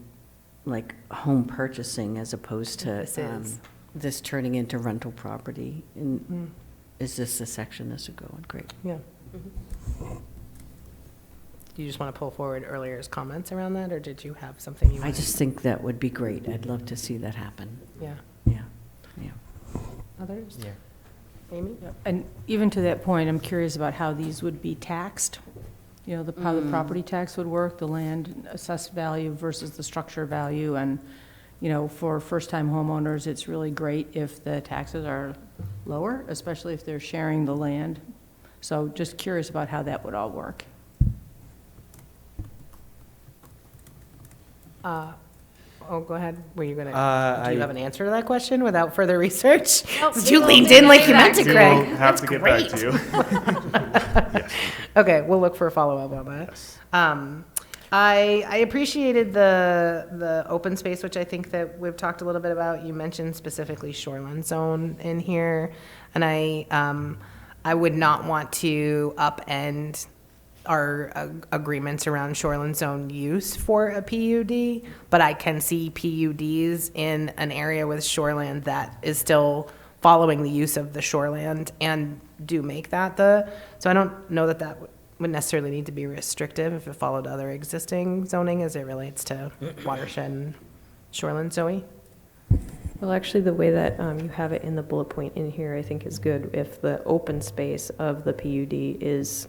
like, home purchasing as opposed to This is. this turning into rental property. And is this the section this would go in? Great. Yeah. Do you just want to pull forward earlier's comments around that, or did you have something you I wanted? just think that would be great. I'd love to see that happen. Yeah. Yeah, yeah. Others? Yeah. Amy? And even to that point, I'm curious about how these would be taxed. How the property tax would work, the land assessed value versus the structure value. And, for first-time homeowners, it's really great if the taxes are lower, especially if they're sharing the land. So just curious about how that would all work. Go ahead. Were you going to, do you I have an answer to that question without further research? Nope. You leaned in like you meant to, will Craig. have to get back to you. Okay, we'll look for a follow-up on that. I appreciated the open space, which I think that we've talked a little bit about. You mentioned specifically shoreline zone in here, and I would not want to upend our agreements around shoreline zone use for a PUD, but I can see PUDs in an area with shoreland that is still following the use of the shoreland and do make that so I don't know that would necessarily need to be restrictive if it followed other existing zoning as it relates to watershed and shoreline zoning. Well, actually, the way that you have it in the bullet point in here, I think is good. If the open space of the PUD is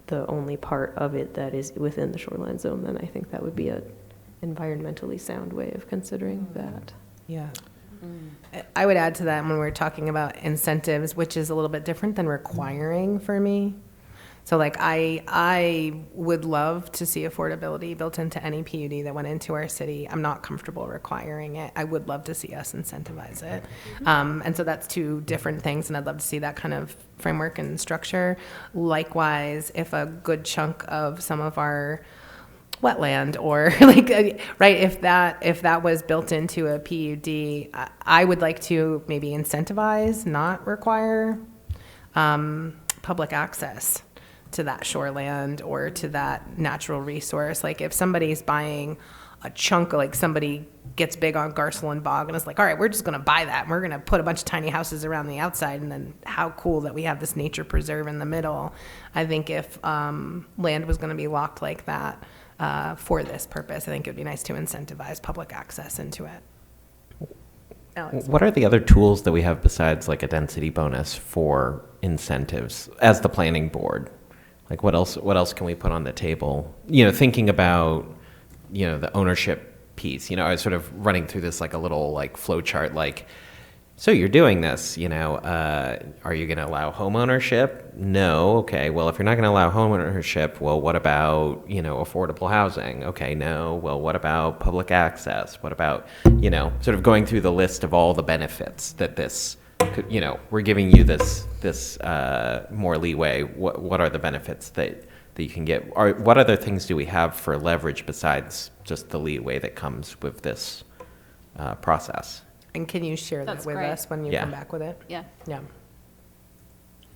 the only part of it that is within the shoreline zone, then I think that would be a environmentally sound way of considering that. Yeah. I would add to that when we're talking about incentives, which is a little bit different than requiring for me. So like I would love to see affordability built into any PUD that went into our city. I'm not comfortable requiring it. I would love to see us incentivize it. And so that's 2 different things, and I'd love to see that kind of framework and structure. Likewise, if a good chunk of some of our wetland or if that was built into a PUD, I would like to maybe incentivize, not require public access to that shoreland or to that natural resource. Like if somebody's buying a chunk, like somebody gets big on Garceland Bog and is like, all right, we're just going to buy that and we're going to put a bunch of tiny houses around the outside, and then how cool that we have this nature preserve in the middle. I think if land was going to be locked like that for this purpose, I think it would be nice to incentivize public access into it. Alex. What are the other tools that we have besides like a density bonus for incentives as the planning board? Like what else can we put on the table? Thinking about, the ownership piece. I was sort of running through this like a little like flow chart, like, so you're doing this, are you going to allow home ownership? No. Okay. Well, if you're not going to allow home ownership, well, what about, affordable housing? Okay. No. Well, what about public access? What about, sort of going through the list of all the benefits that this could, we're giving you this more leeway. What are the benefits that you can get? What other things do we have for leverage besides just the leeway that comes with this process? And can you share that That's with great. us when you Yeah. come back with it? Yeah. Yeah.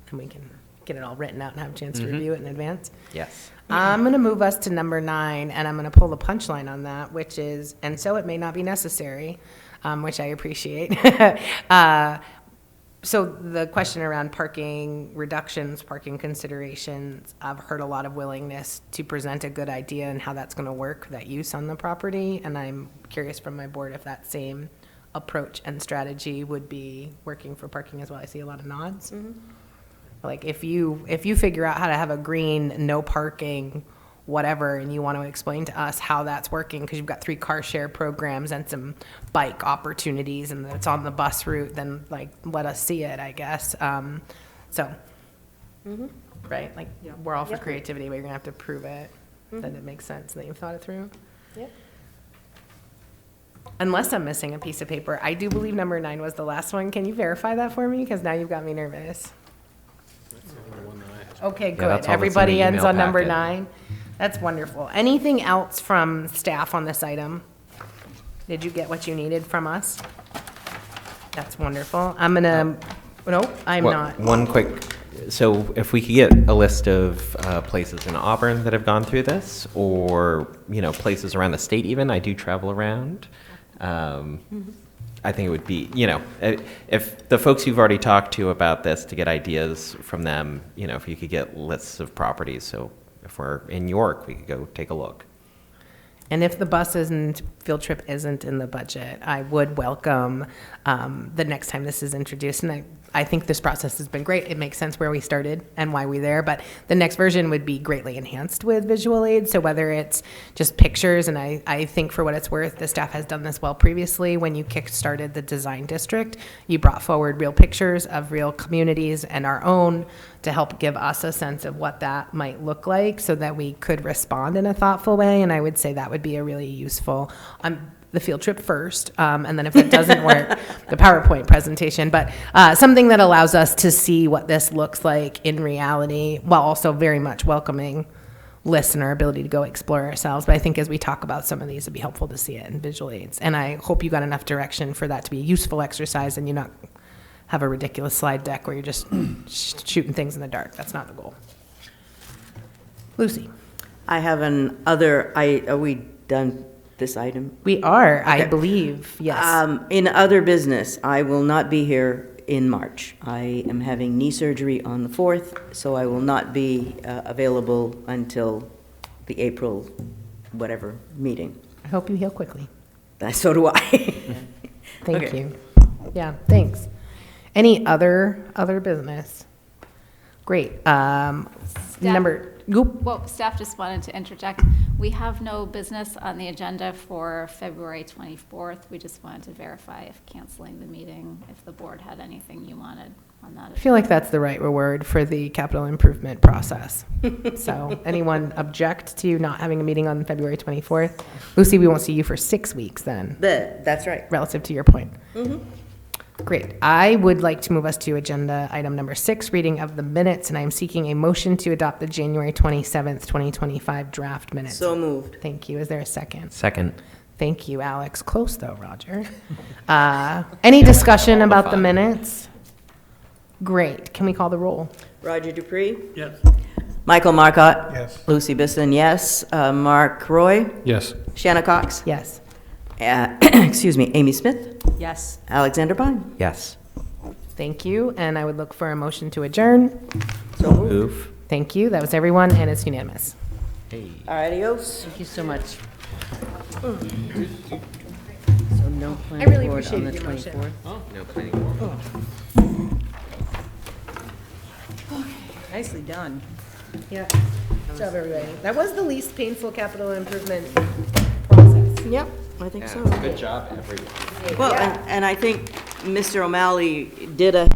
And we can get it all written out and have a chance to review it in advance. Yes. I'm going to move us to number 9, and I'm going to pull the punchline on that, which is, and so it may not be necessary, which I appreciate. So the question around parking reductions, parking considerations, I've heard a lot of willingness to present a good idea and how that's going to work, that use on the property, and I'm curious from my board if that same approach and strategy would be working for parking as well. I see a lot of nods. Like if you figure out how to have a green, no parking, whatever, and you want to explain to us how that's working, because you've got 3 car share programs and some bike opportunities, and it's on the bus route, then like let us see it, I guess. Right, like we're all for creativity, but you're gonna have to prove it, that it makes sense, that you've thought it through. Yep. Unless I'm missing a piece of paper, I do believe number 9 was the last one. Can you verify that for me? Because now you've got me nervous. That's the only one that I have. Okay, Yeah, good. that's all that's in Everybody the ends email on number packet. 9. That's wonderful. Anything else from staff on this item? Did you get what you needed from us? That's wonderful. I'm gonna, no, I'm Well, not. One quick, so if we could get a list of places in Auburn that have gone through this, or, places around the state even, I do travel around. I think it would be, if the folks you've already talked to about this, to get ideas from them, if you could get lists of properties, so if we're in York, we could go take a look. And if the field trip isn't in the budget, I would welcome the next time this is introduced. And I think this process has been great. It makes sense where we started and why we're there. But the next version would be greatly enhanced with visual aids. So whether it's just pictures, and I think for what it's worth, the staff has done this well previously. When you kick-started the design district, you brought forward real pictures of real communities and our own to help give us a sense of what that might look like so that we could respond in a thoughtful way. And I would say that would be a really useful, the field trip first, and then if it doesn't work, the PowerPoint presentation, but something that allows us to see what this looks like in reality, while also very much welcoming lists and our ability to go explore ourselves. But I think as we talk about some of these, it'd be helpful to see it in visual aids. And I hope you got enough direction for that to be a useful exercise and you not have a ridiculous slide deck where you're just shooting things in the dark. That's not the goal. Lucy. I have are we done this item? We are, I Okay. believe, yes. In other business, I will not be here in March. I am having knee surgery on the 4th, so I will not be available until the April whatever meeting. I hope you heal quickly. So do I. Thank Okay. you. Yeah, thanks. Any other business? Great. Number, goop. Well, staff just wanted to interject. We have no business on the agenda for February 24th. We just wanted to verify if canceling the meeting, if the board had anything you wanted on that. I feel like that's the right word for the capital improvement process. So anyone object to not having a meeting on February 24th? Lucy, we won't see you for 6 weeks then, That's right. relative to your point. Great. I would like to move us to agenda item number 6, reading of the minutes, and I am seeking a motion to adopt the January 27th, 2025 draft minutes. So moved. Thank you. Is there a second? Second. Thank you, Alex. Close though, Roger. Any discussion about the minutes? Great. Can we call the roll? Roger Dupree? Yes. Michael Marcotte? Yes. Lucy Bisson, yes. Mark Roy? Yes. Shanna Cox? Yes. Excuse me, Amy Smith? Yes. Alexander Bond? Yes. Thank you. And I would look for a motion to adjourn. So moved. Move. Thank you. That was everyone, and it's unanimous. Hey. Adios. Thank you so much. So no I planning really board on the appreciated your motion. 24th? No planning board. Nicely done. Yeah. Good job, everybody. That was the least painful capital improvement process. Yep, I think so. Good job, everyone. Well, and I think Mr. O'Malley did a